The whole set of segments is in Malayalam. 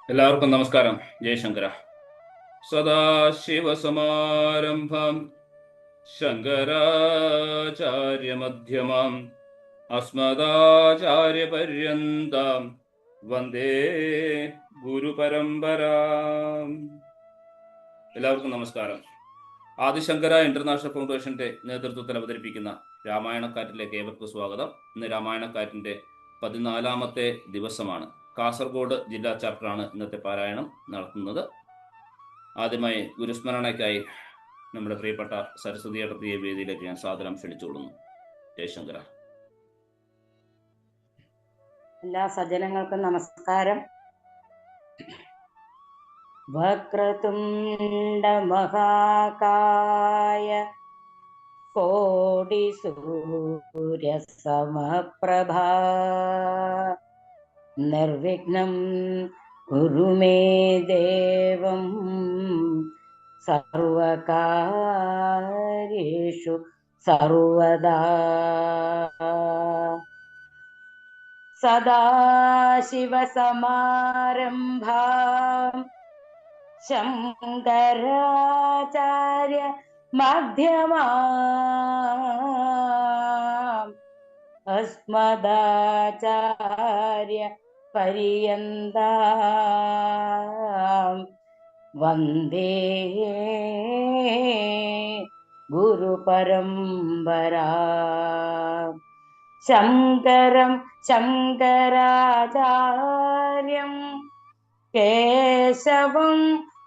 എല്ലാവർക്കും നമസ്കാരം. ജയശങ്കര. സദാശിവസമാരംഭം ശങ്കരാചാര്യമധ്യമാം അസ്മദാചാര്യപര്യന്താം വന്ദേ ഗുരുപരമ്പരാം. എല്ലാവർക്കും നമസ്കാരം. ആദിശങ്കര ഇന്റർനാഷണൽ ഫൗണ്ടേഷന്റെ നേതൃത്വത്തിൽ അവതരിപ്പിക്കുന്ന രാമായണക്കാറ്റിലേക്ക് ഏവർക്കും സ്വാഗതം. ഇന്ന് രാമായണക്കാറ്റിന്റെ 14ാമത്തെ ദിവസമാണ്. കാസർഗോഡ് ജില്ലാ ചാപ്റ്ററാണ് ഇന്നത്തെ പാരായണം നടത്തുന്നത്. ആദ്യമായി ഗുരുസ്മരണയ്ക്കായി നമ്മുടെ പ്രിയപ്പെട്ട സരസ്വതി അടത്തിയ വേദിയിലേക്ക് ഞാൻ സാദരം ക്ഷണിച്ചുകൊള്ളുന്നു. ജയശങ്കര. എല്ലാ സജ്ജനങ്ങൾക്കും നമസ്കാരം. വക്രതുണ്ട മഹാകായ കോടി സൂര്യ സമപ്രഭ നിർവിഘ്നം കുരു മേ ദേവം സർവകാര്യേഷു സർവദാ. സദാശിവസമാരംഭാം ശങ്കരാചാര്യ മധ്യമാം അസ്മദാചാര്യ പര്യന്താം വന്ദേ ഗുരുപരമ്പരാം. ശങ്കരം ശങ്കരാചാര്യം കേശവം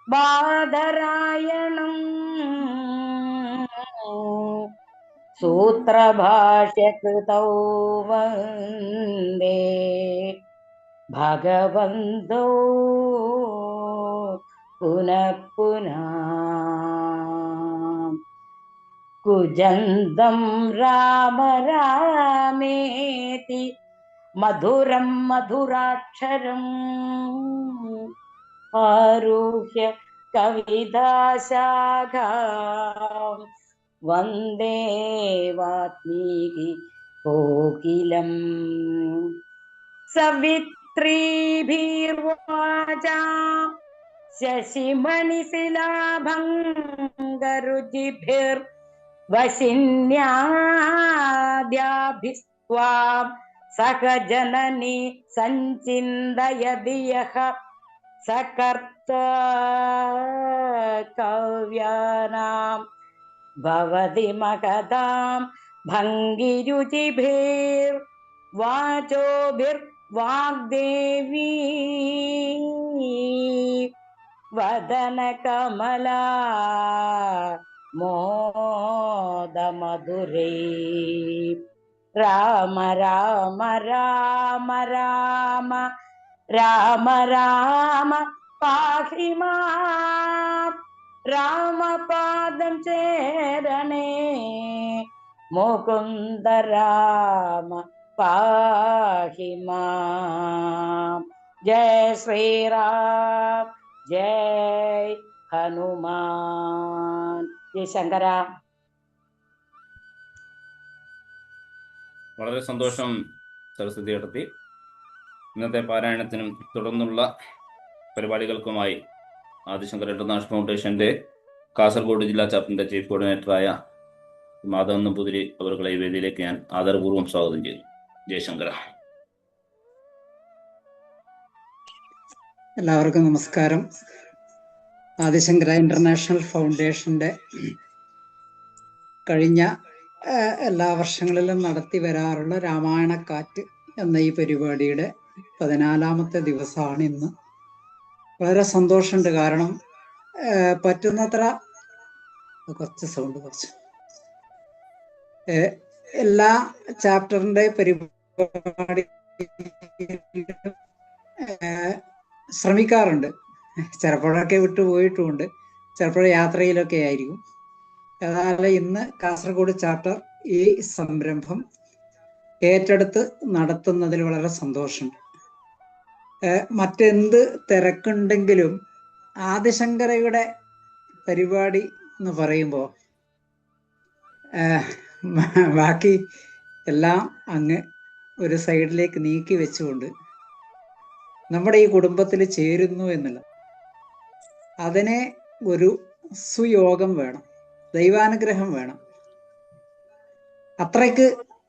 ബാദരായണം സൂത്രഭാഷ്യകൃതൗ വന്ദേ ഭഗവന്തോ പുനഃ പുനഃ. കുജന്തം രാമ രാമേതി മധുരം മധുരാക്ഷരം ആരുഹ്യ കവിതാശാഖാം വന്ദേ വാത്മീകി കോകിലം. സവിത്രീഭിർവാചാം ശശിമണിശിലാഭംഗരുചിഭിർവശിന്യാദ്യാഭിസ്ത്വാം സഹജനനി സഞ്ചിന്തയതി യഃ സകർത്ത കവ്യാനാം ഭവതി മഹതാം ഭംഗിരുചിഭിർവാചോഭിർവാഗ്ദേവീ വദനകമലാ മോദമധുരൈ. രാമ രാമ രാമ രാമ രാമ രാമ പാഹി മാം. രാമപാദം ചേരണേ മുകുന്ദ രാമ പാഹി മാം. ജയ ശ്രീറാം, ജയ് ഹനുമാൻ. ജയ ശങ്കര. വളരെ സന്തോഷം സരസ്വതി അടത്തി. ഇന്നത്തെ പാരായണത്തിനും തുടർന്നുള്ള പരിപാടികൾക്കുമായി ആദിശങ്കര ഇന്റർനാഷണൽ ഫൗണ്ടേഷന്റെ കാസർഗോഡ് ജില്ലാ ചാപ്റ്ററിന്റെ ചീഫ് കോർഡിനേറ്ററായ മാധവൻ നമ്പൂതിരി അവരുടെ ഈ വേദിയിലേക്ക് ഞാൻ ആദരപൂർവ്വം സ്വാഗതം ചെയ്യുന്നു. ജയശങ്കര. എല്ലാവർക്കും നമസ്കാരം. ആദിശങ്കര ഇന്റർനാഷണൽ ഫൗണ്ടേഷന്റെ കഴിഞ്ഞ എല്ലാ വർഷങ്ങളിലും നടത്തി വരാറുള്ള രാമായണക്കാറ്റ് എന്ന ഈ പരിപാടിയുടെ 14ാമത്തെ ദിവസമാണ് ഇന്ന്. വളരെ സന്തോഷമുണ്ട്. കാരണം പറ്റുന്നത്ര എല്ലാ ചാപ്റ്ററിന്റെ പരിപാടി ശ്രമിക്കാറുണ്ട്. ചിലപ്പോഴൊക്കെ വിട്ടുപോയിട്ടുമുണ്ട്, ചിലപ്പോൾ യാത്രയിലൊക്കെ ആയിരിക്കും. എന്നാൽ ഇന്ന് കാസർഗോഡ് ചാപ്റ്റർ ഈ സംരംഭം ഏറ്റെടുത്ത് നടത്തുന്നതിൽ വളരെ സന്തോഷമുണ്ട്. മറ്റെന്ത് തിരക്കുണ്ടെങ്കിലും ആദിശങ്കരയുടെ പരിപാടി എന്ന് പറയുമ്പോൾ ബാക്കി എല്ലാം അങ്ങ് ഒരു സൈഡിലേക്ക് നീക്കി വെച്ചുകൊണ്ട് നമ്മുടെ ഈ കുടുംബത്തിൽ ചേരുന്നു എന്നുള്ളത്. അതിനെ ഒരു സുയോഗം വേണം, ദൈവാനുഗ്രഹം വേണം. അത്രയ്ക്ക്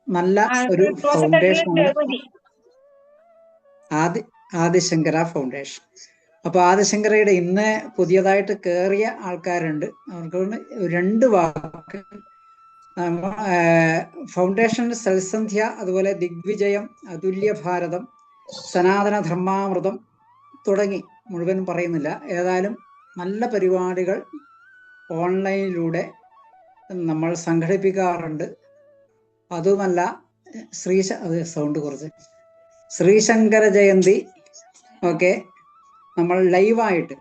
നല്ല ഒരു ഫൗണ്ടേഷനാണ് ആദിശങ്കര ഫൗണ്ടേഷൻ. അപ്പൊ ആദിശങ്കരയുടെ ഇന്ന് പുതിയതായിട്ട് കയറിയ ആൾക്കാരുണ്ട്, അവർക്ക് 2 വാക്ക്. ഫൗണ്ടേഷൻ സൽസന്ധ്യ, അതുപോലെ ദിഗ്വിജയം, അതുല്യ ഭാരതം, സനാതന ധർമാമൃതം തുടങ്ങി മുഴുവൻ പറയുന്നില്ല. ഏതായാലും നല്ല പരിപാടികൾ ഓൺലൈനിലൂടെ നമ്മൾ സംഘടിപ്പിക്കാറുണ്ട്. അതുമല്ല സൗണ്ട് കുറച്ച് ശ്രീശങ്കര ജയന്തി ഒക്കെ നമ്മൾ ലൈവായിട്ട്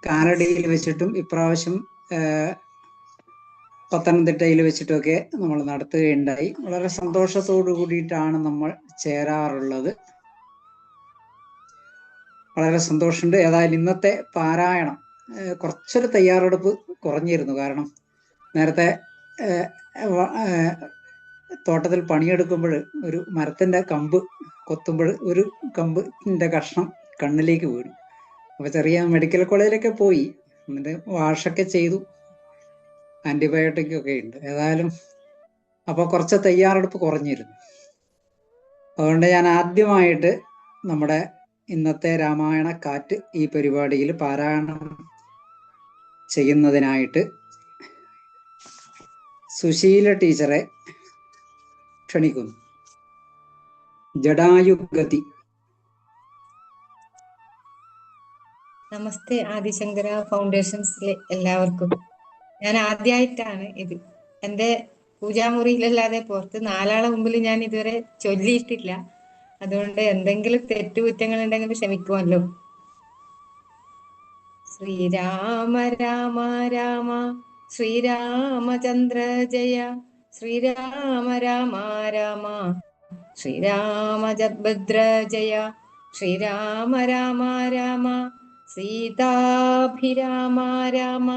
കാലടിയിൽ വെച്ചിട്ടും ഇപ്രാവശ്യം പത്തനംതിട്ടയിൽ വെച്ചിട്ടൊക്കെ നമ്മൾ നടത്തുകയുണ്ടായി. വളരെ സന്തോഷത്തോടു കൂടിയിട്ടാണ് നമ്മൾ ചേരാറുള്ളത്. വളരെ സന്തോഷമുണ്ട്. ഏതായാലും ഇന്നത്തെ പാരായണം കുറച്ചൊരു തയ്യാറെടുപ്പ് കുറഞ്ഞിരുന്നു. കാരണം നേരത്തെ തോട്ടത്തിൽ പണിയെടുക്കുമ്പോൾ ഒരു മരത്തിന്റെ കമ്പ് കൊത്തുമ്പോൾ ഒരു കമ്പിന്റെ കഷ്ണം കണ്ണിലേക്ക് വീണു. അപ്പൊ ചെറിയ മെഡിക്കൽ കോളേജിലൊക്കെ പോയി, എന്നിട്ട് വാഷൊക്കെ ചെയ്തു, ആന്റിബയോട്ടിക് ഒക്കെ ഉണ്ട്. ഏതായാലും അപ്പൊ കുറച്ച് തയ്യാറെടുപ്പ് കുറഞ്ഞിരുന്നു. അതുകൊണ്ട് ഞാൻ ആദ്യമായിട്ട് നമ്മുടെ ഇന്നത്തെ രാമായണ കാറ്റ് ഈ പരിപാടിയിൽ പാരായണം ചെയ്യുന്നതിനായിട്ട് സുശീല ടീച്ചറെ ക്ഷണിക്കുന്നു. ജടായുഗതി. നമസ്തേ ആദിശങ്കര ഫൗണ്ടേഷൻസിലെ എല്ലാവർക്കും. ഞാൻ ആദ്യമായിട്ടാണ് ഇത്. എൻ്റെ പൂജാമുറിയിലല്ലാതെ പുറത്ത് 4 ആളെ മുമ്പിൽ ഞാൻ ഇതുവരെ ചൊല്ലിയിട്ടില്ല. അതുകൊണ്ട് എന്തെങ്കിലും തെറ്റുകുറ്റങ്ങൾ ഉണ്ടെങ്കിൽ ക്ഷമിക്കുമല്ലോ. ശ്രീരാമ രാമ രാമ ശ്രീരാമചന്ദ്ര ജയ, ശ്രീരാമ രാമ രാമ ശ്രീരാമഭദ്ര ജയ, ശ്രീരാമ രാമ രാമ സീതാഭിരാമ രാമ,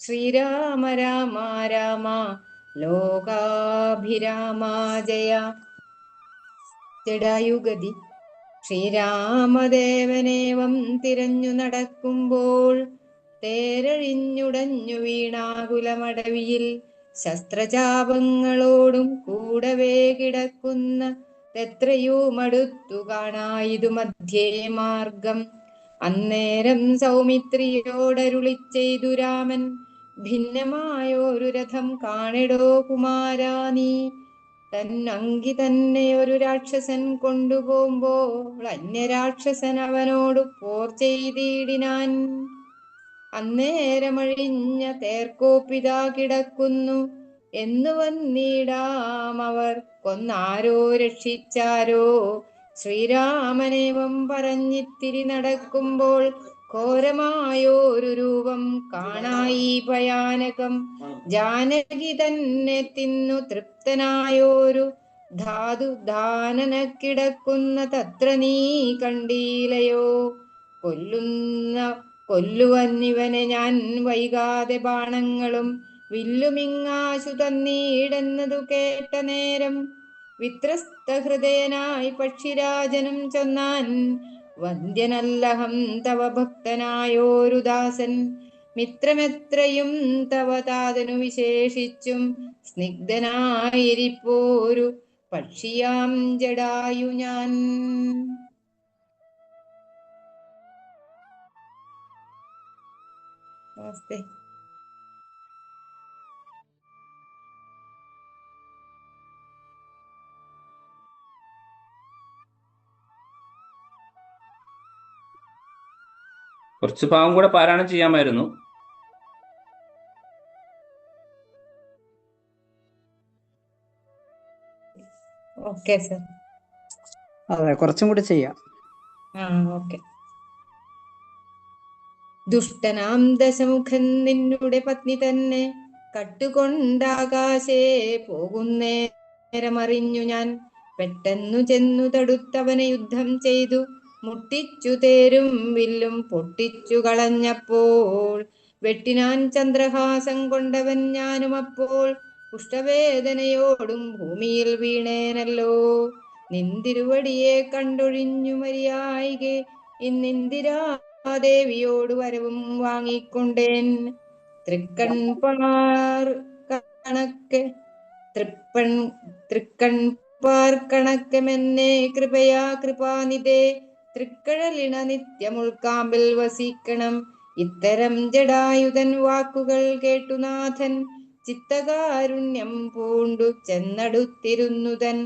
ശ്രീരാമ രാമ രാമ ലോകാഭിരാമ ജയ. ജടായുഗതി. ശ്രീരാമദേവനേവം തിരഞ്ഞു നടക്കുമ്പോൾ തേരഴിഞ്ഞുടഞ്ഞു വീണാകുലമടവിയിൽ ശസ്ത്രചാപങ്ങളോടും കൂടവേ കിടക്കുന്ന എത്രയുമടുത്തു കാണായിതു മധ്യേ മാർഗം. അന്നേരം സൗമിത്രിയോടരുളി ചെയ്തു രാമൻ, ഭിന്നമായൊരു രഥം കാണിടോ കുമാരാ നീ. തന്നങ്കി തന്നെ ഒരു രാക്ഷസൻ കൊണ്ടുപോകുമ്പോൾ അന്യരാക്ഷസൻ അവനോട് പോർ ചെയ്തിടിനാൻ. അന്നേരമഴിഞ്ഞ തേർക്കോപ്പിതാ കിടക്കുന്നു എന്നു വന്നിടാം അവർ കൊന്നാരോ രക്ഷിച്ചാരോ. ശ്രീരാമനേവം പറഞ്ഞിത്തിരി നടക്കുമ്പോൾ ഘോരമായോരു രൂപം കാണായി ഭയാനകം. ജാനകി തന്നെ തിന്നു തൃപ്തനായോരു ധാതുദാനന കിടക്കുന്ന തത്ര നീ കണ്ടീലയോ. കൊല്ലുവന്നിവനെ ഞാൻ വൈകാതെ ബാണങ്ങളും വില്ലുമിങ്ങാശു തന്നീടെന്നതു കേട്ട നേരം വിത്രസ്ത ഹൃദയനായി പക്ഷിരാജനും ചൊന്നാൻ, വന്ദ്യനല്ലഹം തവ ഭക്തനായോരു ദാസൻ. മിത്രമെത്രയും തവ താതനു വിശേഷിച്ചും സ്നിഗ്ധനായിരിപ്പോരു പക്ഷിയാം ജടായു ഞാൻ. നമസ്തേ. കുറച്ച് ഭാഗം കൂടെ പാരായണം ചെയ്യാമായിരുന്നു. Okay sir. അതെ, കുറച്ചും കൂടി ചെയ്യാം. ഓക്കെ. ദുഷ്ടനാം ദശമുഖൻ നിന്നുടെ പത്നി തന്നെ കട്ടുകൊണ്ടാകാശേ പോകുന്നേരമറിഞ്ഞു ഞാൻ. പെട്ടെന്നു ചെന്നു തടുത്തവനെ യുദ്ധം ചെയ്തു മുട്ടിച്ചു തേരും വില്ലും പൊട്ടിച്ചു കളഞ്ഞപ്പോൾ. വെട്ടിനാൻ ചന്ദ്രഹാസം കൊണ്ടവൻ ഞാനും അപ്പോൾ കുഷ്ഠവേദനയോടും ഭൂമിയിൽ വീണേനല്ലോ. നിന്തിരുവടിയെ കണ്ടൊഴിഞ്ഞു മരിയായികെ ഇന്നിന്ദിരാദേവിയോട് വരവും വാങ്ങിക്കൊണ്ടേൻ. തൃക്കൺപാർ കണക്കെ തൃക്കൺപാർ കണക്കമെന്നെ കൃപയാ കൃപാനിധേ തൃക്കഴലിണ നിത്യമുൾക്കാമ്പിൽ വസിക്കണം. ഇത്തരം ജടായുധൻ വാക്കുകൾ കേട്ടുനാഥൻ ചിത്തകാരുണ്യം പൂണ്ടു ചെന്നടുത്തിരുന്നുതൻ.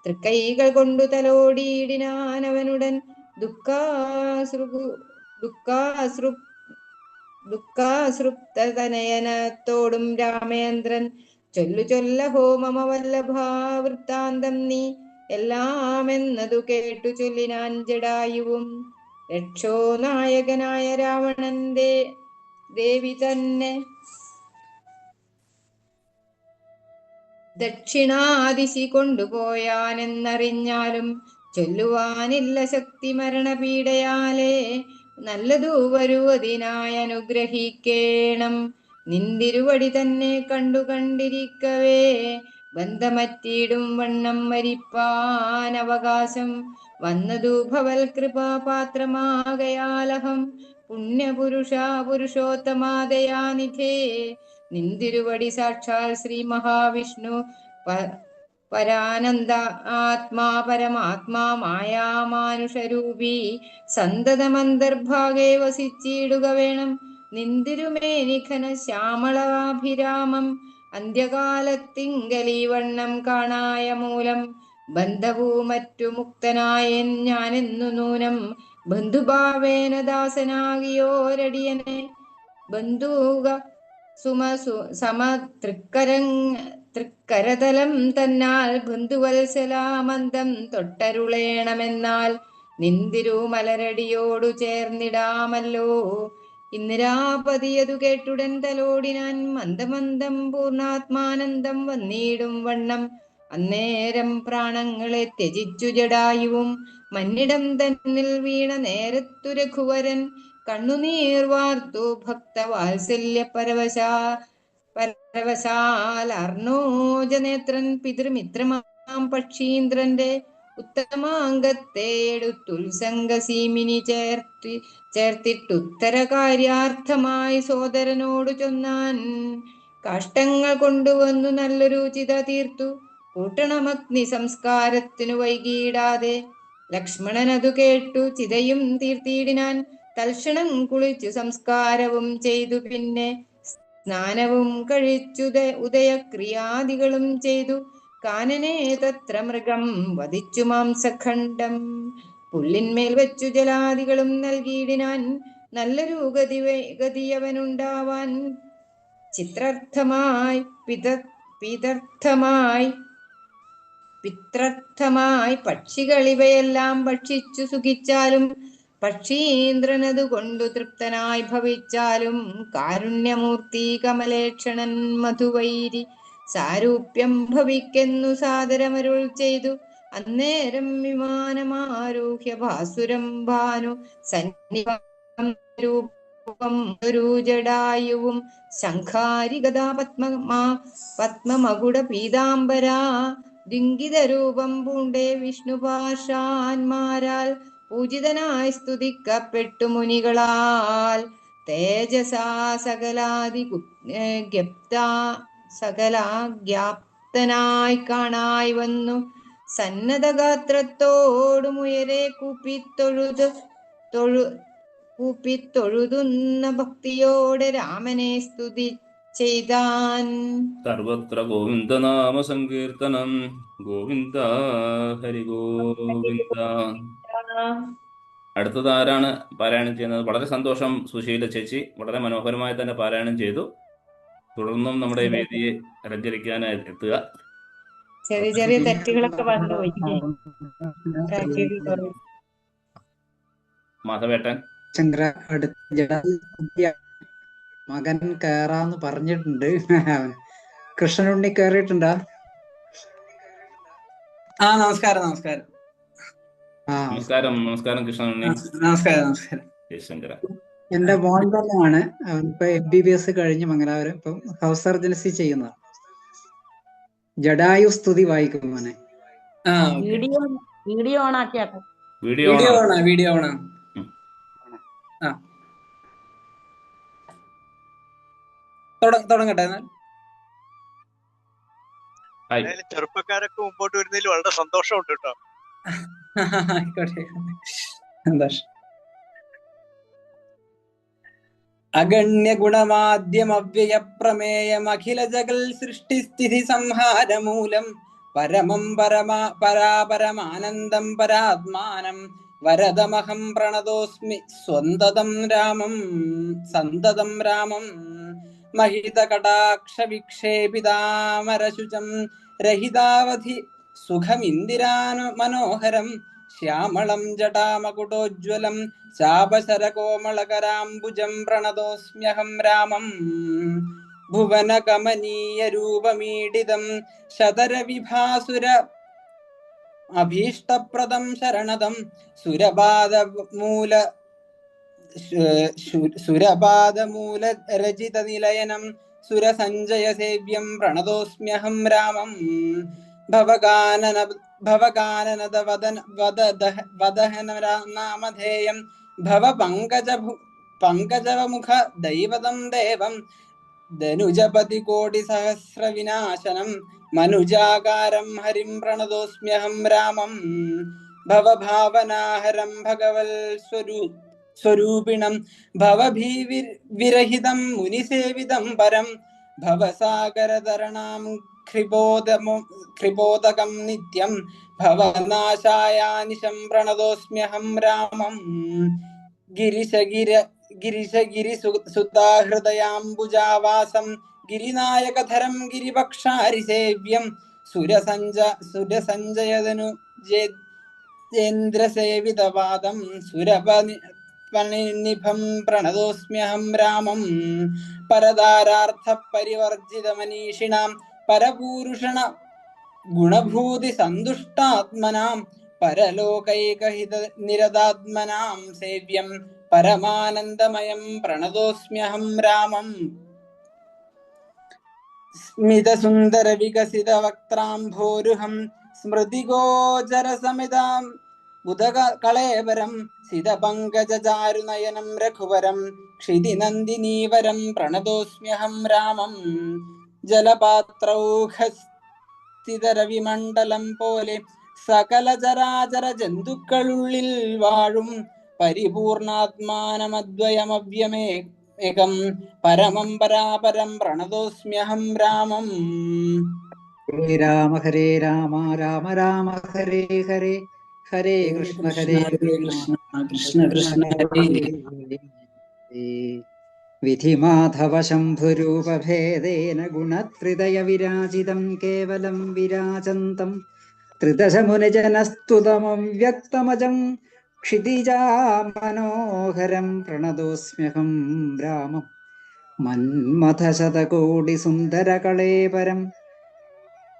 തൃക്കൈകൾ കൊണ്ടു തലോടിയിടിനാനവനുടൻ ദുഃഖാശ്രുപ്തനയനത്തോടും രാമേന്ദ്രൻ ചൊല്ലഹോ മമ വല്ലഭാവൃത്താന്തം നീ എല്ലാമെന്നതു കേട്ടു ചൊല്ലിനാൻ ജടായുവും. രക്ഷോ നായകനായ രാവണൻ ദേവി തന്നെ ദക്ഷിണാദിശി കൊണ്ടുപോയാനെന്നറിഞ്ഞാലും ചൊല്ലുവാനില്ല ശക്തി മരണപീഡയാലേ. നല്ലതു വരുവതിനായി അനുഗ്രഹിക്കേണം. നിന്തിരുവടി തന്നെ കണ്ടിരിക്കവേ ബന്ധമറ്റിയിടും വണ്ണം മരിപ്പാൻ അവകാശം വന്നതു ഭവൽ കൃപാപാത്രമാകയാലഹം പുരുഷോത്തമാദയാനിധേ. നിന്തിരുവടി സാക്ഷാൽ ശ്രീ മഹാവിഷ്ണു പരാനന്ദ ആത്മാ പരമാത്മാ മായാമാനുഷരൂപി സന്തതമന്തർഭാഗേ വസിച്ചിടുക വേണം. നിന്തിരുമേനിഘന ശ്യാമളാഭിരാമം അന്ത്യകാലത്തിങ്കലീ വണ്ണം കാണായ മൂലം ബന്ധവൂ മറ്റു മുക്തനായൻ ഞാനെന്നു നൂനം ബന്ധുഭാവേന ദാസനാകിയോരടിയനെ ബന്ധുക തൃക്കരതലം തന്നാൽ ബന്ധുവത്സലാമന്ദം തൊട്ടരുളേണമെന്നാൽ നിന്തിരു മലരടിയോടു ചേർന്നിടാമല്ലോ. ഇന്ദിരാപതിയതു കേട്ടുടൻ തലോടിനാൻ മന്ദമന്ദം പൂർണാത്മാനന്ദം വന്നിടും വണ്ണം. അന്നേരം പ്രാണങ്ങളെ ത്യജിച്ചു ജടായുവും മന്നിടം തന്നിൽ വീണ നേരത്തു രഘുവരൻ കണ്ണുനീർ വാർത്തു ഭക്തവാത്സല്യ പരവശാൽ അർണോജനേത്രൻ പിതൃമിത്രമാം പക്ഷീന്ദ്രന്റെ ഉത്തമാംഗത്തെ എടുത്തുത്സംഗസീമിനി ചേർത്തിട്ടുത്തര കാര്യാർത്ഥമായി സോദരനോട് ചൊന്നാൻ. കാഷ്ടങ്ങൾ കൊണ്ടുവന്നു നല്ലൊരു ചിത തീർത്തു കൂട്ടണമഗ്നി സംസ്കാരത്തിനു വൈകിയിടാതെ. ലക്ഷ്മണനതു കേട്ടു ചിതയും തീർത്തിയിടിനാൻ. തൽക്ഷണം കുളിച്ചു സംസ്കാരവും ചെയ്തു പിന്നെ സ്നാനവും കഴിച്ചു ഉദയക്രിയാദികളും ചെയ്തു. കാനനെ തത്ര മൃഗം വധിച്ചു മാംസഖണ്ഡം പുല്ലിന്മേൽ വെച്ചു ജലാദികളും നൽകിയിടിനാൻ. നല്ലൊരു ഗതിയവനുണ്ടാവാൻ പിത്രർത്ഥമായി പക്ഷികളിവയെല്ലാം ഭക്ഷിച്ചു സുഖിച്ചാലും പക്ഷീന്ദ്രനതു കൊണ്ടു തൃപ്തനായി ഭവിച്ചാലും കാരുണ്യമൂർത്തി കമലേക്ഷണൻ മധുവൈരി സാരൂപ്യം ഭവിക്കെന്നു സാദരമരുൾ ചെയ്തു. അന്നേരം വിമാനമാരൂഹ്യ ഭാസുരം ഭാനു സന്നിപം ജടായുവും ശംഖാരി ഗദാ പത്മമകുട പീതാംബരാ ഡിംഗിത രൂപം പൂണ്ടേ വിഷ്ണുപാശാന്മാരാൽ പൂജിതനായി സ്തുതിക്കപ്പെട്ടു മുനികളാൽ. തേജസാ സകലാഗ്യാപ്തനായി കാണായി വന്നു സന്നദ്ധഗാത്രത്തോടുമുയരെ കൂപ്പിത്തൊഴുതുന്ന ഭക്തിയോടെ രാമനെ സ്തുതി ചെയ്താൻ. സർവത്ര ഗോവിന്ദനാമ സങ്കീർത്തനം ഗോവിന്ദ ഹരി ഗോവിന്ദ. അടുത്തത് ആരാണ് പാരായണം ചെയ്യുന്നത്? വളരെ സന്തോഷം സുശീല ചേച്ചി, വളരെ മനോഹരമായി തന്നെ പാരായണം ചെയ്തു. തുടർന്നും നമ്മുടെ വേദിയെ അലങ്കരിക്കാനായി എത്തുക. ചെറിയ ചെറിയ തെറ്റുകളൊക്കെ വന്നുപോയി. മാധവേട്ടൻ ശങ്കര അടുത്ത മകൻ കേറാന്ന് പറഞ്ഞിട്ടുണ്ട്. കൃഷ്ണനുണ്ണി കേറിയിട്ടുണ്ടാ? നമസ്കാരം. നമസ്കാരം കൃഷ്ണനുണ്ണി. നമസ്കാരം. ശങ്കര എന്റെ മോൻ തന്നെയാണ്. അവൻ ഇപ്പൊ MBBS കഴിഞ്ഞ് മംഗലാപുരം ഇപ്പം ഹൗസ് സർജൻസി ചെയ്യുന്നതാണ്. ജടായു സ്തുതി വായിക്കും മോനെ. വീഡിയോ ഓൺ ആക്കിയാട്ടെ. വീഡിയോ വീഡിയോ ഓണാ. ഓണാ, വീഡിയോ ഓണാ. ഉം. ആ തുടങ്ങട്ടെ എന്നാൽ. ഹായ്. എന്തായാലും ചെറുപ്പക്കാരൊക്കെ മുമ്പോട്ട് വരുന്നതിൽ വളരെ സന്തോഷമുണ്ട് കേട്ടോ. ആയിക്കോട്ടെ, സന്തോഷം. അഗണ്യ ഗുണമാദ്യമവ്യയ പ്രമേയം അഖില ജഗൽ സൃഷ്ടിസ്ഥിതി സംഹാരമൂലം പരമം പരാപരമാനന്ദം പരാത്മാനം വരദമഹം പ്രണതോസ്മി സന്തതം രാമം മഹിത കടാക്ഷ വിക്ഷേപിതാമരശുചം രഹിതാവധി സുഖമിന്ദിരാനു മനോഹരം ശ്യാമളം ജടാമകുടോജ്വലം ചാപശരകോമളകരാംബുജം പ്രണതോസ്മ്യഹം രാമം ഭുവനകമനീയ രൂപമീഡിതം ശതരവിഭാസുര അഭീഷ്ടപ്രദം ശരണദം സുരപാദമൂല രചിത നിലയനം സുരസഞ്ജയ സേവ്യം പ്രണതോസ്മ്യഹം രാമം ഭവകാനനദ വദഹന നാമധേയം ഭവ പങ്കജമുഖ ദൈവതം ദേവം ധനുജപതി കോടി സഹസ്ര വിനാശനം മനുജാകാരം ഹരിം പ്രണതോസ്മ്യഹം രാമം ഭവഭാവനാഹരം ഭഗവൽ സ്വരൂപിണം ഭവഭീവിരഹിതം മുനിസേവിതം പരം ഭവസാഗരതരണാം ക്ഷിപോദകം നിത്യം ഭവനാശായാനിശം പ്രണതോസ്മ്യഹം രാമം ഗിരിശഗിരിസുതാഹൃദയാംബുജാവാസം ഗിരിനായകധരം ഗിരിപക്ഷാരിസേവ്യം സുരസഞ്ജയതനു ജേന്ദ്രസേവിതവാദം സുരപനിഭം പ്രണതോസ്മ്യഹം രാമം പരതാരാർത്ഥ പരിവർജിത മനീഷിണാം പരപൂരുഷണ ഗുണഭൂതി സന്തുഷ്ടാത്മനാം പരലോകൈകഹിത നിരതാത്മനാം സേവ്യം പരമാനന്ദമയം പ്രണതോസ്മ്യഹം രാമം സ്മിതസുന്ദര വികസിത വക്ത്രാംഭോരുഹം സ്മൃതിഗോചരസമിതാം ഉദകളേവരം സിതപങ്കജചാരുനയനം രഘുവരം ക്ഷിതിനന്ദിനീവരം പ്രണതോസ്മ്യഹം രാമം ജലപാത്രൗഘസ്ഥിതരവിമണ്ഡലം പോലെ സകല ചരാചര ജന്തുക്കളുള്ളിൽ വാഴും പരിപൂർണാത്മാനമദ്വയമവ്യമേകം പരമം പരാപരം പ്രണതോസ്മ്യഹം രാമം. ഹരേ രാമ ഹരേ രാമ രാമ രാമ ഹരേ ഹരേ ഹരേ കൃഷ്ണ ഹരേ കൃഷ്ണ കൃഷ്ണ കൃഷ്ണ ഹരേ വിധിമാധവ ശംഭുരൂപഭേദേന ഗുണത്രിതയ വിരാജിതം കേവലം വിരാജന്തം ത്രിദശമുനിജനസ്തുതമം വ്യക്തമജം ക്ഷിതിജാ മനോഹരം പ്രണതോസ്മ്യഹം രാമം മന്മഥശതകോടി സുന്ദരകളേപരം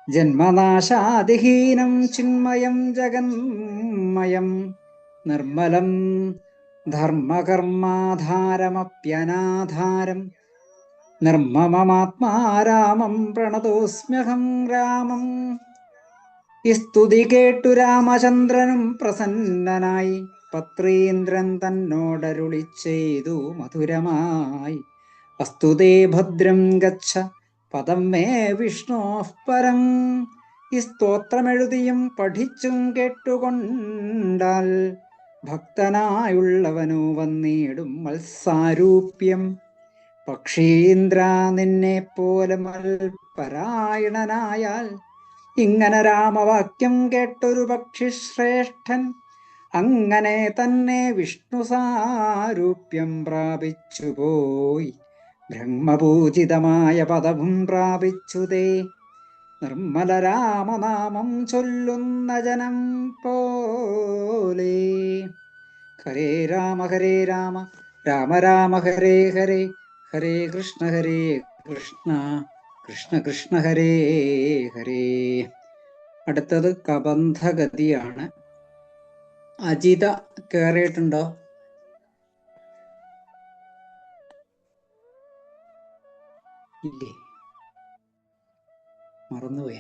ജന്മനാശാദിഹീനം ചിന്മയം ജഗന്മയം നിർമ്മലം ധർമ്മകർമാധാരമപ്യനാധാരം നിർമ്മമമാത്മാരാമം പ്രണതോസ്മ്യഹം രാമം. ഈ സ്തുതി കേട്ടു രാമചന്ദ്രനും പ്രസന്നനായി പത്രീന്ദ്രൻ തന്നോടരുളി ചെയ്തു മധുരമായി വസ്തുതേ ഭദ്രം ഗച്ഛ പദം മേ വിഷ്ണോഃ പരം. ഈ സ്തോത്രമെഴുതിയും പഠിച്ചും കേട്ടുകൊണ്ടാൽ ഭക്തനായുള്ളവനു വന്നിടും മത്സാരൂപ്യം. പക്ഷീന്ദ്ര നിന്നെ പോലെ മൽപരായണനായാൽ ഇങ്ങനെ രാമവാക്യം കേട്ടൊരു പക്ഷിശ്രേഷ്ഠൻ അങ്ങനെ തന്നെ വിഷ്ണു സാരൂപ്യം പ്രാപിച്ചു പോയി ബ്രഹ്മപൂജിതമായ പദവും പ്രാപിച്ചുതേ. നിർമ്മല രാമനാമം ചൊല്ലുന്ന ജനം പോലെ. ഹരേ രാമ രാമ രാമ ഹരേ ഹരേ ഹരേ കൃഷ്ണ കൃഷ്ണ കൃഷ്ണ ഹരേ ഹരേ. അടുത്തത് കബന്ധഗതിയാണ്. അജിത കേറിയിട്ടുണ്ടോ? ഇല്ലേ, മറന്നുപോയ.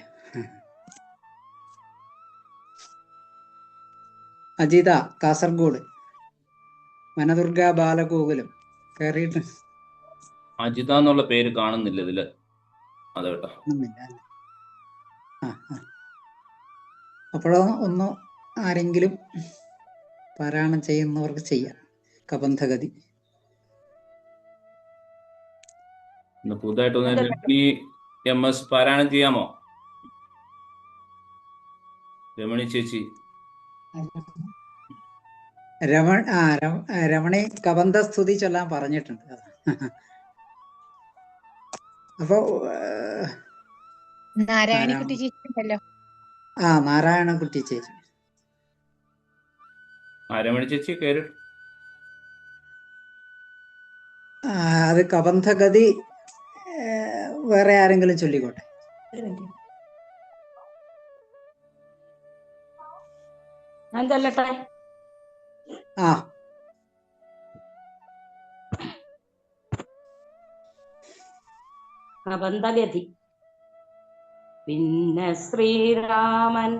അജിത കാസർഗോഡ്, വനദുർഗ ബാലഗോകുലം കയറിയിട്ട് അജിത എന്നുള്ള പേര് കാണുന്നില്ല ഇതില്. അതെ കേട്ടോ. ഒന്നുമില്ല അല്ലേ? അപ്പോഴോ ഒന്ന് ആരെങ്കിലും പാരായണം ചെയ്യുന്നവർക്ക് ചെയ്യാം. കബന്ധഗതി പുതുതായിട്ട് രമണി MS പാരായണം ചെയ്യാമോ? രമണി ചേച്ചി. രമണി കബന്ധ സ്തുതി ചൊല്ലാൻ പറഞ്ഞിട്ടുണ്ട്. അപ്പോ നാരായണിക്കുട്ടി ചേച്ചി ഉണ്ടല്ലോ. നാരായണക്കുട്ടി ചേച്ചി. രമണി ചേച്ചി കയറി. അത് കബന്ധഗതി വേറെ ആരെങ്കിലും ചൊല്ലിക്കോട്ടെ. ഞാൻ ചൊല്ലട്ടെ. കബന്ധഗതി. പിന്നെ ശ്രീരാമൻ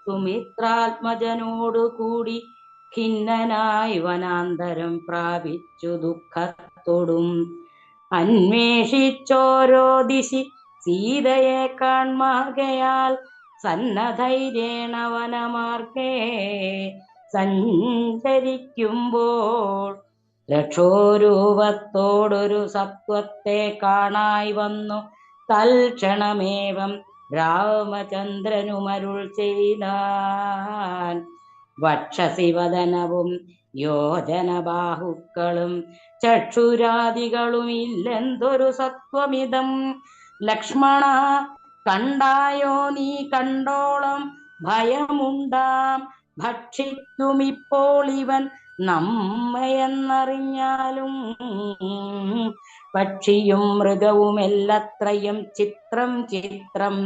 സുമിത്രാത്മജനോടു കൂടി ഖിന്നനായി വനാന്തരം പ്രാപിച്ചു ദുഃഖത്തോടും അന്വേഷിച്ചോരോ ദിശി സീതയെ കാൺമാകയാൽ സന്നധൈര്യേണ വനമാർഗേ സഞ്ചരിക്കുമ്പോൾ ലക്ഷോരൂപത്തോടൊരു സത്വത്തെ കാണായി വന്നു. തൽക്ഷണമേവം രാമചന്ദ്രനുമരുൾ ചെയ്താൻ. വക്ഷസിവദനവും യോജനബാഹുക്കളും ചക്ഷുരാദികളും ഇല്ലെന്തൊരു സത്വമിതം. ലക്ഷ്മണ കണ്ടായോ നീ കണ്ടോളം ഭയമുണ്ടാം. ഭക്ഷിക്കുമിപ്പോൾ ഇവൻ നമ്മയെന്നറിഞ്ഞാലും. പക്ഷിയും മൃഗവും എല്ലത്രയും ചിത്രം ചിത്രം.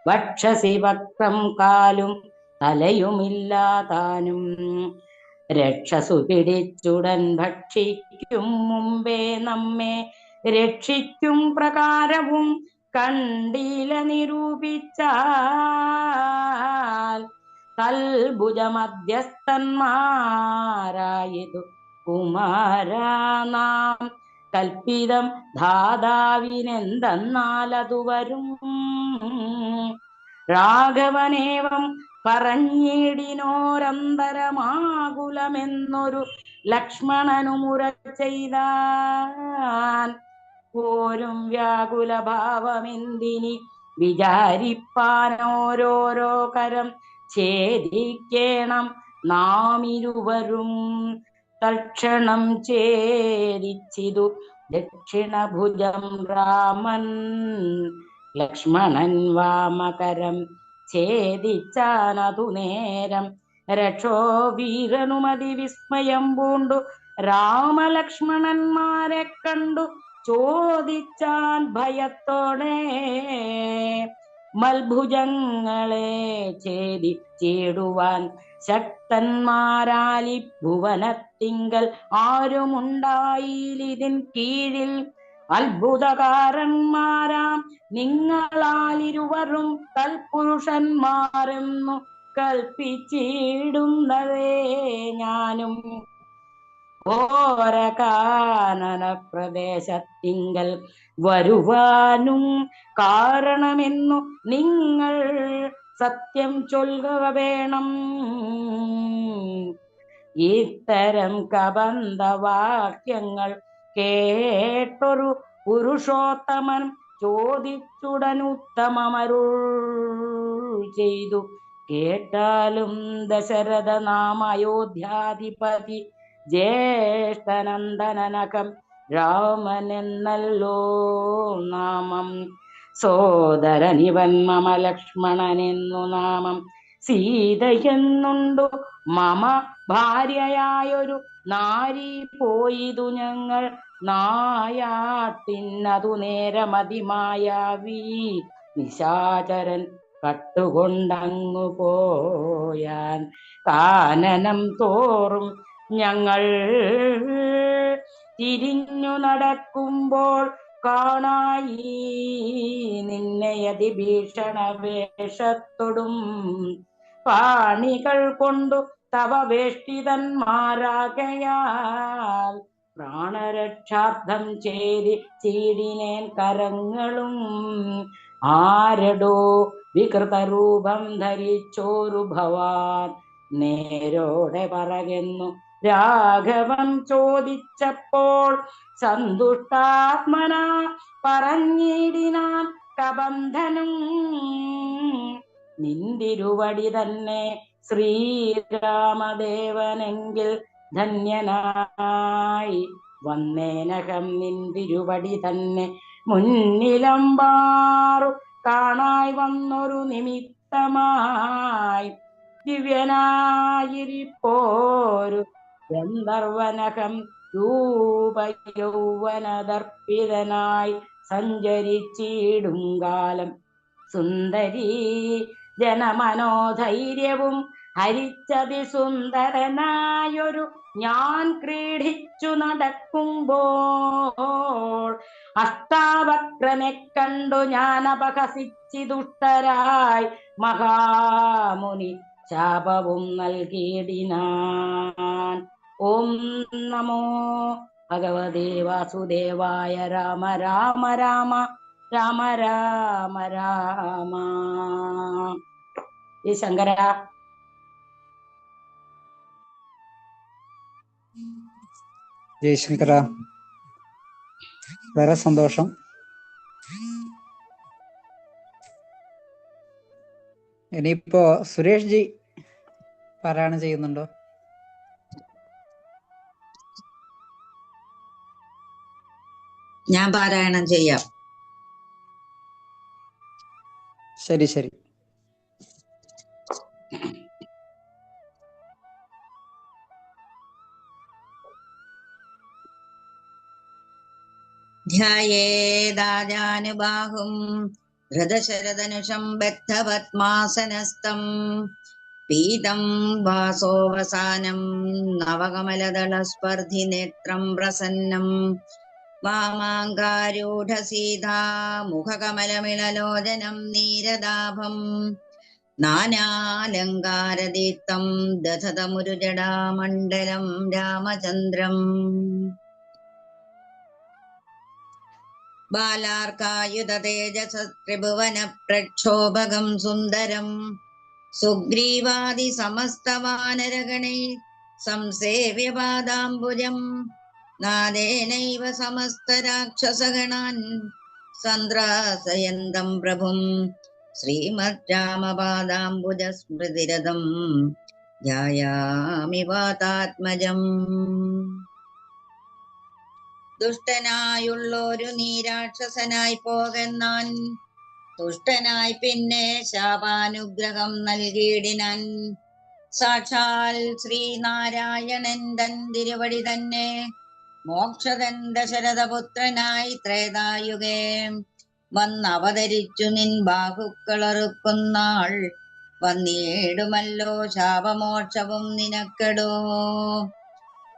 വക്ഷസി വക്രം കാലും തലയുമില്ലാതാനും. രക്ഷസു പിടിച്ചുടൻ ഭക്ഷിക്കും മുമ്പേ നമ്മെ രക്ഷിക്കും പ്രകാരവും കണ്ടില നിരൂപിച്ചാൽ. തൽഭുജമധ്യസ്ഥന്മാരായതു കുമാരാനാം കൽപ്പിതം ധാതാവിനെന്തെന്നാലതു വരും. രാഘവനേവം പറഞ്ഞിടിനോരന്തരമാകുലമെന്നൊരു ലക്ഷ്മണനു മുര ചെയ്താൻ. പോരും വ്യാകുല ഭാവമെന്തിനി വിചാരിപ്പാനോരോരോ കരം ഛേദിക്കേണം നാം ഇരുവരും. തൽക്ഷണം ഛേദിച്ചിതു ദക്ഷിണഭുജം രാമൻ. ലക്ഷ്മണൻ വാമകരം ഛേദിച്ചാനതു നേരം. രക്ഷോ വീരനുമതി വിസ്മയം പൂണ്ടു രാമലക്ഷ്മണന്മാരെ കണ്ടു ചോദിച്ചാൻ ഭയത്തോടെ. മൽഭുജങ്ങളെ ഛേദിച്ചിടുവാൻ ശക്തന്മാരാലി ഭുവനത്തിങ്കൽ ആരുമുണ്ടായിലിതിൻ കീഴിൽ. അത്ഭുതകാരന്മാരാം നിങ്ങളാലിരുവരും തൽപുരുഷന്മാരെന്നു കൽപ്പിച്ചിടുന്നതേ ഞാനും. ഘോരകാനന പ്രദേശത്തിങ്കൽ വരുവാനും കാരണമെന്നു നിങ്ങൾ സത്യം ചൊല്ലുക വേണം. ഇത്തരം കബന്ധവാക്യങ്ങൾ കേട്ടൊരു പുരുഷോത്തമൻ ചോദിച്ചുടനുത്തമമരുൾ ചെയ്തു. കേട്ടാലും ദശരഥ നാമ അയോധ്യാധിപതി ജ്യേഷ്ഠനന്ദനനകം രാമനെന്നല്ലോ നാമം. സോദരനിവൻ മമ ലക്ഷ്മണനെന്നു നാമം. സീതയെന്നുണ്ടു മമ ഭാര്യയായൊരു നാരി പോയിതു ഞങ്ങൾ നായാട്ടിന്നതു നേരമതിമായാവീ നിശാചരൻ കട്ടുകൊണ്ടങ്ങു പോയാൻ. കാനനം തോറും ഞങ്ങൾ തിരിഞ്ഞു നടക്കുമ്പോൾ കാണായി നിന്നെ അതിഭീഷണ വേഷത്തൊടും പാണികൾ കൊണ്ടു തവ വേഷ്ടിതന്മാരാകയാൽ പ്രാണരക്ഷാർത്ഥം ചീടിനേൻ കരങ്ങളും ആരടോ വികൃതരൂപം ധരിച്ചോരു ഭവാൻ നേരോടെ പറകെന്നു രാഘവൻ ചോദിച്ചപ്പോൾ സന്തുഷ്ടാത്മന പറഞ്ഞിടിനാൻ കബന്ധനും നിന്തിരുവടി തന്നെ ശ്രീരാമദേവനെങ്കിൽ ധന്യനായി വന്നേനകം നിന്തിരുവടി തന്നെ മുന്നിലമ്പാറു കാണായി വന്നൊരു നിമിത്തമായി ദിവ്യനായിരിപ്പോരു ഗന്ധർവനകം രൂപയൗവനദർപ്പിതനായി സഞ്ചരിച്ചിടും കാലം സുന്ദരീ ജനമനോധൈര്യവും ഹരിച്ചതി സുന്ദരനായൊരു ഞാൻ ക്രീഡിച്ചു നടക്കുമ്പോൾ അഷ്ടാവക്രനെ കണ്ടു ഞാൻ അപഹസിച്ചു ദുഷ്ടരായി മഹാമുനി ശാപവും നൽകിയിടിനാൻ. ഓം നമോ ഭഗവതേ വാസുദേവായ. രാമ രാമ രാമ രാമ രാമ രാമ. ഈ ശങ്കര. ജയശങ്കര, വളരെ സന്തോഷം. ഇനിയിപ്പോ സുരേഷ് ജി പാരായണം ചെയ്യുന്നുണ്ടോ? ഞാൻ പാരായണം ചെയ്യാം. ശരി ശരി. ധ്യായേദാജാനുബാഹും ഹൃദശരധനുഷം ബദ്ധപത്മാസനസ്ഥം പീതം വാസോവസാനം നവകമലദളസ്പർധി നേത്രം പ്രസന്നം വാമാങ്കാരൂഢസീതാ മുഖകമലമിളലോചനം നീരദാഭം നാനാലങ്കാരദീപ്തം ദധതമുരുജടാമണ്ഡലം രാമചന്ദ്രം ബാലാർക്കായുധതേജസ പ്രക്ഷോഭകം സുന്ദരം സുഗ്രീവാദി സമസ്തവാനരഗണൈ സംസേവ്യപാദാംബുജം നാദേനൈവ സമസ്തരാക്ഷസഗണാൻ സന്ത്രാസയന്തം പ്രഭും ശ്രീമദ് രാമപാദാംബുജ സ്മൃതിരഥം ധ്യായാമി വാതാത്മജം. ദുഷ്ടനായുള്ളൊരു നീരാക്ഷസനായി പോകന്നാൻ തുഷ്ടനായി പിന്നെ ശാപാനുഗ്രഹം നൽകിയിടിനാൻ. സാക്ഷാൽ ശ്രീനാരായണൻ തൻ തിരുവടി തന്നെ മോക്ഷതൻ ദശരഥപുത്രനായി ത്രേതായുഗേ വന്നവതരിച്ചു നിൻ ബാഹുക്കളറുക്കുന്നാൾ വന്നിടുമല്ലോ ശാപമോക്ഷവും നിനക്കെടോ.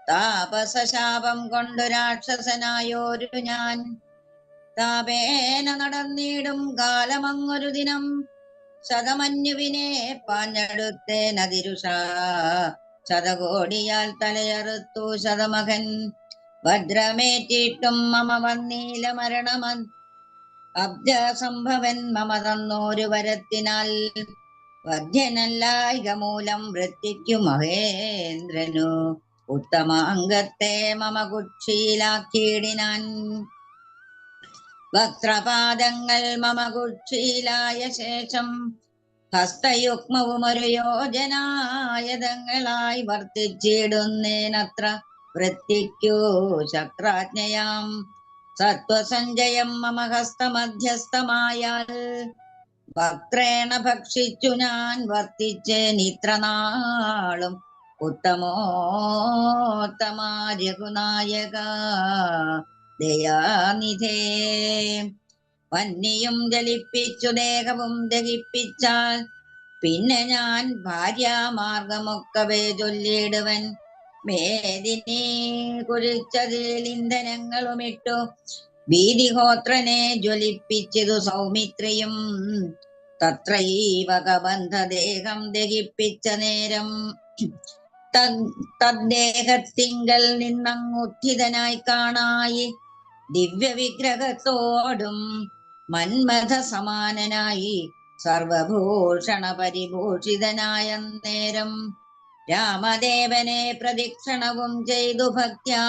താപസശാപം കൊണ്ടു രാക്ഷസനായോരു ഞാൻ താപേന നടന്നിടും കാലമങ്ങൊരു ദിനം ശതമന്യുവിനെ പാഞ്ഞെടുത്തേനതിരുഷ ശതകോടിയാൽ തലയറുത്തു ശതമകൻ വജ്രമേറ്റിട്ടും മമ വന്നീല മരണമത് അബ്ജസംഭവൻ മമ തന്നോരു വരത്തിനാൽ വധ്യനല്ലായിക മൂലം വൃത്തിക്കു മഹേന്ദ്രനു ഉത്തമാംഗത്തെ മമ കുക്ഷിയിലാക്കിയിടിനാൻ. വക്രപാദങ്ങൾ മമ കുക്ഷിയിലായ ശേഷം ഹസ്തയുഗ്മവും ഒരു യോജനായതങ്ങളായി വർത്തിച്ചിടുന്നേനത്ര വൃത്തിക്കു ശക്രാജ്ഞയാം സത്വസഞ്ജയം മമ ഹസ്തമധ്യസ്ഥമായാൽ വക്രേണ ഭക്ഷിച്ചു ഞാൻ വർത്തിച്ചേനിത്ര നാളും ഉത്തമോത്തമാ രഘുനായക ദയാനിധേ. വന്യയും ജലിപ്പിച്ചു ദേഹവും ദഹിപ്പിച്ചാൽ പിന്നെ ഞാൻ ഭാര്യാമാർഗമൊക്കവേ ചൊല്ലിടുവൻ. മേദിനെ കുഴിച്ചതിൽ ഇന്ധനങ്ങളുമിട്ടു വീതിഹോത്രനെ ജ്വലിപ്പിച്ചതു സൗമിത്രിയും തത്രൈവ കബന്ധദേഹം ദഹിപ്പിച്ച നേരം തദ്ദേഹത്തിങ്കൽ നിന്നങ്ങുത്ഥിതനായി കാണായി ദിവ്യവിഗ്രഹത്തോടും മന്മഥ സമാനനായി സർവഭൂഷണ പരിഭൂഷിതനായ നേരം രാമദേവനെ പ്രദക്ഷിണവും ചെയ്തു ഭക്ത്യാ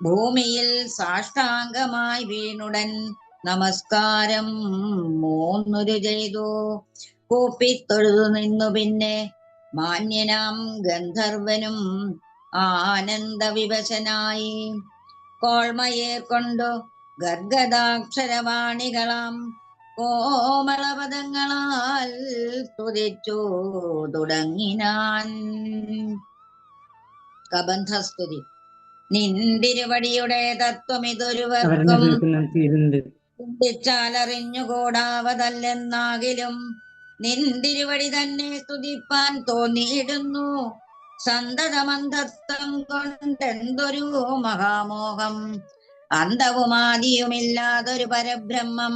ഭൂമിയിൽ സാഷ്ടാംഗമായി വീണുടൻ നമസ്കാരം മൂന്നുരു ചെയ്തു. കൂപ്പിത്തൊഴുതു നിന്നു പിന്നെ മാന്യനാം ഗന്ധർവനും ആനന്ദവിവശനായി കോൾമയേർ കൊണ്ടു ഗർഗദാക്ഷരവാണികളാം കോമളപദങ്ങളാൽ സ്തുതിച്ചു തുടങ്ങിനാൻ. കബന്ധസ്തുതി. നിന്തിരുവടിയുടെ തത്വമിതൊരുവർക്കും ചിന്തിച്ചാലറിഞ്ഞുകൂടാവതല്ലെന്നാകിലും നിന്തിരുവടി തന്നെ സ്തുതിപ്പാൻ തോന്നിയിടുന്നു. സന്തതമന്ധത്വം കൊണ്ടെന്തൊരു മഹാമോഹം, അന്തവുമാദിയുമില്ലാതൊരു പരബ്രഹ്മം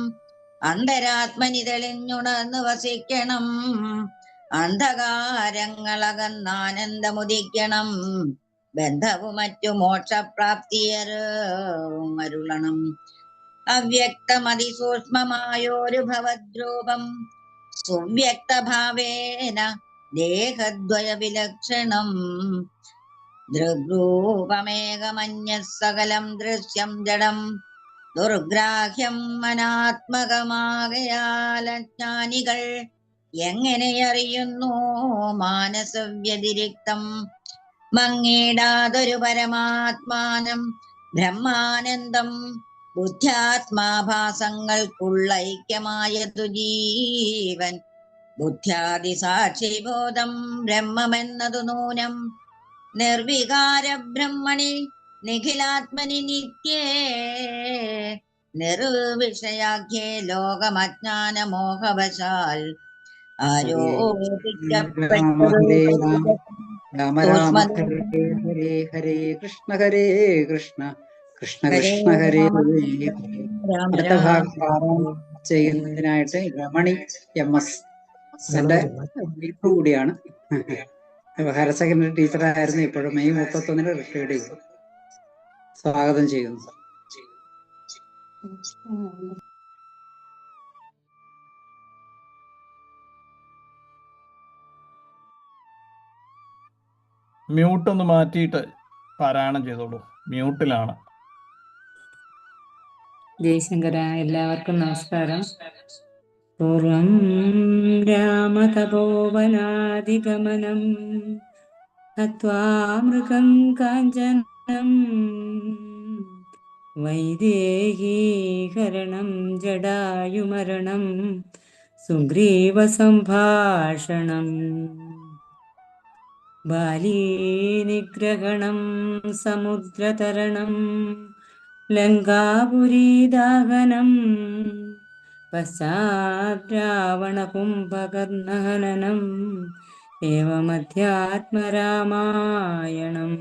അന്തരാത്മനി തെളിഞ്ഞുണർന്നു വസിക്കണം. അന്ധകാരങ്ങളകന്നാനന്ദമുദിക്കണം. ബന്ധവും മറ്റു മോക്ഷപ്രാപ്തിയരുളണം. അവ്യക്തമതിസൂക്ഷ്മമായൊരു ഭവദ്രൂപം സുവ്യക്തഭാവേന ദേഹദ്വയ വിലക്ഷണം. ദൃഗ്രൂപമേകമന്യ സകലം ദൃശ്യം ജഡം ദുർഗ്രാഹ്യം അനാത്മകമാകയാലജ്ഞാനികൾ എങ്ങനെ അറിയുന്നു മാനസവ്യതിരിക്തം. മങ്ങിടാതൊരു പരമാത്മാനം ബ്രഹ്മാനന്ദം ബുദ്ധ്യാത്മാഭാസങ്ങൾക്കുള്ള ഐക്യമായതു ജീവൻ. ബുദ്ധ്യാദിസാക്ഷിബോധം ബ്രഹ്മമെന്നതു നൂനം. നിർവികാര ബ്രഹ്മണി നിഖിലാത്മനി നിത്യേ നിർവിഷയാഖ്യേ ലോകമജ്ഞാനമോഹവശാൽ രാമ രാമ ഹരേ ഹരേ ഹരേ കൃഷ്ണ ഹരേ കൃഷ്ണ കൃഷ്ണ കൃഷ്ണ ഹരേ ഹരേ. അടുത്ത ഭാഗം പാരായണം ചെയ്യുന്നതിനായിട്ട് രമണി MS എന്റെ കൂടിയാണ്. ഹയർ സെക്കൻഡറി ടീച്ചറായിരുന്നു. ഇപ്പോഴും മെയ് 31 റിട്ടയർഡ് ചെയ്തു. സ്വാഗതം ചെയ്യുന്നു. മ്യൂട്ട് ഒന്ന് മാറ്റിയിട്ട് പാരായണം ചെയ്തോളൂ. മ്യൂട്ടിലാണ്. ജയശങ്കര. എല്ലാവർക്കും നമസ്കാരം. പൂർവം രാമതപോവനാദിഗമനം ഹത്വാ മൃഗം കാഞ്ചനം വൈദേഹീകരണം ജടായുമരണം സുഗ്രീവസംഭാഷണം ബാലീനിഗ്രഹണം സമുദ്രതരണം ലങ്കാപുരീദാഹനം പശ്ചാദ്രാവണകുംഭകർണഹനനം ഏവമധ്യാത്മരാമായണം.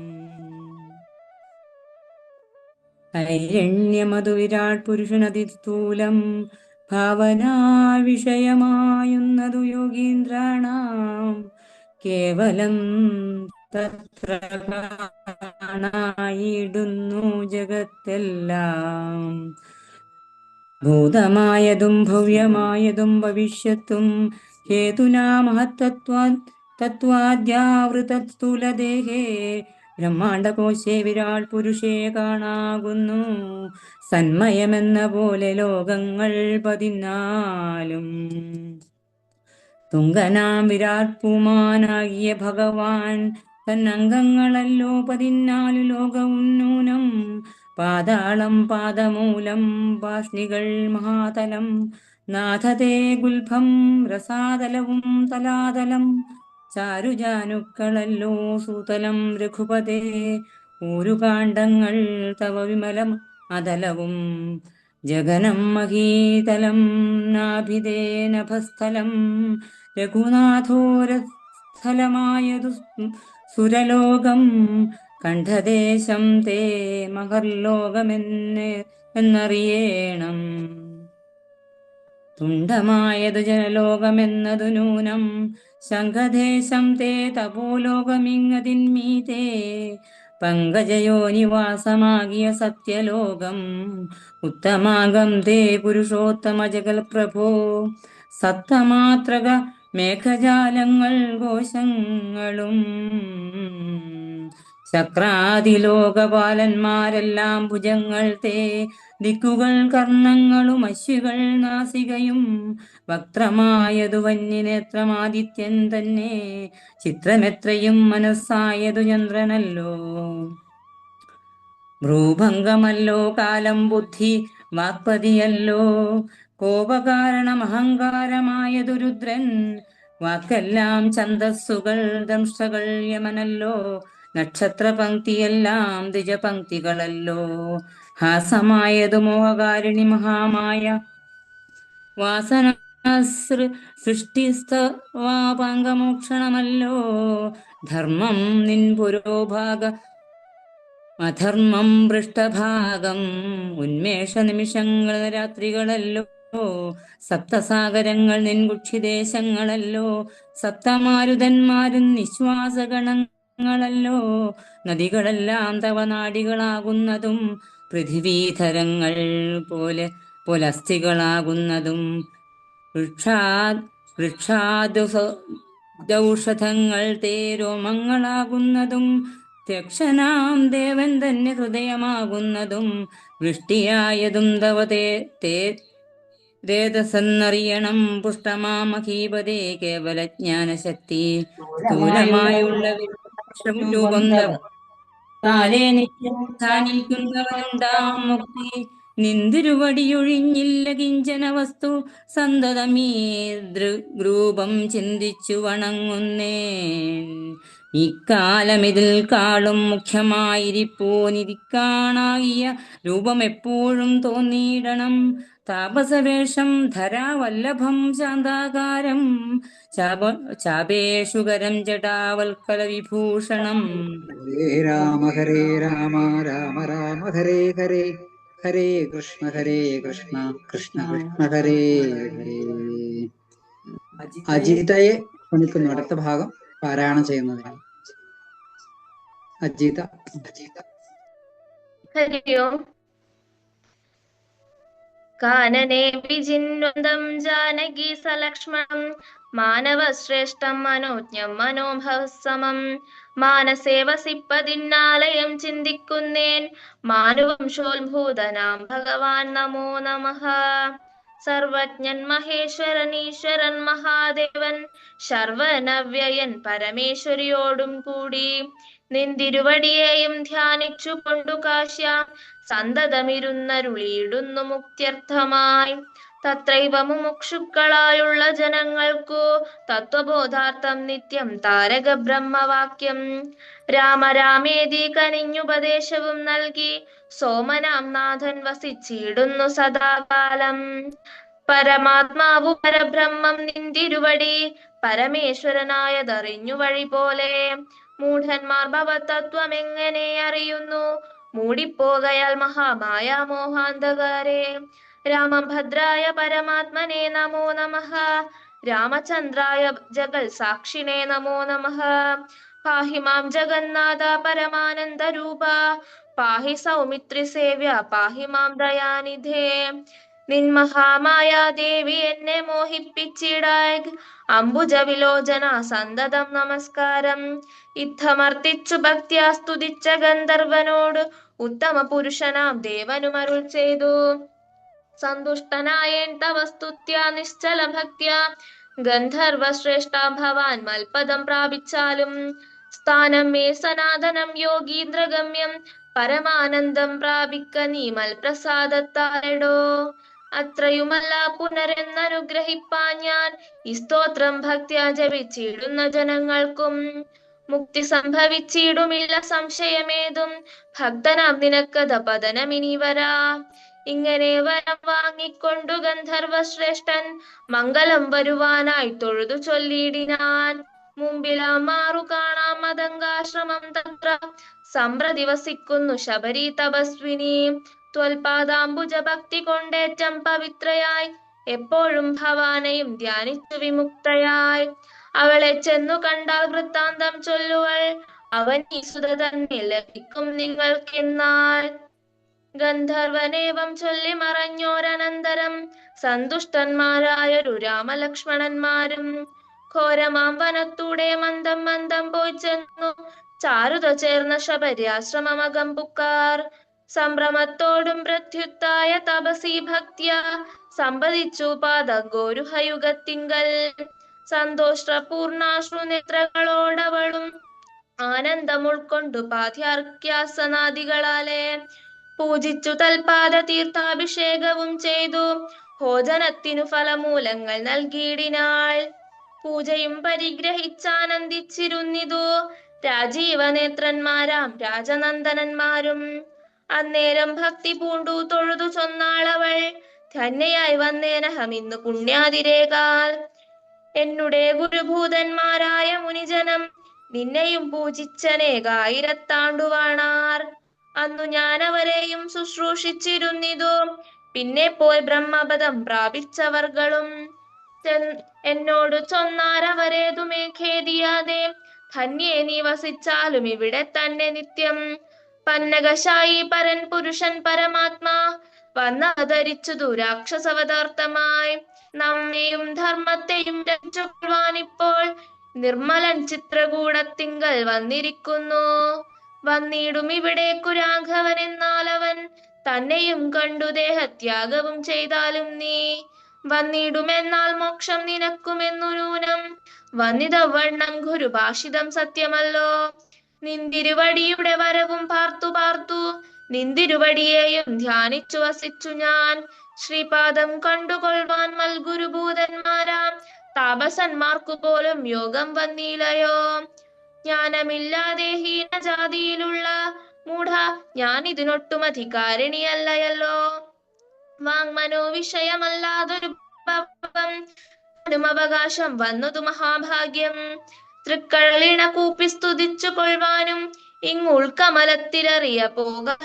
ഐരണ്യമധുവിരാട് പുരുഷനതിസ്ഥൂലം ഭാവനാ വിഷയമായുന്നതു യോഗീന്ദ്രാണാം കേവലം തത്ര കാണായിടുന്നു ജഗത്തെല്ലാം. ഭൂതമായതും ഭവ്യമായതും ഭവിഷ്യത്തും ഹേതുനാ മഹത്തത്വാദ്യാവൃതസ്ഥൂലദേഹേ ബ്രഹ്മാണ്ടകോശേ വിരാട് പുരുഷേ കാണാകുന്നു. സന്മയമെന്ന പോലെ ലോകങ്ങൾ 14. തുങ്കനാം വിരാട് പൂമാനാകിയ ഭഗവാൻ തന്നംഗങ്ങളല്ലോ 14 ലോകവും നൂനം. പാതാളം പാദമൂലം പാഷ്ണികൾ മഹാതലം നാഥതേ ഗുൽഭം രസാതലവും തലാതലം ചാരുജാനുക്കളല്ലോ സൂതലം രഘുപതേ. ഊരുകാണ്ഡങ്ങൾ തവ വിമലം അതലവും ജഗനം മഹീതലം നാഭിദേ നഭസ്ഥലം രഘുനാഥോരസ്ഥലമായതു സുരലോകം. കണ്ഠദേശം തേ മഹർലോകമെന്നറിയേണം. തുണ്ഡമായതു ജനലോകമെന്നതു നൂനം ശംഖദേശം തേ തപോലോകമിങ്ങതിന്മീതേ പങ്കജയോനിവാസമാകിയ സത്യലോകം ഉത്തമാകം തേ പുരുഷോത്തമ ജഗൽ പ്രഭോ സപ്തമാത്രക മേഘജാലങ്ങൾ കോശങ്ങളും ചക്രാതിലോകപാലന്മാരെല്ലാം ഭുജങ്ങൾ തേ ദിക്കുകൾ കർണങ്ങളും അശ്വികൾ നാസികയും വക്രമായതു വന്യനേത്രമാദിത്യൻ തന്നെ ചിത്രമെത്രയും മനസ്സായതു ചന്ദ്രനല്ലോ ഭ്രൂഭംഗമല്ലോ കാലം ബുദ്ധി വാക്പതിയല്ലോ കോപകാരണം അഹങ്കാരമായതു രുദ്രൻ വാക്കെല്ലാം ഛന്ദസ്സുകൾ ദംഷ്ടകൾ യമനല്ലോ നക്ഷത്രപംക്തിയെല്ലാം ദ്വിജപംക്തികളല്ലോ ഹാസമായതു മോഹകാരിണി മഹാമായ വാസന സൃഷ്ടിസ്തവാപാംഗമോക്ഷണമല്ലോ ധർമ്മം നിൻ പുരോഭാഗ അധർമ്മം പൃഷ്ഠഭാഗം ഉന്മേഷ നിമിഷങ്ങൾ രാത്രികളല്ലോ സപ്തസാഗരങ്ങൾ നിൻകുക്ഷിദേശങ്ങളല്ലോ സപ്തമാരുതന്മാരും നിശ്വാസഗണങ്ങളല്ലോ നദികളെല്ലാം തവ നാടികളാകുന്നതും പൃഥിവീധരങ്ങൾ പോലെ പുലസ്ഥികളാകുന്നതും വൃക്ഷാദൗഷധങ്ങൾ തേരോമങ്ങളാകുന്നതും ത്യക്ഷനാം ദേവൻ തന്നെ ഹൃദയമാകുന്നതും വൃഷ്ടിയായതും തവ തേതസെന്നറിയണം പുഷ്ടമാമഹീപതേ കേവല ജ്ഞാനശക്തി സ്ഥൂലമായുള്ള രൂപം കാലേ നിത്യം ധ്യാനിക്കുന്നവനുണ്ടാം മുക്തി നിന്തിരുവടിയൊഴിഞ്ഞില്ല കിഞ്ചന വസ്തു സന്തതമീ രൂപം ചിന്തിച്ചു വണങ്ങുന്നേൻ ഇക്കാലമിതിൽ കാളും മുഖ്യമായിരിപ്പോനിരിക്കാണാകിയ രൂപം എപ്പോഴും തോന്നിയിടണം താപസവേഷം ധരാവല്ലഭം ശാന്താകാരം ചാപേഷുകരം ജടാവൽക്കല വിഭൂഷണം ഹരേ രാമ രാമ രാമ ഹരേ ഹരേ ഹരേ കൃഷ്ണ കൃഷ്ണ കൃഷ്ണ ഹരേ ഹരേ. അജിതയെ ക്ഷണിക്കുന്നു അടുത്ത ഭാഗം പാരായണം ചെയ്യുന്നതിനാണ്. അജിത. ഹരി ഓം. കാനനെ വിജിന്വന്തം ജാനകി സലക്ഷ്മണം മാനവശ്രേഷ്ഠം മനോജ്ഞം മനോഭവസമം മാനസേ വസിപ്പതിന്നാലയം ചിന്തിക്കുന്നേൻ മാനുവംശോത്ഭൂതനാം ഭഗവാൻ നമോ നമഃ. സർവജ്ഞൻ മഹേശ്വരൻ ഈശ്വരൻ മഹാദേവൻ ശർവനവ്യയൻ പരമേശ്വരിയോടും കൂടി നിന്തിരുവടിയെയും ധ്യാനിച്ചു കൊണ്ടു കാശ്യ സന്തതമിരുന്നരുളിയിടുന്നു മുക്ത്യർത്ഥമായി. തത്രൈവ മുമുക്ഷുക്കളായുള്ള ജനങ്ങൾക്കു തത്വബോധാർത്ഥം നിത്യം താരക ബ്രഹ്മവാക്യം രാമ രാമേതി കനിഞ്ഞുപദേശവും നൽകി സോമനാം നാഥൻ വസിച്ചിടുന്നു സദാകാലം. പരമാത്മാവു പരബ്രഹ്മം നിന്തിരുവടി പരമേശ്വരനായതറിഞ്ഞു വഴി പോലെ മൂഢന്മാർ ഭവതത്വം എങ്ങനെ അറിയുന്നു മൂടിപ്പോകയാൽ മഹാമായ മോഹാന്ധകാരേ. രാമഭദ്രായ പരമാത്മനെ നമോ നമഃ. രാമചന്ദ്രായ ജഗൽ സാക്ഷിണേ നമോ നമഃ. പാഹി മാം ജഗന്നാഥ പരമാനന്ദ രൂപ പാഹി സൗമിത്രി സേവ്യ പാഹി മാം ദയാനിധേ. നിൻ മഹാമായ ദേവി എന്നെ മോഹിപ്പിച്ചിടായ് അംബുജ വിലോചന സന്തതം നമസ്കാരം. ഇത്തമർത്തിച്ചു ഭക്തിയാ സ്തുതിച്ച ഗന്ധർവനോട് ഉത്തമ പുരുഷനാം ദേവനുമരുൾ ചെയ്തു. സന്തുഷ്ടനായേൻ തവ സ്തുത്യാ നിശ്ചല ഭക്ത്യാ ഗന്ധർവ ശ്രേഷ്ഠ ഭവാൻ മൽപദം പ്രാപിച്ചാലും സ്ഥാനം മേ സനാതനം യോഗീന്ദ്രഗമ്യം പരമാനന്ദം പ്രാപിക്ക നീ മൽപ്രസാദത്താലെടോ. അത്രയുമല്ല പുനരെന്നനുഗ്രഹിപ്പാൻ ഞാൻ ഈ സ്തോത്രം ഭക്ത്യാ ജപിച്ചിടുന്ന ജനങ്ങൾക്കും മുക്തി സംഭവിച്ചിടുമില്ല സംശയമേതും ഭക്തനാം നിനക്കഥ പതനമിനി വരാ. ഇങ്ങനെ വരം വാങ്ങിക്കൊണ്ടു ഗന്ധർവ ശ്രേഷ്ഠൻ മംഗളം വരുവാനായി തൊഴുതു ചൊല്ലിയിടിനാൻ. മുമ്പിലാം മാറു കാണാം മതങ്കാശ്രമം തത്ര സമ്പ്രതി വസിക്കുന്നു ശബരി തപസ്വിനി. ത്വൽപാദാംബുജ ഭക്തി കൊണ്ടേറ്റം പവിത്രയായി എപ്പോഴും ഭവാനെയും ധ്യാനിച്ചു വിമുക്തയായി അവളെ ചെന്നു കണ്ടാൽ വൃത്താന്തം ചൊല്ലുവൾ. അവൻ ഈ സുത തന്നെ ലഭിക്കും നിങ്ങൾക്കെന്നാൽ. ഗന്ധർവനേവം ചൊല്ലി മറഞ്ഞോരനന്തരം സന്തുഷ്ടന്മാരായൊരു രാമലക്ഷ്മണന്മാരും ഘോരമാം വനത്തൂടെ മന്ദം മന്ദം പോയി ചെന്നു ചാരുത ചേർന്ന ശബര്യാശ്രമമകം പുക്കാർ. സംഭ്രമത്തോടും പ്രത്യുത്തായ തപസി ഭക്തിയ സമ്പതിച്ചു പാദഗോരുഹയുഗത്തിങ്കൽ. സന്തോഷപൂർണാശ്രു നേത്രകളോടവളും ആനന്ദം ഉൾക്കൊണ്ടു പാദ്യാർക്യാസനാദികളാലെ പൂജിച്ചു തൽപാദ തീർത്ഥാഭിഷേകവും ചെയ്തു ഭോജനത്തിനു ഫലമൂലങ്ങൾ നൽകിയിടിനാൾ. പൂജയും പരിഗ്രഹിച്ചാനന്ദിച്ചിരുന്നിതു രാജീവനേത്രന്മാരാം രാജനന്ദനന്മാരും. അന്നേരം ഭക്തി പൂണ്ടു തൊഴുതു ചൊന്നാളവൾ. ധന്യയായി വന്നേനഹം ഇന്നു പുണ്യാതിരേകാൽ. എന്നുടെ ഗുരുഭൂതന്മാരായ മുനിജനം നിന്നെയും പൂജിച്ചനേകായിരത്താണ്ടുവാണാർ. അന്നു ഞാൻ അവരെയും ശുശ്രൂഷിച്ചിരുന്നിതു. പിന്നെ പോയി ബ്രഹ്മപദം പ്രാപിച്ചവർകളും എന്നോട് ചൊന്നാരവരേതുമേ ഖേദിയാതെ ധന്യേ നീ വസിച്ചാലും ഇവിടെ തന്നെ നിത്യം. പന്നകശായി പരൻ പുരുഷൻ പരമാത്മാ വന്നവതരിച്ചു ദുരാക്ഷസവതാർത്ഥമായി നമ്മെയും ധർമ്മത്തെയും രക്ഷിക്കുവാനിപ്പോൾ നിർമ്മലൻ ചിത്രകൂടത്തിങ്കൽ വന്നിരിക്കുന്നു. വന്നിടും ഇവിടേക്കു രാഘവൻ എന്നാൽ അവൻ തന്നെയും കണ്ടു ദേഹത്യാഗവും ചെയ്താലും നീ വന്നിടുമെന്നാൽ മോക്ഷം നിനക്കുമെന്നു നൂനം. വന്നിതവണ്ണം ഗുരുഭാഷിതം സത്യമല്ലോ. നിന്തിരുവടിയുടെ വരവും പാർത്തു പാർത്തു നിന്തിരുവടിയെയും ധ്യാനിച്ചു വസിച്ചു ഞാൻ. ശ്രീപാദം കണ്ടുകൊള്ളുവാൻ മൽഗുരുഭൂതന്മാരാം താപസന്മാർക്കു പോലും യോഗം വന്നില്ലയോ. ജ്ഞാനമില്ലാതെ ഹീനജാതിയിലുള്ള മൂഢ ഞാൻ ഇതിനൊട്ടും അധികാരിണിയല്ലയല്ലോ. വാങ്മനോ വിഷയമല്ലാതൊരു അവകാശം വന്നതു മഹാഭാഗ്യം. തൃക്കഴലിണ കൂപ്പി സ്തുതിച്ചു കൊള്ളുവാനും ഇങ്ങുൾക്കമലത്തിലറിയ പോക.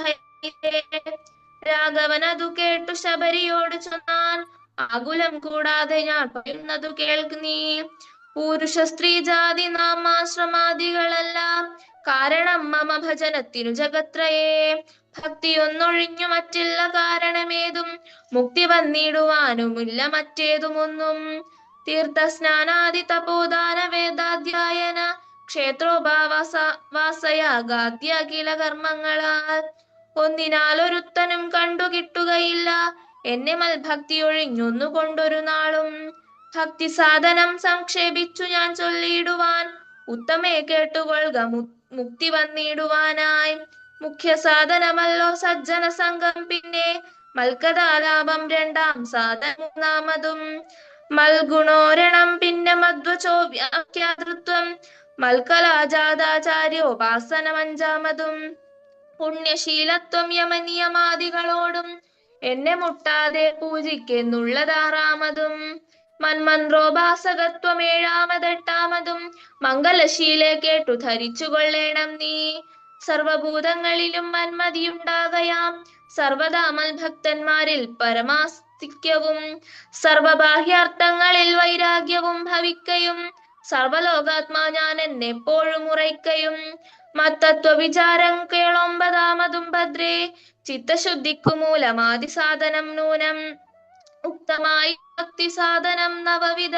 രാഘവൻ അതു കേട്ടു ശബരിയോട് ചൊന്നാൻ. ആകുലം കൂടാതെ ഞാൻ പറയുന്നതു കേൾക്കുന്നീ. പുരുഷ സ്ത്രീ ജാതി നാമാശ്രമാദികളെല്ലാം കാരണം മമ ഭജനത്തിനു ജഗത്രയേ. ഭക്തിയൊന്നൊഴിഞ്ഞു മറ്റില്ല കാരണമേതും മുക്തി വന്നിടുവാനുമില്ല മറ്റേതുമൊന്നും. തീർത്ഥസ്നാനാദി തപോദാന വേദാധ്യായന ക്ഷേത്രോപാവാസയാഗാദ്യ അഖില കർമ്മങ്ങളാൽ ഒന്നിനാലൊരുത്തനും കണ്ടു കിട്ടുകയില്ല എന്നെ മൽഭക്തി ഒഴിഞ്ഞൊന്നു കൊണ്ടൊരു നാളും. ഭക്തി സാധനം സംക്ഷേപിച്ചു ഞാൻ ചൊല്ലിയിടുവാൻ ഉത്തമേ കേട്ടുകൊള്ളുക മുക്തി വന്നിടുവാനായി. മുഖ്യ സാധനമല്ലോ സജ്ജന സംഘം, പിന്നെ മൽക്കഥാലാപം രണ്ടാം സാധനം മൂന്നാമതും. മൽഗുണോരണം പിന്നെ മധ്വചോ വ്യാഖ്യാതൃത്വം മൽക്കലാജാതാചാര്യോപാസനം അഞ്ചാമതും. പുണ്യശീലത്വം യമനിയമാദികളോടും എന്നെ മുട്ടാതെ പൂജിക്കെന്നുള്ളതാറാമതും. മന്മന്ത്രോപാസകത്വം ഏഴാമതെട്ടാമതും. മംഗലശീലെ കേട്ടു ധരിച്ചു കൊള്ളേണം നീ. സർവഭൂതങ്ങളിലും മന്മതിയുണ്ടാകയാം സർവദാ മൽഭക്തന്മാരിൽ പരമാസ്തിക്യവും. സർവബാഹ്യാർത്ഥങ്ങളിൽ വൈരാഗ്യവും ഭവിക്കയും സർവലോകാത്മാ ഞാൻ എന്നെപ്പോഴും ഉറയ്ക്കയും. മത്തത്വ വിചാരം കേളൊമ്പതാമതും ഭദ്രേ. ചിത്തശുദ്ധിക്കു മൂലമാദി സാധനം നൂനം. ഉക്തമായി ഭക്തി സാധനം നവവിധ.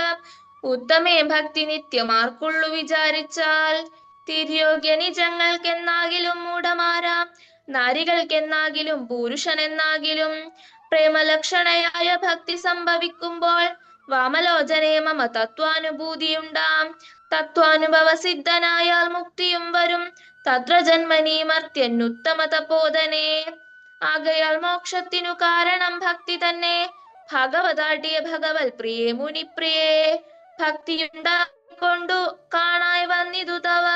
ഉത്തമേ ഭക്തി നിത്യമാർക്കുള്ളു വിചാരിച്ചാൽ. തിര്യോഗ്യ നിജങ്ങൾക്കെന്നാകിലും മൂഢമാരാം നാരികൾക്കെന്നാകിലും പുരുഷനെന്നാകിലും പ്രേമലക്ഷണയായ ഭക്തി സംഭവിക്കുമ്പോൾ വാമലോചനേ മമ തത്വാനുഭൂതിയുണ്ടാം. തത്വാനുഭവ സിദ്ധനായാൽ മുക്തിയും വരും തത്ര ജന്മനീ മർത്യനുത്തമ തപോധനേ. ആകയാൽ മോക്ഷത്തിനു കാരണം ഭക്തി തന്നെ. ഭഗവതാട്ടിയ ഭഗവൽ പ്രിയേ മുനിപ്രിയേ. ഭക്തിയുണ്ടായിക്കൊണ്ടു കാണായി വന്നിതു തവ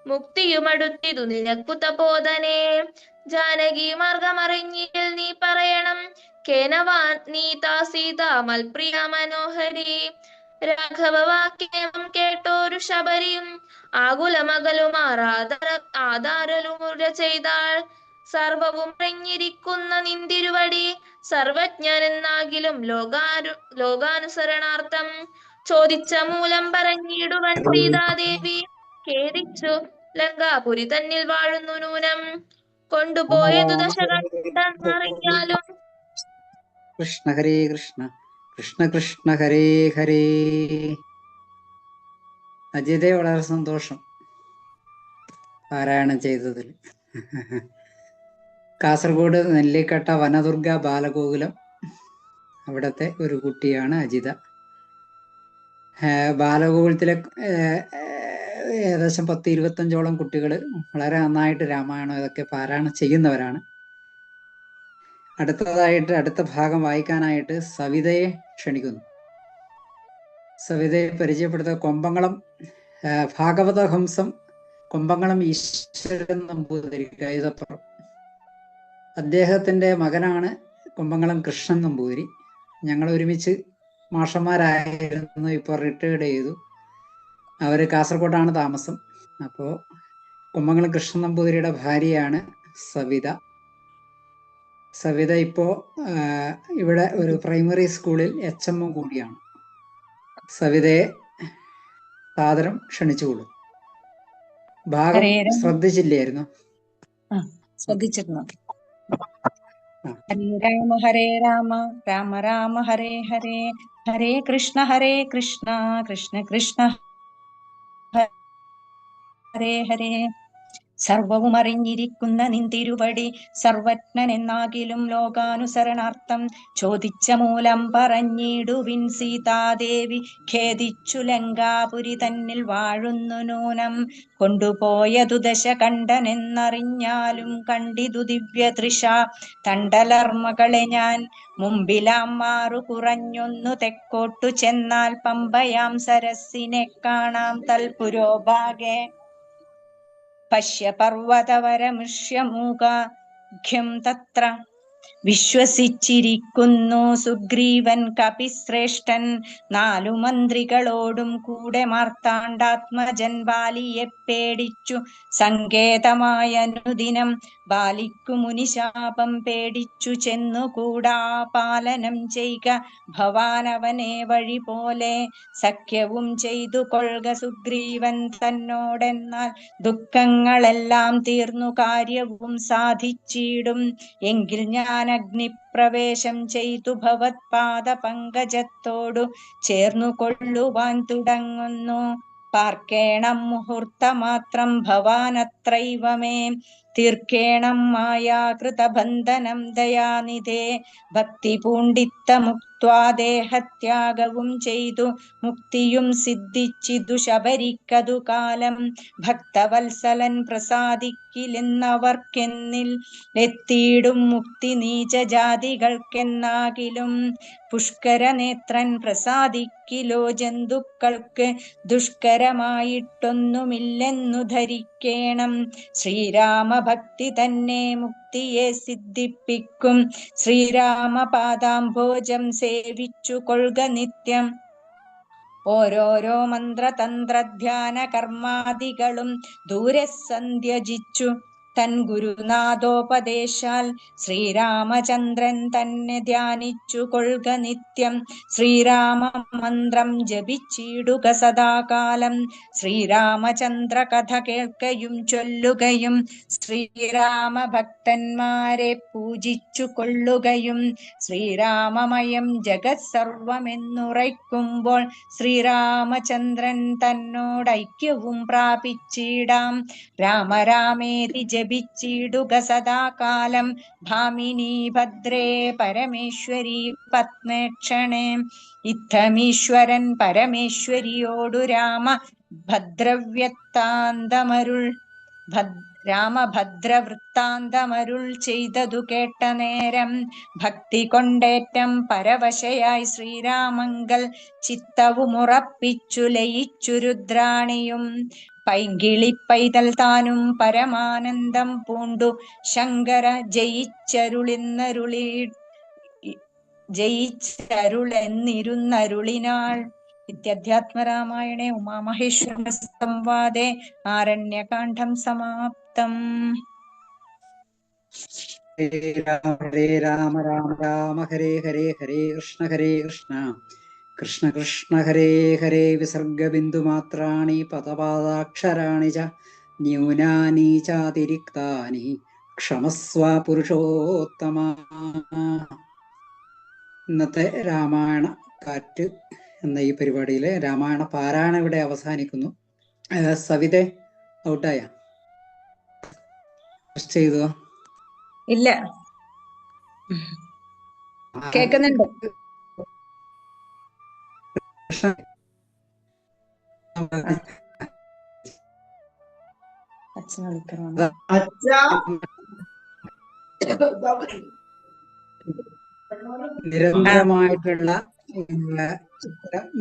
മുക്തിയുമടുത്തിതു നിനക്കു തപോധനേ. ജാനകി മാർഗമറിഞ്ഞിൽ നീ പറയണം കേനവാൻ നീതാ സീതാ മൽപ്രിയ മനോഹരി. രാഘവ വാക്യം കേട്ടോരു ശബരിയും ആകുലമകലുമാറാദാരലുമുര ചെയ്താൾ. സർവവും അറിഞ്ഞിരിക്കുന്ന നിന്തിരുവടി സർവജ്ഞനെന്നാകിലും ലോകാനുസരണാർത്ഥം ചോദിച്ച മൂലം പറഞ്ഞിടുവൻ സീതാദേവി ഖേദിച്ചു ലങ്കാപുരി തന്നിൽ വാഴുന്നു നൂനം കൊണ്ടുപോയതു ദശ കണ്ടെന്നറിഞ്ഞാലും കൃഷ്ണ ഹരേ കൃഷ്ണ കൃഷ്ണ കൃഷ്ണ ഹരേ ഹരേ. അജിതെ വളരെ സന്തോഷം പാരായണം ചെയ്തതിൽ. കാസർഗോഡ് നെല്ലിക്കട്ട വനദുർഗ ബാലഗോകുലം അവിടത്തെ ഒരു കുട്ടിയാണ് അജിത. ബാലഗോകുലത്തിലെ ഏകദേശം 10-25ഓളം കുട്ടികൾ വളരെ നന്നായിട്ട് രാമായണം ഇതൊക്കെ പാരായണം ചെയ്യുന്നവരാണ്. അടുത്ത ഭാഗം വായിക്കാനായിട്ട് സവിതയെ ക്ഷണിക്കുന്നു. സവിതയെ പരിചയപ്പെടുത്ത കൊമ്പങ്കളം ഭാഗവത ഹംസം കൊമ്പങ്കളം ഈശ്വരൻ നമ്പൂതിരി കൈതപ്പുറം. അദ്ദേഹത്തിൻ്റെ മകനാണ് കൊമ്പങ്കളം കൃഷ്ണൻ നമ്പൂതിരി. ഞങ്ങൾ ഒരുമിച്ച് മാഷന്മാരായിരുന്നു. ഇപ്പോൾ റിട്ടയർഡ് ചെയ്തു. അവർ കാസർഗോഡാണ് താമസം. അപ്പോൾ കൊമ്പങ്കളം കൃഷ്ണൻ നമ്പൂതിരിയുടെ ഭാര്യയാണ് സവിത. സവിത ഇപ്പോൾ ഇവിടെ ഒരു പ്രൈമറി സ്കൂളിൽ HM കൂടിയാണ്. സവിതയെ സാദരം ക്ഷണിച്ചുകൊള്ളു. ഭാഗം ശ്രദ്ധിച്ചില്ലായിരുന്നു? ശ്രദ്ധിച്ചിരുന്നു. ഹരേ രാമ ഹരേ രാമ രാമ രാമ ഹരേ ഹരേ ഹരേ കൃഷ്ണ കൃഷ്ണ കൃഷ്ണ ഹരേ ഹരേ. സർവവും അറിഞ്ഞിരിക്കുന്ന നിന്തിരുവടി സർവജ്ഞനെന്നാകിലും ലോകാനുസരണാർത്ഥം ചോദിച്ച മൂലം പറഞ്ഞിടുവിൻ സീതാദേവി ഖേദിച്ചു ലങ്കാപുരി തന്നിൽ വാഴുന്നു നൂനം കൊണ്ടുപോയതു ദശ കണ്ടനെന്നറിഞ്ഞാലും കണ്ടിതു ദിവ്യതൃഷ തണ്ടലർമ്മകളെ ഞാൻ മുമ്പിലാം മാറു കുറഞ്ഞൊന്നു തെക്കോട്ടു ചെന്നാൽ പമ്പയാം സരസിനെ കാണാം തൽപുരോഭാഗേ പശ്യ പർവ്വതവരമൃഷ്യമൂഖ്യം തത്ര വിശ്വസിച്ചിരിക്കുന്നു സുഗ്രീവൻ കപിശ്രേഷ്ഠൻ 4 മന്ത്രികളോടും കൂടെ മാർത്താണ്ഡാത്മജൻ ബാലിയെ പേടിച്ചു സങ്കേതമായ അനുദിനം ബാലിക്കു മുനിശാപം പേടിച്ചു ചെന്നുകൂടാ പാലനം ചെയ്ക ഭവാനവനെ വഴി പോലെ സഖ്യവും ചെയ്തു കൊള്ളുക സുഗ്രീവൻ തന്നോടെന്നാൽ ദുഃഖങ്ങളെല്ലാം തീർന്നു കാര്യവും സാധിച്ചിടും എങ്കിൽ ഞാൻ അഗ്നിപ്രവേശം ചെയ്തു ഭവത്പാദ പങ്കജത്തോടു ചേർന്നു കൊള്ളുവാൻ തുടങ്ങുന്നു പാർക്കേണം മുഹൂർത്തമാത്രം ഭവാനത്രൈവമേ തീർക്കേണം മായാകൃതബന്ധനം ദയാനിധേ ഭക്തി പൂണ്ടിത്തമുക്ത്വാ ദേഹത്യാഗവും ചെയ്തു മുക്തിയും സിദ്ധിച്ചിതു ശബരിക്കതു കാലം ഭക്തവത്സലൻ പ്രസാദിക്കില്ലെന്നവർക്കെന്നിൽ എത്തിയിടും മുക്തി നീചജാതികൾക്കെന്നാകിലും പുഷ്കരനേത്രൻ പ്രസാദിക്കിലോ ജന്തുക്കൾക്ക് ദുഷ്കരമായിട്ടൊന്നുമില്ലെന്നു ധരിക്കേണം ശ്രീരാമഭക്തി തന്നെ മുക്തിയെ സിദ്ധിപ്പിക്കും ശ്രീരാമപാദാംഭോജം സേവിച്ചു കൊള്ളുക നിത്യം ഓരോരോ മന്ത്രതന്ത്രധ്യാന കർമാദികളും ദൂരെ സന്ധ്യജിച്ചു തൻ ഗുരുനാഥോപദേശാൽ ശ്രീരാമചന്ദ്രൻ തന്നെ ധ്യാനിച്ചു കൊള്ളുക നിത്യം ശ്രീരാമ മന്ത്രം ജപിച്ചിടുക സദാകാലം ശ്രീരാമചന്ദ്ര കഥ കേൾക്കയും ചൊല്ലുകയും ശ്രീരാമ ഭക്തന്മാരെ പൂജിച്ചു കൊള്ളുകയും ശ്രീരാമമയം ജഗത് സർവമെന്നുറയ്ക്കുമ്പോൾ ശ്രീരാമചന്ദ്രൻ തന്നോടൈക്യവും പ്രാപിച്ചിടാം രാമരാമേതി ജപിച്ചിടുക സദാകാലം ഭാമിനി ഭദ്രേ പരമേശ്വരി പത്മേക്ഷണേ ഇത്തമീശ്വരൻ പരമേശ്വരിയോടു രാമഭദ്രവൃത്താന്തമരുൾ ചെയ്തതു കേട്ട നേരം ഭക്തി കൊണ്ടേറ്റം പരവശയായി ശ്രീരാമങ്കൽ ചിത്തവുമുറപ്പിച്ചു ലയിച്ചു രുദ്രാണിയും പൈങ്കിളി പൈതൽ താനും പരമാനന്ദം പൂണ്ടു ശങ്കര ജയിച്ചരുളെന്നിരുന്നരുളിനാൾ. ഇത്യധ്യാത്മരാമായണേ ഉമാമഹേശ്വര സംവാദേ ആരണ്യകാണ്ഡം സമാപ്തം. ഹരേ രാമ രാമ രാമ ഹരേ ഹരേ ഹരേ കൃഷ്ണ കൃഷ്ണ കൃഷ്ണ ഹരേ ഹരേ വിസർഗബിന്ദുമാത്രാണി പദപാദാക്ഷരാണി ച ന്യൂനാനി ചാതിരിക്താനി ക്ഷമസ്വ പുരുഷോത്തമ. ഇന്നത്തെ രാമായണ കാറ്റ് എന്ന ഈ പരിപാടിയിലെ രാമായണ പാരായണം ഇവിടെ അവസാനിക്കുന്നു. സവിതെ ഔട്ടായ ചെയ്തോ? ഇല്ല, കേക്കുന്നുണ്ട്. അച്ഛനെ വിളിക്കണം. നിരന്തരമായിട്ടുള്ള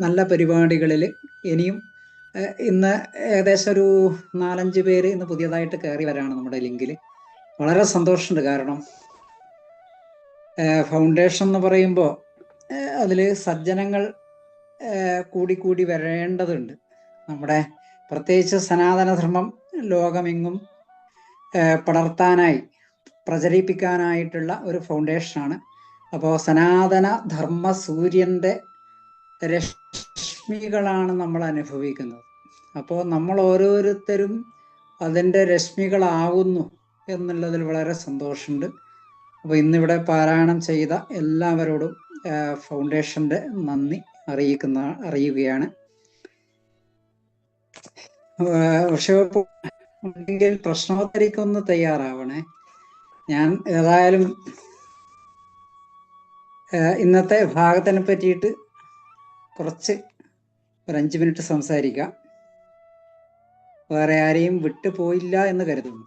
നല്ല പരിപാടികളിൽ ഇനിയും ഇന്ന് ഏകദേശം ഒരു 4-5 പേര് ഇന്ന് പുതിയതായിട്ട് കയറി വരാണ് നമ്മുടെ ലിങ്കിൽ. വളരെ സന്തോഷമുണ്ട്. കാരണം ഫൗണ്ടേഷൻ എന്ന് പറയുമ്പോൾ അതിൽ സജ്ജനങ്ങൾ കൂടി വരേണ്ടതുണ്ട്. നമ്മുടെ പ്രത്യേകിച്ച് സനാതനധർമ്മം ലോകമെങ്ങും പടർത്താനായി പ്രചരിപ്പിക്കാനായിട്ടുള്ള ഒരു ഫൗണ്ടേഷനാണ്. അപ്പോൾ സനാതന ധർമ്മ സൂര്യൻ്റെ രശ്മികളാണ് നമ്മൾ അനുഭവിക്കുന്നത്. അപ്പോൾ നമ്മൾ ഓരോരുത്തരും അതിൻ്റെ രശ്മികളാവുന്നു എന്നുള്ളതിൽ വളരെ സന്തോഷമുണ്ട്. അപ്പോൾ ഇന്നിവിടെ പാരായണം ചെയ്ത എല്ലാവരോടും ഫൗണ്ടേഷൻ്റെ നന്ദി അറിയുകയാണ്. പക്ഷേ ഉണ്ടെങ്കിൽ പ്രശ്നോത്തരിക്കൊന്ന് തയ്യാറാവണേ. ഞാൻ ഏതായാലും ഇന്നത്തെ ഭാഗത്തിനെ പറ്റിയിട്ട് കുറച്ച് ഒരു 5 മിനിറ്റ് സംസാരിക്കാം. വേറെ ആരെയും വിട്ടുപോയില്ല എന്ന് കരുതുന്നു.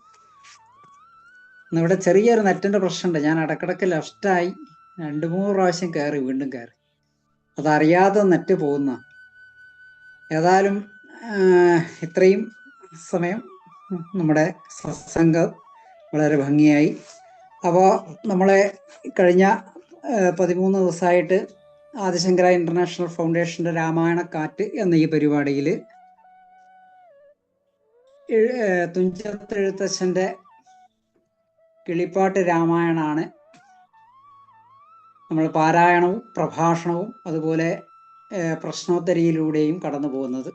ഇന്നിവിടെ ചെറിയൊരു നെറ്റിൻ്റെ പ്രശ്നമുണ്ട്. ഞാൻ ഇടക്കിടക്ക് ലെഫ്റ്റായി 2-3 പ്രാവശ്യം കയറി വീണ്ടും കയറി. അതറിയാതെ നെറ്റ് പോകുന്ന. ഏതായാലും ഇത്രയും സമയം നമ്മുടെ സത്സംഗം വളരെ ഭംഗിയായി. അപ്പോൾ നമ്മളെ കഴിഞ്ഞ 13 ദിവസമായിട്ട് ആദിശങ്കര ഇന്റർനാഷണൽ ഫൗണ്ടേഷന്റെ രാമായണ കാറ്റ് എന്ന ഈ പരിപാടിയിൽ തുഞ്ചത്തെഴുത്തച്ഛൻ്റെ കിളിപ്പാട്ട് രാമായണാണ് നമ്മൾ പാരായണവും പ്രഭാഷണവും അതുപോലെ പ്രശ്നോത്തരിയിലൂടെയും കടന്നു പോകുന്നത്.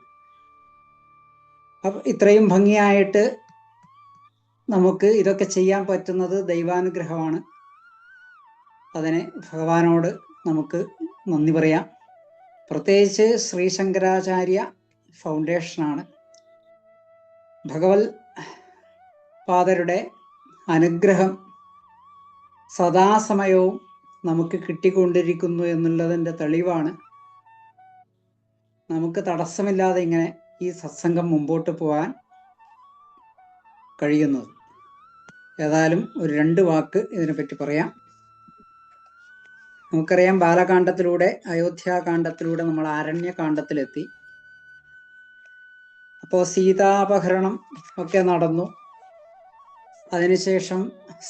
അപ്പം ഇത്രയും ഭംഗിയായിട്ട് നമുക്ക് ഇതൊക്കെ ചെയ്യാൻ പറ്റുന്നത് ദൈവാനുഗ്രഹമാണ്. അതിന് ഭഗവാനോട് നമുക്ക് നന്ദി പറയാം. പ്രത്യേകിച്ച് ശ്രീ ശങ്കരാചാര്യ ഫൗണ്ടേഷനാണ്. ഭഗവത് പാദരുടെ അനുഗ്രഹം സദാസമയവും നമുക്ക് കിട്ടിക്കൊണ്ടിരിക്കുന്നു എന്നുള്ളതിൻ്റെ തെളിവാണ് നമുക്ക് തടസ്സമില്ലാതെ ഇങ്ങനെ ഈ സത്സംഗം മുമ്പോട്ട് പോകാൻ കഴിയുന്നത്. ഏതായാലും ഒരു 2 വാക്ക് ഇതിനെപ്പറ്റി പറയാം. നമുക്കറിയാം, ബാലകാണ്ഡത്തിലൂടെ അയോധ്യാകാണ്ഡത്തിലൂടെ നമ്മൾ ആരണ്യകാണ്ഡത്തിലെത്തി. അപ്പോൾ സീതാപഹരണം ഒക്കെ നടന്നു. അതിനുശേഷം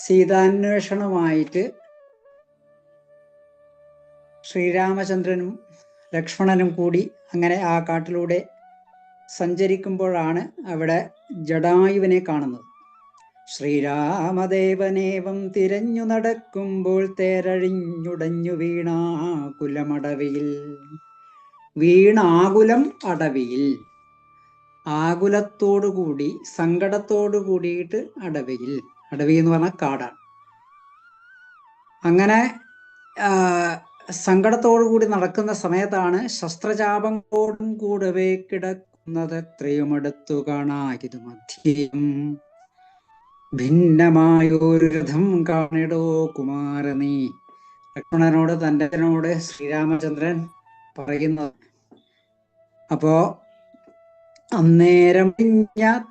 സീതാന്വേഷണമായിട്ട് ശ്രീരാമചന്ദ്രനും ലക്ഷ്മണനും കൂടി അങ്ങനെ ആ കാട്ടിലൂടെ സഞ്ചരിക്കുമ്പോഴാണ് അവിടെ ജടായുവിനെ കാണുന്നത്. ശ്രീരാമദേവനേവം തിരഞ്ഞു നടക്കുമ്പോൾ തേരഴിഞ്ഞുടഞ്ഞു വീണാകുലമടവിയിൽ. വീണാകുലം അടവിയിൽ, ആകുലത്തോടുകൂടി സങ്കടത്തോടു കൂടിയിട്ട് അടവിയിൽ. അടവി എന്ന് പറഞ്ഞാൽ കാടാണ്. അങ്ങനെ സങ്കടത്തോടു കൂടി നടക്കുന്ന സമയത്താണ് ശസ്ത്രചാപങ്ങളോടും കൂടവേ കിടക്കുന്നത് എത്രയും അടുത്തു കാണാകിതു മധ്യം ഭിന്നമായൊരു രഥം കാണിടോ കുമാരനീ. ലക്ഷ്മണനോട് തൻ്റെ ശ്രീരാമചന്ദ്രൻ പറയുന്നത്. അപ്പോ അന്നേരം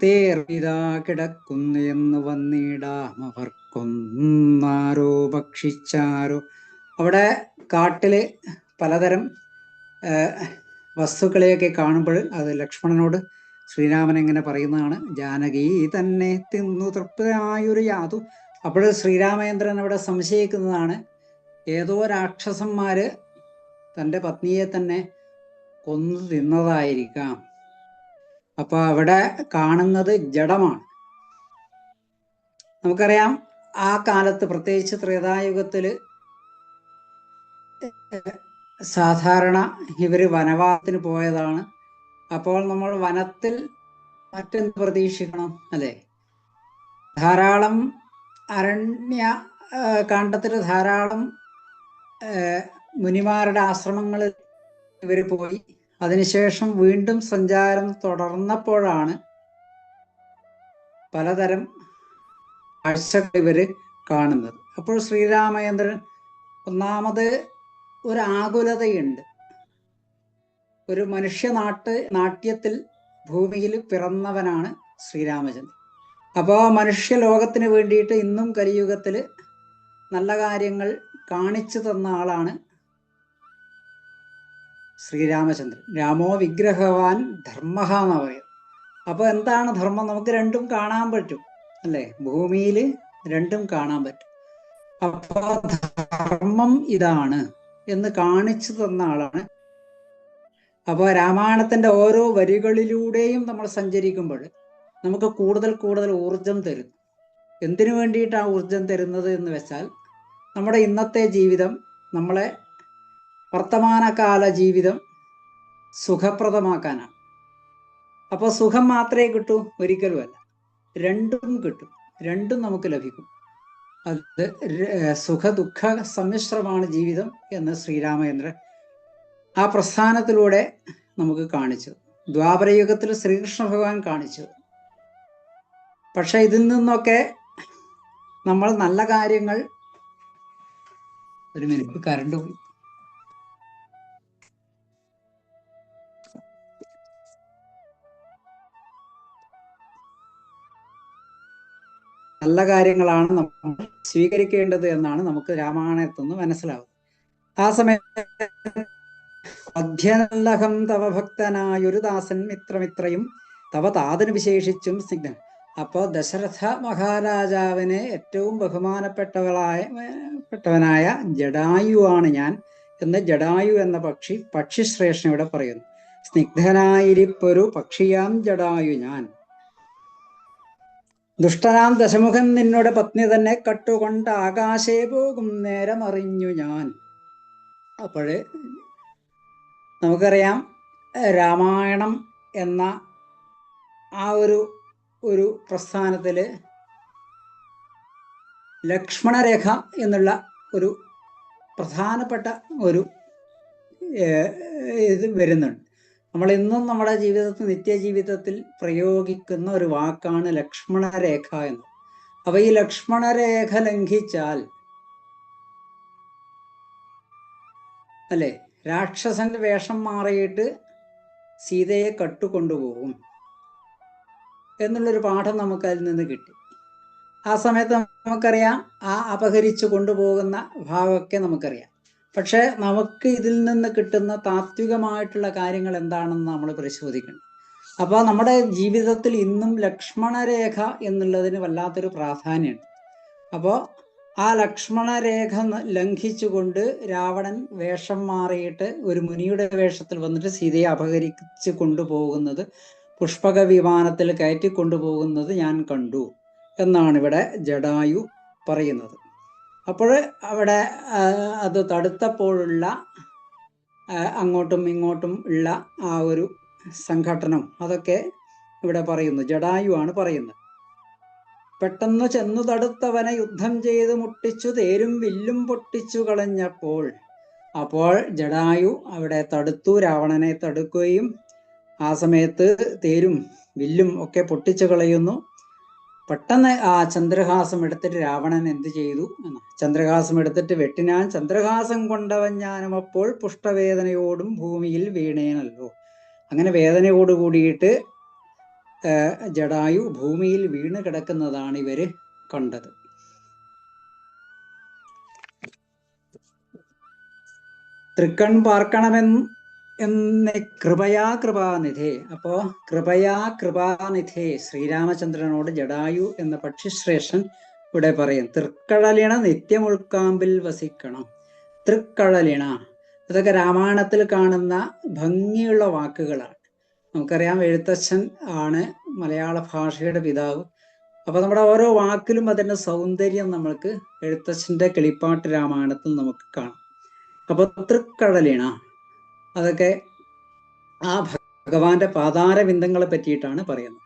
തേർവിതാ കിടക്കുന്നു എന്ന് വന്നിടാം അവർക്കൊന്നാരോ ഭക്ഷിച്ചാരോ. അവിടെ കാട്ടില് പലതരം വസ്തുക്കളെയൊക്കെ കാണുമ്പോൾ അത് ലക്ഷ്മണനോട് ശ്രീരാമൻ എങ്ങനെ പറയുന്നതാണ്. ജാനകി തന്നെ തിന്നു തൃപ്തനായൊരു യാതു. അപ്പോൾ ശ്രീരാമചന്ദ്രൻ അവിടെ സംശയിക്കുന്നതാണ്, ഏതോ രാക്ഷസന്മാര് തൻ്റെ പത്നിയെ തന്നെ കൊന്നു തിന്നതായിരിക്കാം. അപ്പൊ അവിടെ കാണുന്നത് ജഡമാണ്. നമുക്കറിയാം, ആ കാലത്ത് പ്രത്യേകിച്ച് ത്രേതായുഗത്തില് സാധാരണ ഇവര് വനവാസത്തിന് പോയതാണ്. അപ്പോൾ നമ്മൾ വനത്തിൽ മറ്റെന്ത് പ്രതീക്ഷിക്കണം, അല്ലെ? ധാരാളം അരണ്യ കാണ്ഡത്തിൽ ധാരാളം മുനിമാരുടെ ആശ്രമങ്ങളിൽ ഇവർ പോയി. അതിനുശേഷം വീണ്ടും സഞ്ചാരം തുടർന്നപ്പോഴാണ് പലതരം കാഴ്ചകൾ ഇവര് കാണുന്നത്. അപ്പോൾ ശ്രീരാമചന്ദ്രൻ ഒന്നാമത് ഒരു ആകുലതയുണ്ട്. ഒരു നാട്യത്തിൽ ഭൂമിയിൽ പിറന്നവനാണ് ശ്രീരാമചന്ദ്രൻ. അപ്പോൾ മനുഷ്യ ലോകത്തിന് വേണ്ടിയിട്ട് ഇന്നും കലിയുഗത്തിൽ നല്ല കാര്യങ്ങൾ കാണിച്ചു തന്ന ആളാണ് ശ്രീരാമചന്ദ്രൻ. രാമോ വിഗ്രഹവാൻ ധർമ്മഹ എന്ന് പറയുന്നത്. അപ്പോൾ എന്താണ് ധർമ്മം? നമുക്ക് രണ്ടും കാണാൻ പറ്റും, അല്ലേ? ഭൂമിയിൽ രണ്ടും കാണാൻ പറ്റും. അപ്പൊ ധർമ്മം ഇതാണ് എന്ന് കാണിച്ചു തന്ന ആളാണ്. അപ്പോൾ രാമായണത്തിന്റെ ഓരോ വരികളിലൂടെയും നമ്മൾ സഞ്ചരിക്കുമ്പോൾ നമുക്ക് കൂടുതൽ കൂടുതൽ ഊർജം തരുന്നു. എന്തിനു വേണ്ടിയിട്ടാണ് ഊർജം തരുന്നത് എന്ന് വെച്ചാൽ നമ്മുടെ ഇന്നത്തെ ജീവിതം, നമ്മളെ വർത്തമാനകാല ജീവിതം സുഖപ്രദമാക്കാനാണ്. അപ്പോൾ സുഖം മാത്രമേ കിട്ടൂ? ഒരിക്കലുമല്ല, രണ്ടും കിട്ടും, രണ്ടും നമുക്ക് ലഭിക്കും. അത് സുഖ ദുഃഖ സമ്മിശ്രമാണ് ജീവിതം എന്ന് ശ്രീരാമചന്ദ്രൻ ആ പ്രസ്ഥാനത്തിലൂടെ നമുക്ക് കാണിച്ചു. ദ്വാപരയുഗത്തിൽ ശ്രീകൃഷ്ണ ഭഗവാൻ കാണിച്ചു. പക്ഷെ ഇതിൽ നിന്നൊക്കെ നമ്മൾ നല്ല കാര്യങ്ങൾ, ഒരു മിനിറ്റ് കറണ്ട് പോയി, നല്ല കാര്യങ്ങളാണ് നമ്മൾ സ്വീകരിക്കേണ്ടത് എന്നാണ് നമുക്ക് രാമായണത്തിൽ നിന്ന് മനസ്സിലാവുന്നത്. ആ സമയത്ത് മധ്യനല്ലഹം തവ ഭക്തനായൊരു ദാസൻ മിത്രമിത്രയും തവ താതന് വിശേഷിച്ചും സ്നിഗ്ധൻ. അപ്പോൾ ദശരഥ മഹാരാജാവിന് ഏറ്റവും ബഹുമാനപ്പെട്ടവനായ ജടായുവാണ് ഞാൻ എന്ന് ജടായു എന്ന പക്ഷിശ്രേഷ്ഠൻ ഇവിടെ പറയുന്നു. സ്നിഗ്ധനായിരിപ്പൊരു പക്ഷിയാം ജടായു ഞാൻ. ദുഷ്ടനാം ദശമുഖൻ നിന്നോട് പത്നി തന്നെ കട്ടുകൊണ്ട് ആകാശേ പോകും നേരം അറിഞ്ഞു ഞാൻ. അപ്പോഴ് നമുക്കറിയാം രാമായണം എന്ന ആ ഒരു പ്രസ്ഥാനത്തില് ലക്ഷ്മണരേഖ എന്നുള്ള ഒരു പ്രധാനപ്പെട്ട ഒരു ഇത് വരുന്നുണ്ട്. നമ്മൾ ഇന്നും നമ്മുടെ ജീവിതത്തിൽ, നിത്യജീവിതത്തിൽ പ്രയോഗിക്കുന്ന ഒരു വാക്കാണ് ലക്ഷ്മണരേഖ എന്ന്. അപ്പൊ ഈ ലക്ഷ്മണരേഖ ലംഘിച്ചാൽ, അല്ലെ, രാക്ഷസന്റെ വേഷം മാറിയിട്ട് സീതയെ കട്ടുകൊണ്ടുപോകും എന്നുള്ളൊരു പാഠം നമുക്ക് അതിൽ നിന്ന് കിട്ടി. ആ സമയത്ത് നമുക്കറിയാം ആ അപഹരിച്ചു കൊണ്ടുപോകുന്ന ഭാഗമൊക്കെ നമുക്കറിയാം. പക്ഷെ നമുക്ക് ഇതിൽ നിന്ന് കിട്ടുന്ന താത്വികമായിട്ടുള്ള കാര്യങ്ങൾ എന്താണെന്ന് നമ്മൾ പരിശോധിക്കണം. അപ്പോൾ നമ്മുടെ ജീവിതത്തിൽ ഇന്നും ലക്ഷ്മണരേഖ എന്നുള്ളതിന് വല്ലാത്തൊരു പ്രാധാന്യമുണ്ട്. അപ്പോൾ ആ ലക്ഷ്മണരേഖ ലംഘിച്ചുകൊണ്ട് രാവണൻ വേഷം മാറിയിട്ട് ഒരു മുനിയുടെ വേഷത്തിൽ വന്നിട്ട് സീതയെ അപഹരിച്ച് കൊണ്ടുപോകുന്നത്, പുഷ്പക വിമാനത്തിൽ കയറ്റിക്കൊണ്ടുപോകുന്നത് ഞാൻ കണ്ടു എന്നാണ് ഇവിടെ ജടായു പറയുന്നത്. അപ്പോൾ അവിടെ അത് തടുത്തപ്പോഴുള്ള അങ്ങോട്ടും ഇങ്ങോട്ടും ഉള്ള ആ ഒരു സംഘട്ടനം അതൊക്കെ ഇവിടെ പറയുന്നു, ജടായു ആണ് പറയുന്നത്. പെട്ടെന്ന് ചെന്നു തടുത്തവനെ യുദ്ധം ചെയ്ത് മുട്ടിച്ചു തേരും വില്ലും പൊട്ടിച്ചു കളഞ്ഞപ്പോൾ, അപ്പോൾ ജടായു അവിടെ തടുത്തു, രാവണനെ തടുക്കുകയും ആ സമയത്ത് തേരും വില്ലും ഒക്കെ പൊട്ടിച്ചു കളയുന്നു. പെട്ടെന്ന് ആ ചന്ദ്രഹാസം എടുത്തിട്ട് രാവണൻ എന്ത് ചെയ്തു? ചന്ദ്രഹാസം എടുത്തിട്ട് വെട്ടിനാൻ ചന്ദ്രഹാസം കൊണ്ടവൻ ഞാനും അപ്പോൾ പുഷ്ടവേദനയോടും ഭൂമിയിൽ വീണേനല്ലോ. അങ്ങനെ വേദനയോട് കൂടിയിട്ട് ജടായു ഭൂമിയിൽ വീണ് കിടക്കുന്നതാണ് ഇവര് കണ്ടത്. തൃക്കൺ പാർക്കണമെന്ന് കൃപയാ അപ്പോ കൃപാനിധേ ശ്രീരാമചന്ദ്രനോട് ജടായു എന്ന പക്ഷിശ്രേഷ്ഠൻ ഇവിടെ പറയും. തൃക്കഴലിണ നിത്യമുൾക്കാമ്പിൽ വസിക്കണം. തൃക്കഴലിണ, ഇതൊക്കെ രാമായണത്തിൽ കാണുന്ന ഭംഗിയുള്ള വാക്കുകളാണ്. നമുക്കറിയാം എഴുത്തച്ഛൻ ആണ് മലയാള ഭാഷയുടെ പിതാവ്. അപ്പൊ നമ്മുടെ ഓരോ വാക്കിലും അതിന്റെ സൗന്ദര്യം നമ്മൾക്ക് എഴുത്തച്ഛന്റെ കിളിപ്പാട്ട് രാമായണത്തിൽ നമുക്ക് കാണാം. അപ്പൊ തൃക്കടലിണ അതൊക്കെ ആ ഭഗവാന്റെ പാതാരബിന്ദങ്ങളെ പറ്റിയിട്ടാണ് പറയുന്നത്.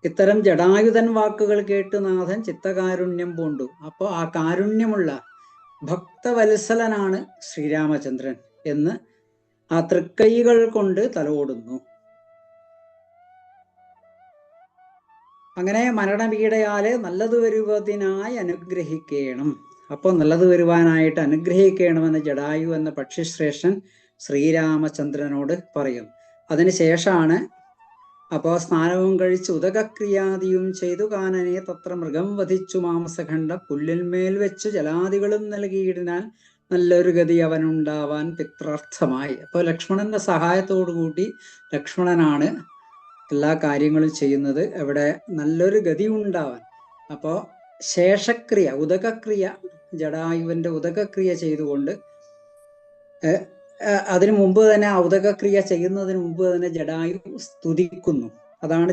ഇത്തരം ജടായുധൻ വാക്കുകൾ കേട്ട് നാഥൻ ചിത്തകാരുണ്യം പൂണ്ടു. അപ്പോൾ ആ കാരുണ്യമുള്ള ഭക്തവത്സലനാണ് ശ്രീരാമചന്ദ്രൻ എന്ന് ആ തൃക്കൈകൾ കൊണ്ട് തലോടുന്നു. അങ്ങനെ മരണപീഡയാലെ നല്ലത് വരുവതിനായി അനുഗ്രഹിക്കണം. അപ്പോൾ നല്ലത് വരുവാനായിട്ട് അനുഗ്രഹിക്കണമെന്ന് ജടായു എന്ന പക്ഷിശ്രേഷ്ഠൻ ശ്രീരാമചന്ദ്രനോട് പറയുന്നു. അതിനുശേഷമാണ് അപ്പോൾ സ്നാനവും കഴിച്ച് ഉദകക്രിയാദിയും ചെയ്തു കാനനെ തത്ര മൃഗം വധിച്ചു മാംസഖണ്ഡ പുല്ലിന്മേൽ വെച്ചു ജലാദികളും നൽകിയിടിനാൽ നല്ലൊരു ഗതി അവനുണ്ടാവാൻ പിത്രാർത്ഥമായി. അപ്പോൾ ലക്ഷ്മണന്റെ സഹായത്തോടു കൂടി ലക്ഷ്മണനാണ് എല്ലാ കാര്യങ്ങളും ചെയ്യുന്നത്, അവിടെ നല്ലൊരു ഗതി ഉണ്ടാവാൻ. അപ്പോൾ ശേഷക്രിയ ഉദകക്രിയ ജടായുവിന്റെ ഉദകക്രിയ ചെയ്തുകൊണ്ട് അതിനു മുമ്പ് തന്നെ ആ ഉദകക്രിയ ചെയ്യുന്നതിന് മുമ്പ് തന്നെ ജടായു സ്തുതിക്കുന്നു. അതാണ്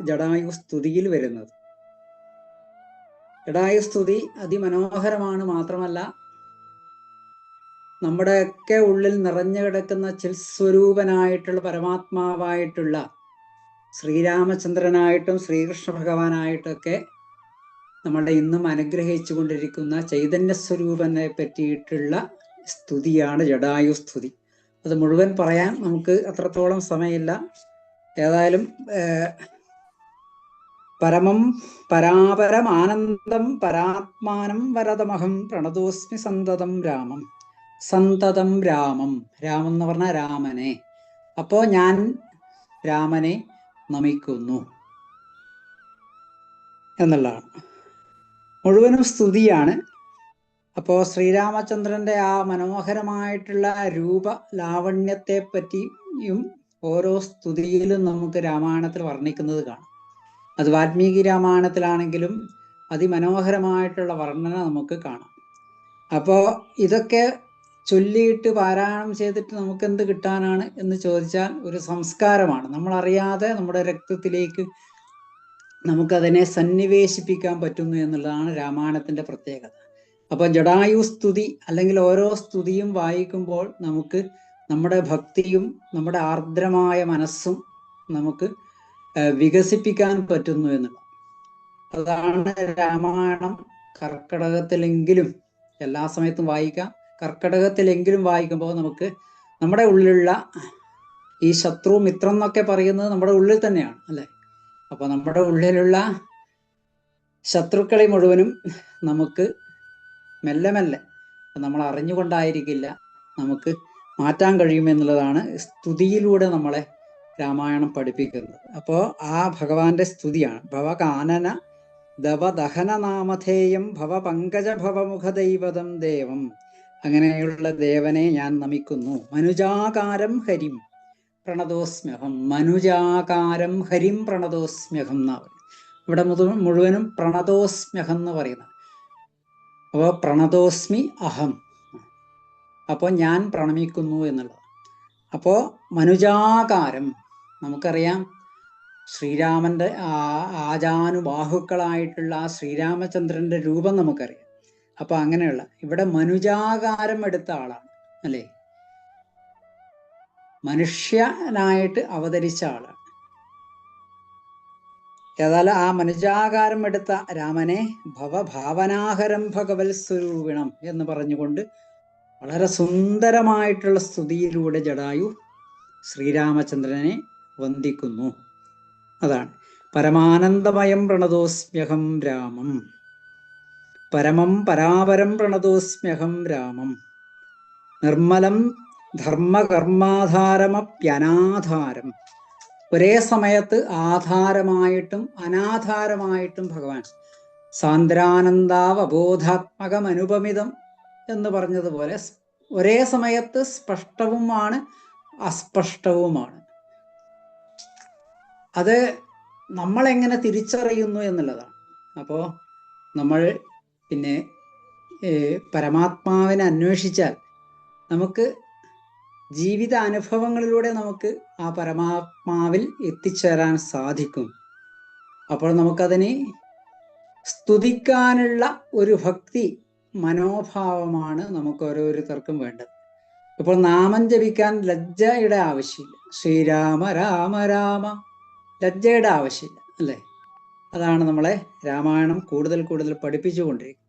ജടായു സ്തുതിയിൽ വരുന്നത്. ജടായു സ്തുതി അതിമനോഹരമാണ്. മാത്രമല്ല നമ്മുടെയൊക്കെ ഉള്ളിൽ നിറഞ്ഞു കിടക്കുന്ന ചിൽസ്വരൂപനായിട്ടുള്ള പരമാത്മാവായിട്ടുള്ള ശ്രീരാമചന്ദ്രനായിട്ടും ശ്രീകൃഷ്ണ ഭഗവാനായിട്ടൊക്കെ നമ്മളെ ഇന്നും അനുഗ്രഹിച്ചു കൊണ്ടിരിക്കുന്ന ചൈതന്യ സ്വരൂപനെ പറ്റിയിട്ടുള്ള സ്തുതിയാണ് ജടായു സ്തുതി. അത് മുഴുവൻ പറയാൻ നമുക്ക് അത്രത്തോളം സമയമില്ല. ഏതായാലും പരമം പരാപരം ആനന്ദം പരാത്മാനം വരദമഹം പ്രണതോസ്മി സന്തതം രാമം. സന്തതം രാമം, രാമം എന്ന് പറഞ്ഞാൽ രാമനെ. അപ്പോ ഞാൻ രാമനെ നമിക്കുന്നു എന്നുള്ളതാണ്. മുഴുവനും സ്തുതിയാണ്. അപ്പോൾ ശ്രീരാമചന്ദ്രന്റെ ആ മനോഹരമായിട്ടുള്ള രൂപ ലാവണ്യത്തെ പറ്റിയും ഓരോ സ്തുതിയിലും നമുക്ക് രാമായണത്തിൽ വർണ്ണിക്കുന്നത് കാണാം. അത് വാൽമീകി രാമായണത്തിലാണെങ്കിലും അതിമനോഹരമായിട്ടുള്ള വർണ്ണന നമുക്ക് കാണാം. അപ്പോൾ ഇതൊക്കെ ചൊല്ലിയിട്ട് പാരായണം ചെയ്തിട്ട് നമുക്ക് എന്ത് കിട്ടാനാണ് എന്ന് ചോദിച്ചാൽ ഒരു സംസ്കാരമാണ്. നമ്മൾ അറിയാതെ നമ്മുടെ രക്തത്തിലേക്ക് നമുക്കതിനെ സന്നിവേശിപ്പിക്കാൻ പറ്റുന്നു എന്നുള്ളതാണ് രാമായണത്തിന്റെ പ്രത്യേകത. അപ്പൊ ജടായു സ്തുതി അല്ലെങ്കിൽ ഓരോ സ്തുതിയും വായിക്കുമ്പോൾ നമുക്ക് നമ്മുടെ ഭക്തിയും നമ്മുടെ ആർദ്രമായ മനസ്സും നമുക്ക് വികസിപ്പിക്കാൻ പറ്റുന്നു എന്നുള്ളത്. അതാണ് രാമായണം കർക്കിടകത്തിലെങ്കിലും എല്ലാ സമയത്തും വായിക്കാം. കർക്കിടകത്തിലെങ്കിലും വായിക്കുമ്പോൾ നമുക്ക് നമ്മുടെ ഉള്ളിലുള്ള ഈ ശത്രു മിത്രം എന്നൊക്കെ പറയുന്നത് നമ്മുടെ ഉള്ളിൽ തന്നെയാണ്, അല്ലെ? അപ്പൊ നമ്മുടെ ഉള്ളിലുള്ള ശത്രുക്കളെ മുഴുവനും നമുക്ക് മെല്ലെ മെല്ലെ നമ്മൾ അറിഞ്ഞുകൊണ്ടായിരിക്കില്ല നമുക്ക് മാറ്റാൻ കഴിയുമെന്നുള്ളതാണ് സ്തുതിയിലൂടെ നമ്മളെ രാമായണം പഠിപ്പിക്കുന്നത്. അപ്പോൾ ആ ഭഗവാന്റെ സ്തുതിയാണ്. ഭവകാനന ദവദഹന നാമധേയം ഭവ പങ്കജ ഭവമുഖദൈവതം ദേവം. അങ്ങനെയുള്ള ദേവനെ ഞാൻ നമിക്കുന്നു. മനുജാകാരം ഹരിം പ്രണതോസ്മ്യഹം. മനുജാകാരം ഹരിം പ്രണതോസ്മ്യഹം എന്നാ പറയുന്നത്. ഇവിടെ മുഴുവനും പ്രണതോസ്മ്യഹം എന്ന് പറയുന്നത്. അപ്പോൾ പ്രണതോസ്മി അഹം, അപ്പോൾ ഞാൻ പ്രണമിക്കുന്നു എന്നുള്ളത്. അപ്പോൾ മനുജാകാരം നമുക്കറിയാം, ശ്രീരാമന്റെ ആജാനുബാഹുക്കളായിട്ടുള്ള ആ ശ്രീരാമചന്ദ്രന്റെ രൂപം നമുക്കറിയാം. അപ്പൊ അങ്ങനെയുള്ള ഇവിടെ മനുജാകാരം എടുത്ത ആളാണ്, അല്ലേ? മനുഷ്യനായിട്ട് അവതരിച്ച ആളാണ്. ഏതായാലും ആ മനുജാകാരം എടുത്ത രാമനെ ഭവഭാവനാഹരം ഭഗവത് സ്വരൂപിണം എന്ന് പറഞ്ഞുകൊണ്ട് വളരെ സുന്ദരമായിട്ടുള്ള സ്തുതിയിലൂടെ ജടായു ശ്രീരാമചന്ദ്രനെ വന്ദിക്കുന്നു. അതാണ് പരമാനന്ദമയം പ്രണതോസ്മ്യഹം രാമം. പരമം പരാപരം പ്രണതോസ്മ്യഹം രാമം. നിർമ്മലം ധർമ്മകർമാധാരമപ്യനാധാരം. ഒരേ സമയത്ത് ആധാരമായിട്ടും അനാധാരമായിട്ടും ഭഗവാൻ. സാന്ദ്രാനന്ദാവബോധാത്മകമനുപമിതം എന്ന് പറഞ്ഞതുപോലെ ഒരേ സമയത്ത് സ്പഷ്ടവുമാണ് അസ്പഷ്ടവുമാണ്. അത് നമ്മളെങ്ങനെ തിരിച്ചറിയുന്നു എന്നുള്ളതാണ്. അപ്പോൾ നമ്മൾ പിന്നെ പരമാത്മാവിനെ അന്വേഷിച്ചാൽ നമുക്ക് ജീവിത അനുഭവങ്ങളിലൂടെ നമുക്ക് ആ പരമാത്മാവിൽ എത്തിച്ചേരാൻ സാധിക്കും. അപ്പോൾ നമുക്കതിനെ സ്തുതിക്കാനുള്ള ഒരു ഭക്തി മനോഭാവമാണ് നമുക്ക് ഓരോരുത്തർക്കും വേണ്ടത്. ഇപ്പോൾ നാമം ജപിക്കാൻ ലജ്ജയുടെ ആവശ്യമില്ല. ശ്രീരാമ രാമ രാമ, ലജ്ജയുടെ ആവശ്യമില്ല അല്ലേ? അതാണ് നമ്മളെ രാമായണം കൂടുതൽ കൂടുതൽ പഠിപ്പിച്ചുകൊണ്ടിരിക്കുന്നത്.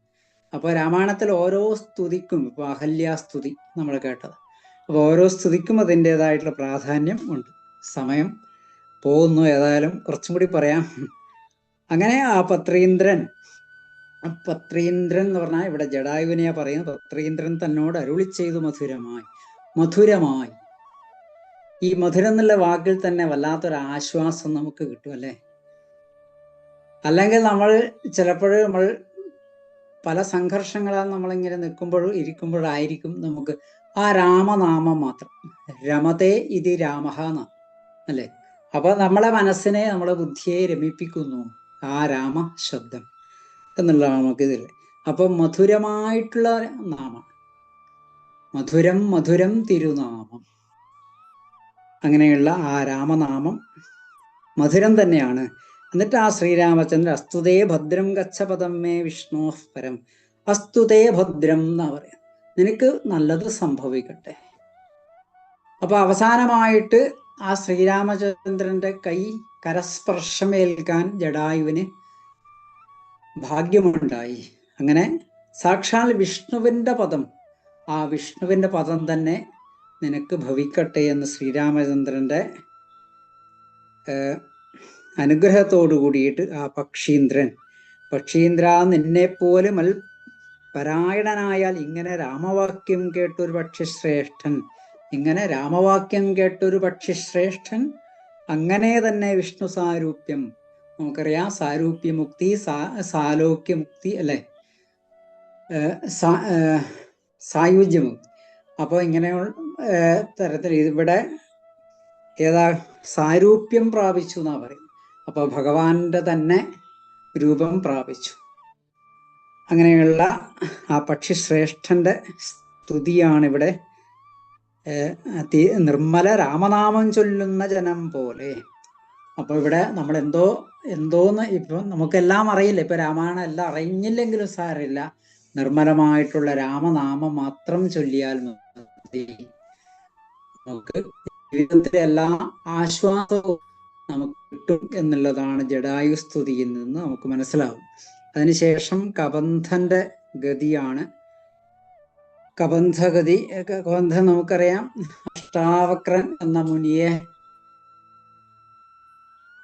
അപ്പോൾ രാമായണത്തിൽ ഓരോ സ്തുതിക്കും, ഇപ്പോൾ അഹല്യാസ്തുതി നമ്മൾ കേട്ടത്, അപ്പോൾ ഓരോ സ്തുതിക്കും അതിൻ്റെതായിട്ടുള്ള പ്രാധാന്യം ഉണ്ട്. സമയം പോകുന്നു, ഏതായാലും കുറച്ചും കൂടി പറയാം. അങ്ങനെ ആ പത്രീന്ദ്രൻ എന്ന് പറഞ്ഞാൽ ഇവിടെ ജടായുവിനെയാ പറയുന്നത്. പത്രീന്ദ്രൻ തന്നോട് അരുളി ചെയ്തു മധുരമായി. മധുരമായി, ഈ മധുരം എന്നുള്ള വാക്കിൽ തന്നെ വല്ലാത്തൊരു ആശ്വാസം നമുക്ക് കിട്ടും അല്ലേ? അല്ലെങ്കിൽ നമ്മൾ ചിലപ്പോഴും നമ്മൾ പല സംഘർഷങ്ങളാൽ നമ്മളിങ്ങനെ നിൽക്കുമ്പോഴും ഇരിക്കുമ്പോഴായിരിക്കും നമുക്ക് ആ രാമനാമം മാത്രം, രമതേ ഇതി രാമഹ അല്ലേ? അപ്പൊ നമ്മളെ മനസ്സിനെ, നമ്മളെ ബുദ്ധിയെ രമിപ്പിക്കുന്നു ആ രാമ ശബ്ദം എന്നുള്ളതാണ് നമുക്കിതിൽ. അപ്പൊ മധുരമായിട്ടുള്ള നാമം, മധുരം മധുരം തിരുനാമം, അങ്ങനെയുള്ള ആ രാമനാമം മധുരം തന്നെയാണ്. എന്നിട്ട് ആ ശ്രീരാമചന്ദ്രൻ അസ്തുതേ ഭദ്രം ഗച്ഛപദം മേ വിഷ്ണു പരം, അസ്തുതേ ഭദ്രം എന്നാ പറയാം, നിനക്ക് നല്ലത് സംഭവിക്കട്ടെ. അപ്പൊ അവസാനമായിട്ട് ആ ശ്രീരാമചന്ദ്രന്റെ കൈ കരസ്പർശമേൽക്കാൻ ജടായുവിന് ഭാഗ്യമുണ്ടായി. അങ്ങനെ സാക്ഷാൽ വിഷ്ണുവിന്റെ പദം, ആ വിഷ്ണുവിന്റെ പദം തന്നെ നിനക്ക് ഭവിക്കട്ടെ എന്ന് ശ്രീരാമചന്ദ്രന്റെ അനുഗ്രഹത്തോടു കൂടിയിട്ട് ആ പക്ഷീന്ദ്ര നിന്നെപ്പോലെ പരായണനായാൽ, ഇങ്ങനെ രാമവാക്യം കേട്ടൊരു പക്ഷിശ്രേഷ്ഠൻ, ഇങ്ങനെ രാമവാക്യം കേട്ടൊരു പക്ഷിശ്രേഷ്ഠൻ, അങ്ങനെ തന്നെ വിഷ്ണു സാരൂപ്യം, നമുക്കറിയാം സാരൂപ്യമുക്തി, സാലോക്യമുക്തി അല്ലെ, സായുജ്യമുക്തി. അപ്പോൾ ഇങ്ങനെയുള്ള തരത്തിൽ ഇവിടെ ഏതാ സാരൂപ്യം പ്രാപിച്ചു എന്നാ പറയും. അപ്പൊ ഭഗവാന്റെ തന്നെ രൂപം പ്രാപിച്ചു. അങ്ങനെയുള്ള ആ പക്ഷിശ്രേഷ്ഠന്റെ സ്തുതിയാണ് ഇവിടെ. നിർമ്മല രാമനാമം ചൊല്ലുന്ന ജനം പോലെ. അപ്പൊ ഇവിടെ നമ്മൾ എന്തോന്ന് ഇപ്പൊ നമുക്കെല്ലാം അറിയില്ല, ഇപ്പൊ രാമായണം എല്ലാം അറിഞ്ഞില്ലെങ്കിലും സാരമില്ല, നിർമ്മലമായിട്ടുള്ള രാമനാമം മാത്രം ചൊല്ലിയാൽ മതി. നമുക്ക് ജീവിതത്തിലെ എല്ലാ ആശ്വാസവും നമുക്ക് കിട്ടും എന്നുള്ളതാണ് ജടായു സ്തുതിയിൽ നിന്ന് നമുക്ക് മനസ്സിലാവും. അതിനുശേഷം കബന്ധന്റെ ഗതിയാണ്. കബന്ധഗതി, കബന്ധൻ നമുക്കറിയാം അഷ്ടാവക്രൻ എന്ന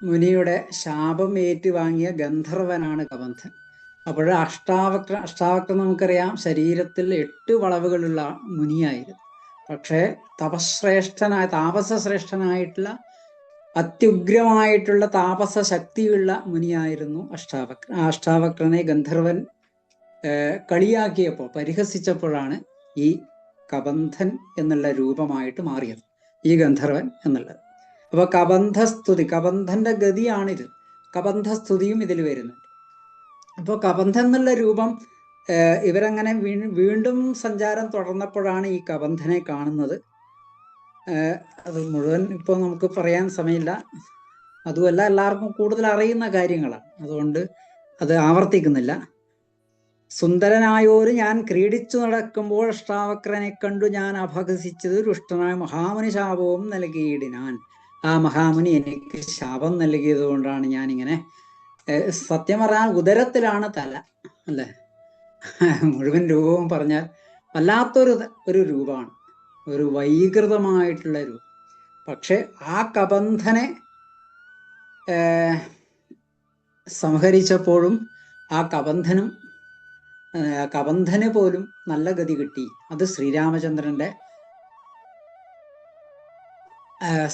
മുനിയുടെ ശാപം ഏറ്റുവാങ്ങിയ ഗന്ധർവനാണ് കബന്ധൻ. അപ്പോൾ അഷ്ടാവക്രൻ നമുക്കറിയാം ശരീരത്തിൽ 8 വളവുകളുള്ള മുനിയായിരുന്നു. പക്ഷേ താപസശ്രേഷ്ഠനായിട്ടുള്ള അത്യുഗ്രമായിട്ടുള്ള താപസ ശക്തിയുള്ള മുനിയായിരുന്നു അഷ്ടാവക്രൻ. ആ അഷ്ടാവക്രനെ ഗന്ധർവൻ കളിയാക്കിയപ്പോൾ, പരിഹസിച്ചപ്പോഴാണ് ഈ കബന്ധൻ എന്നുള്ള രൂപമായിട്ട് മാറിയത്, ഈ ഗന്ധർവൻ എന്നുള്ളത്. അപ്പൊ കബന്ധസ്തുതി, കബന്ധന്റെ ഗതിയാണിത്. കബന്ധസ്തുതിയും ഇതിൽ വരുന്നുണ്ട്. അപ്പോൾ കബന്ധൻ എന്നുള്ള രൂപം ഇവരങ്ങനെ വീണ്ടും സഞ്ചാരം തുടർന്നപ്പോഴാണ് ഈ കബന്ധനെ കാണുന്നത്. അത് മുഴുവൻ ഇപ്പോൾ നമുക്ക് പറയാൻ സമയമില്ല, അതുമല്ല എല്ലാവർക്കും കൂടുതൽ അറിയുന്ന കാര്യങ്ങളാണ്, അതുകൊണ്ട് അത് ആവർത്തിക്കുന്നില്ല. സുന്ദരനായോര് ഞാൻ ക്രീഡിച്ചു നടക്കുമ്പോൾ അഷ്ടാവക്രനെ കണ്ടു ഞാൻ അപഹസിച്ചത് രുഷ്ടനായ മഹാമുനി ശാപവും നൽകിയിടിനാൻ. ആ മഹാമുനി എനിക്ക് ശാപം നൽകിയത് കൊണ്ടാണ് ഞാനിങ്ങനെ, സത്യം പറഞ്ഞാൽ ഉദരത്തിലാണ് തല അല്ലേ, മുഴുവൻ രൂപവും പറഞ്ഞാൽ വല്ലാത്തൊരു രൂപമാണ്, ഒരു വൈകൃതമായിട്ടുള്ള രൂപം. പക്ഷെ ആ കബന്ധനെ സംഹരിച്ചപ്പോഴും ആ കബന്ധന് പോലും നല്ല ഗതി കിട്ടി. അത് ശ്രീരാമചന്ദ്രന്റെ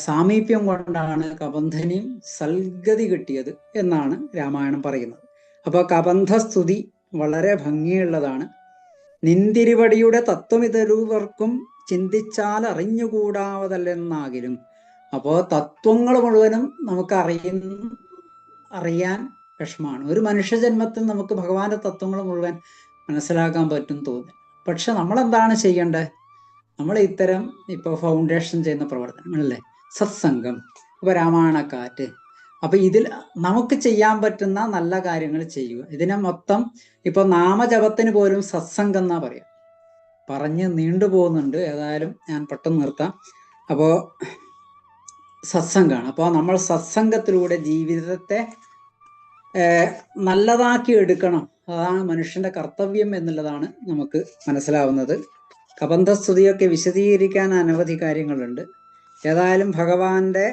സാമീപ്യം കൊണ്ടാണ് കബന്ധനെയും സൽഗതി കിട്ടിയത് എന്നാണ് രാമായണം പറയുന്നത്. അപ്പൊ കബന്ധസ്തുതി വളരെ ഭംഗിയുള്ളതാണ്. നിന്തിരുവടിയുടെ തത്വമിതരുവർക്കും ചിന്തിച്ചാൽ അറിഞ്ഞുകൂടാവതല്ലെന്നാകിലും. അപ്പോൾ തത്വങ്ങൾ മുഴുവനും നമുക്ക് അറിയാൻ വിഷമാണ്. ഒരു മനുഷ്യജന്മത്തിൽ നമുക്ക് ഭഗവാന്റെ തത്വങ്ങൾ മുഴുവൻ മനസ്സിലാക്കാൻ പറ്റും തോന്നി. പക്ഷെ നമ്മളെന്താണ് ചെയ്യേണ്ടത്? നമ്മൾ ഇത്തരം ഇപ്പോൾ ഫൗണ്ടേഷൻ ചെയ്യുന്ന പ്രവർത്തനങ്ങളല്ലേ, സത്സംഗം, ഇപ്പൊ രാമായണക്കാറ്റ്, അപ്പൊ ഇതിൽ നമുക്ക് ചെയ്യാൻ പറ്റുന്ന നല്ല കാര്യങ്ങൾ ചെയ്യുക. ഇതിനെ മൊത്തം ഇപ്പൊ നാമജപത്തിന് പോലും സത്സംഗം എന്നാ പറയാം. പറഞ്ഞ് നീണ്ടുപോകുന്നുണ്ട്. ഏതായാലും ഞാൻ പെട്ടെന്ന് നിർത്താം. അപ്പോൾ സത്സംഗമാണ്. അപ്പോൾ നമ്മൾ സത്സംഗത്തിലൂടെ ജീവിതത്തെ നല്ലതാക്കി എടുക്കണം. അതാണ് മനുഷ്യന്റെ കർത്തവ്യം എന്നുള്ളതാണ് നമുക്ക് മനസ്സിലാവുന്നത്. കബന്ധസ്തുതിയൊക്കെ വിശദീകരിക്കാൻ അനവധി കാര്യങ്ങളുണ്ട്. ഏതായാലും ഭഗവാന്റെ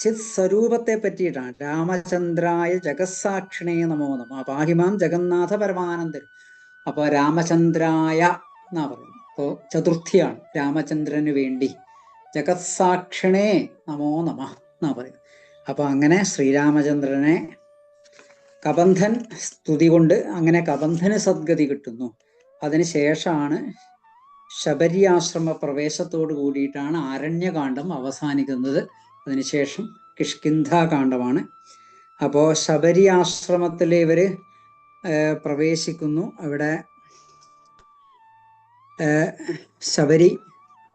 ചിത് സ്വരൂപത്തെ പറ്റിയിട്ടാണ്. രാമചന്ദ്രായ ജഗസാക്ഷിണേ നമോ നമ പാഹിമാം ജഗന്നാഥ പരമാനന്ദരും. അപ്പോൾ രാമചന്ദ്രായ എന്നാ പറയുന്നത്. അപ്പോൾ ചതുർത്ഥിയാണ് രാമചന്ദ്രന് വേണ്ടി. ജഗത്സാക്ഷിണേ നമോ നമ എന്നാ പറയുന്നത്. അപ്പൊ അങ്ങനെ ശ്രീരാമചന്ദ്രനെ കബന്ധൻ സ്തുതി കൊണ്ട് അങ്ങനെ കബന്ധന് സദ്ഗതി കിട്ടുന്നു. അതിനുശേഷമാണ് ശബരി ആശ്രമ പ്രവേശത്തോട് കൂടിയിട്ടാണ് ആരണ്യകാന്ഡം അവസാനിക്കുന്നത്. അതിനുശേഷം കിഷ്കിന്ധാകാന്ഡമാണ്. അപ്പോൾ ശബരി ആശ്രമത്തിൽ ഇവര് പ്രവേശിക്കുന്നു. അവിടെ ശബരി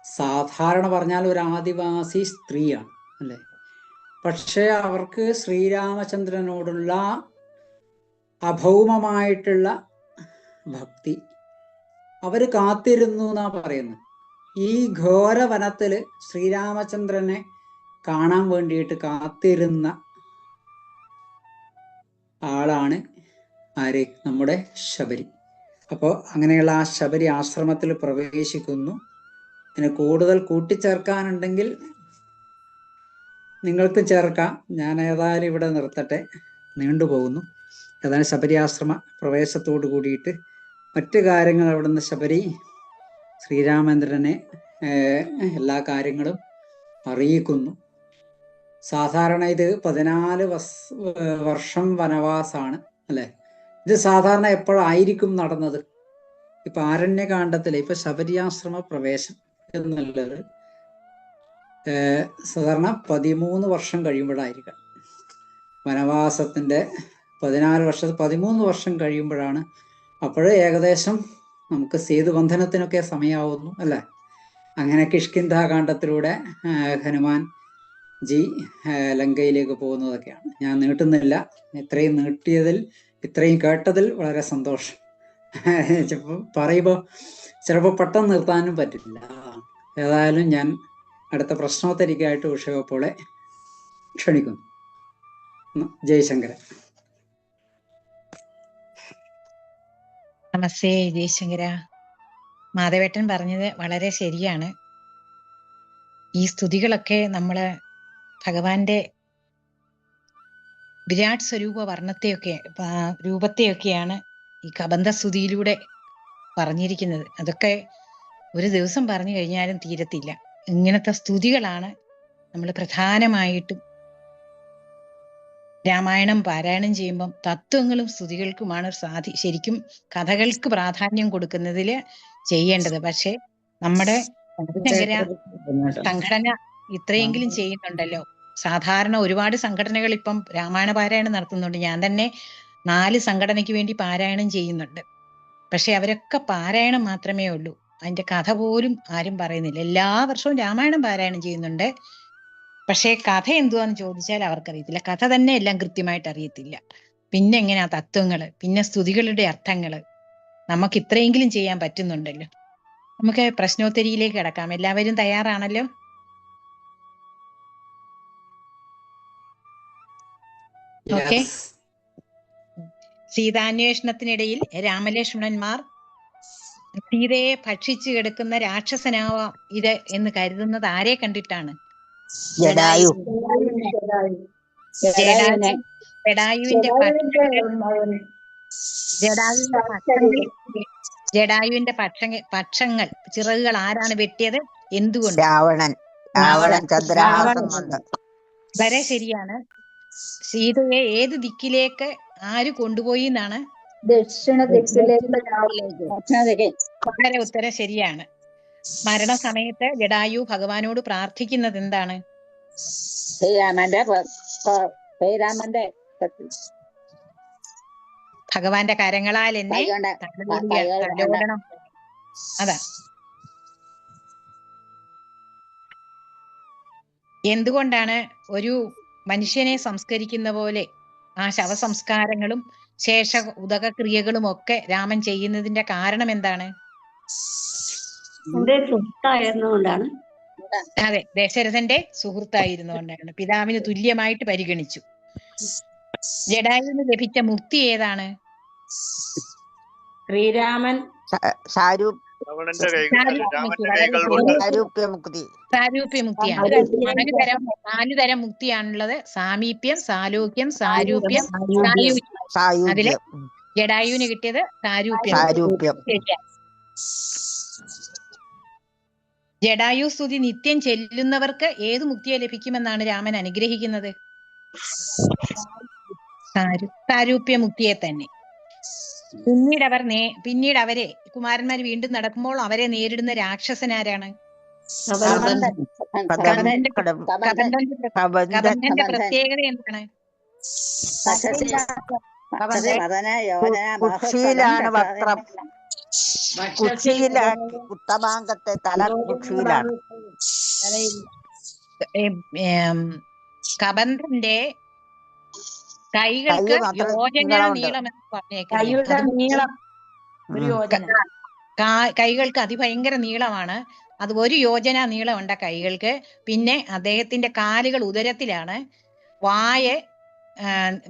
സാധാരണ പറഞ്ഞാൽ ഒരു ആദിവാസി സ്ത്രീയാണ് അല്ലെ. പക്ഷെ അവർക്ക് ശ്രീരാമചന്ദ്രനോടുള്ള അഭൗമമായിട്ടുള്ള ഭക്തി അവര് കാത്തിരുന്നു എന്നാ പറയുന്നത്. ഈ ഘോര വനത്തില് ശ്രീരാമചന്ദ്രനെ കാണാൻ വേണ്ടിയിട്ട് കാത്തിരുന്ന ആളാണ് ആര്? നമ്മുടെ ശബരി. അപ്പോൾ അങ്ങനെയുള്ള ആ ശബരി ആശ്രമത്തിൽ പ്രവേശിക്കുന്നു. ഇതിന് കൂടുതൽ കൂട്ടിച്ചേർക്കാനുണ്ടെങ്കിൽ നിങ്ങൾക്ക് ചേർക്കാം. ഞാൻ ഏതായാലും ഇവിടെ നിർത്തട്ടെ, നീണ്ടുപോകുന്നു. ഏതായാലും ശബരി ആശ്രമ പ്രവേശത്തോട് കൂടിയിട്ട് മറ്റു കാര്യങ്ങൾ അവിടുന്ന് ശബരി ശ്രീരാമചന്ദ്രനെ എല്ലാ കാര്യങ്ങളും അറിയിക്കുന്നു. സാധാരണ ഇത് 14 വർഷം വനവാസാണ് അല്ലെ. ഇത് സാധാരണ എപ്പോഴായിരിക്കും നടന്നത്? ഇപ്പൊ ആരണ്യകാന്ഡത്തില് ഇപ്പൊ ശബരിയാശ്രമ പ്രവേശം എന്നുള്ളത് സാധാരണ 13 വർഷം കഴിയുമ്പോഴായിരിക്കാം. വനവാസത്തിന്റെ 13 വർഷം കഴിയുമ്പോഴാണ്. അപ്പോഴേ ഏകദേശം നമുക്ക് സേതുബന്ധനത്തിനൊക്കെ സമയമാവുന്നു അല്ലെ. അങ്ങനെ കിഷ്കിന്ധാകാന്ഡത്തിലൂടെ ഹനുമാൻ ജി ലങ്കയിലേക്ക് പോകുന്നതൊക്കെയാണ്. ഞാൻ നീട്ടുന്നില്ല. ഇത്രയും നീട്ടിയതിൽ ഇത്രയും കേട്ടതിൽ വളരെ സന്തോഷം. പറയുമ്പോൾ ചിലപ്പോൾ പെട്ടെന്ന് നിർത്താനും പറ്റില്ല. ഏതായാലും ഞാൻ അടുത്ത പ്രശ്നോത്തരിക്കായിട്ട് ഉഷയോപ്പോളെ ക്ഷണിക്കുന്നു. ജയശങ്കരൻ. നമസ്തേ ജയശങ്കര. മാധവേട്ടൻ പറഞ്ഞത് വളരെ ശരിയാണ്. ഈ സ്തുതികളൊക്കെ നമ്മള് ഭഗവാന്റെ വിരാട് സ്വരൂപ വർണ്ണത്തെയൊക്കെ രൂപത്തെയൊക്കെയാണ് ഈ കബന്ധസ്തുതിയിലൂടെ പറഞ്ഞിരിക്കുന്നത്. അതൊക്കെ ഒരു ദിവസം പറഞ്ഞു കഴിഞ്ഞാലും തീരത്തില്ല. ഇങ്ങനത്തെ സ്തുതികളാണ് നമ്മൾ പ്രധാനമായിട്ടും രാമായണം പാരായണം ചെയ്യുമ്പം തത്വങ്ങളും സ്തുതികൾക്കുമാണ് ശരിക്കും കഥകൾക്ക് പ്രാധാന്യം കൊടുക്കുന്നതിൽ ചെയ്യേണ്ടത്. പക്ഷെ നമ്മുടെ സംഘടന ഇത്രയെങ്കിലും ചെയ്യുന്നുണ്ടല്ലോ. സാധാരണ ഒരുപാട് സംഘടനകൾ ഇപ്പം രാമായണ പാരായണം നടത്തുന്നുണ്ട്. ഞാൻ തന്നെ 4 സംഘടനയ്ക്ക് വേണ്ടി പാരായണം ചെയ്യുന്നുണ്ട്. പക്ഷെ അവരൊക്കെ പാരായണം മാത്രമേ ഉള്ളൂ, അതിന്റെ കഥ പോലും ആരും പറയുന്നില്ല. എല്ലാ വർഷവും രാമായണം പാരായണം ചെയ്യുന്നുണ്ട്. പക്ഷേ കഥ എന്തുവാന്ന് ചോദിച്ചാൽ അവർക്കറിയത്തില്ല. കഥ തന്നെ എല്ലാം കൃത്യമായിട്ട് അറിയത്തില്ല. പിന്നെ എങ്ങനെയാ തത്വങ്ങള്, പിന്നെ സ്തുതികളുടെ അർത്ഥങ്ങള് നമുക്ക് ഇത്രയെങ്കിലും ചെയ്യാൻ പറ്റുന്നുണ്ടല്ലോ. നമുക്ക് പ്രശ്നോത്തരിയിലേക്ക് കിടക്കാം. എല്ലാവരും തയ്യാറാണല്ലോ? ഓക്കെ. സീതാന്വേഷണത്തിനിടയിൽ രാമലക്ഷ്മണന്മാർ സീതയെ ഭക്ഷിച്ചു കിടക്കുന്ന രാക്ഷസനാവാം ഇത് എന്ന് കരുതുന്നത് ആരെ കണ്ടിട്ടാണ്? ജടായുവിന്റെ പക്ഷങ്ങൾ ചിറകുകൾ ആരാണ് വെട്ടിയത്? എന്തുകൊണ്ട്? വളരെ ശരിയാണ്. സീതയെ ഏത് ദിക്കിലേക്ക് ആര് കൊണ്ടുപോയി എന്നാണ്? ദക്ഷിണ ദിക്കിലേക്ക്. വളരെ ഉത്തരം ശരിയാണ്. മരണസമയത്ത് ജടായു ഭഗവാനോട് പ്രാർത്ഥിക്കുന്നത് എന്താണ്? ഭഗവാന്റെ കരങ്ങളാൽ എന്നെ തലോടണം. അതാ. എന്തുകൊണ്ടാണ് ഒരു മനുഷ്യനെ സംസ്കരിക്കുന്ന പോലെ ആ ശവസംസ്കാരങ്ങളും ശേഷ ഉദകക്രിയകളും ഒക്കെ രാമൻ ചെയ്യുന്നതിന്റെ കാരണം എന്താണ്? എന്റെ സുഹൃത്തായിരുന്നുകൊണ്ടാണ്. അതെ, ദശരഥന്റെ സുഹൃത്തായിരുന്നുകൊണ്ടാണ്. പിതാവിന് തുല്യമായിട്ട് പരിഗണിച്ചു. ജഡായുവിന് ലഭിച്ച മുക്തി ഏതാണ്? ശ്രീരാമൻ രാവണന്റെ രാമന്റെ കൈകൾ കൊണ്ട് സാരൂപ്യമുക്തിയാണ്. നാല് തരം മുക്തിയാണുള്ളത്: സാമീപ്യം, സാലോക്യം, സാരൂപ്യം, സായുജ്യം. അതില് ജഡായുവിന് കിട്ടിയത് സാരൂപ്യം. ജഡായു സ്തുതി നിത്യം ചെല്ലുന്നവർക്ക് ഏത് മുക്തിയെ ലഭിക്കുമെന്നാണ് രാമൻ അനുഗ്രഹിക്കുന്നത്? സാരൂപ്യ മുക്തിയെ തന്നെ. പിന്നീട് അവരെ കുമാരന്മാർ വീണ്ടും നടക്കുമ്പോൾ അവരെ നേരിടുന്ന രാക്ഷസൻ ആരാണ്? കബന്ധന്റെ പ്രത്യേകത എന്താണ്? ഉത്തമാംഗത്തെ തല കുക്ഷിയിലാണ്. കബന്ധന്റെ കൈകൾക്ക് യോജന നീളം എന്ന് പറഞ്ഞേക്കാം. കൈകൾക്ക് അതിഭയങ്കര നീളമാണ്. അത് 1 യോജന നീളമുണ്ട് കൈകൾക്ക്. പിന്നെ അദ്ദേഹത്തിന്റെ കാലുകൾ ഉദരത്തിലാണ്, വായ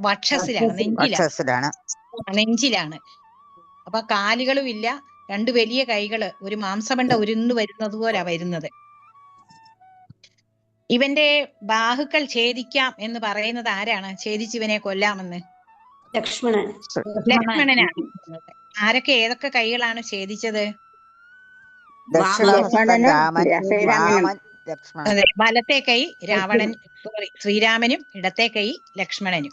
വക്ഷസിലാണ്, നെഞ്ചിലാണ്. അപ്പൊ കാലുകളും ഇല്ല, 2 വലിയ കൈകള്, ഒരു മാംസമണ്ട ഉരുന്നു വരുന്നത് പോലെ വരുന്നത്. ഇവന്റെ ബാഹുക്കൾ ഛേദിക്കാം എന്ന് പറയുന്നത് ആരാണ്? ഛേദിച്ച് ഇവനെ കൊല്ലാമെന്ന് ലക്ഷ്മണനാണ്. ആരൊക്കെ ഏതൊക്കെ കൈകളാണ് ഛേദിച്ചത്? അതെ, വലത്തെ കൈ ശ്രീരാമനും ഇടത്തെ കൈ ലക്ഷ്മണനും.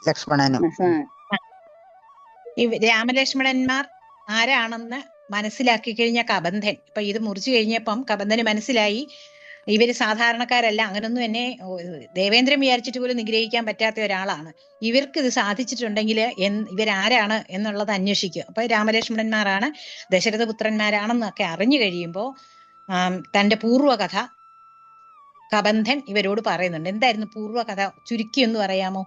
ഈ രാമലക്ഷ്മണന്മാർ ആരാണെന്ന് മനസ്സിലാക്കി കഴിഞ്ഞ കബന്ധൻ, ഇപ്പൊ ഇത് മുറിച്ചു കഴിഞ്ഞപ്പം കബന്ധന് മനസ്സിലായി ഇവര് സാധാരണക്കാരല്ല, അങ്ങനൊന്നും എന്നെ ദേവേന്ദ്രൻ വിചാരിച്ചിട്ട് പോലും നിഗ്രഹിക്കാൻ പറ്റാത്ത ഒരാളാണ്. ഇവർക്ക് ഇത് സാധിച്ചിട്ടുണ്ടെങ്കിൽ ഇവരാരാണ് എന്നുള്ളത് അന്വേഷിക്കും. അപ്പൊ രാമലക്ഷ്മണന്മാരാണ്, ദശരഥപുത്രന്മാരാണെന്നൊക്കെ അറിഞ്ഞു കഴിയുമ്പോൾ തന്റെ പൂർവ്വകഥ കബന്ധൻ ഇവരോട് പറയുന്നുണ്ട്. എന്തായിരുന്നു പൂർവ്വകഥ? ചുരുക്കി ഒന്ന് പറയാമോ?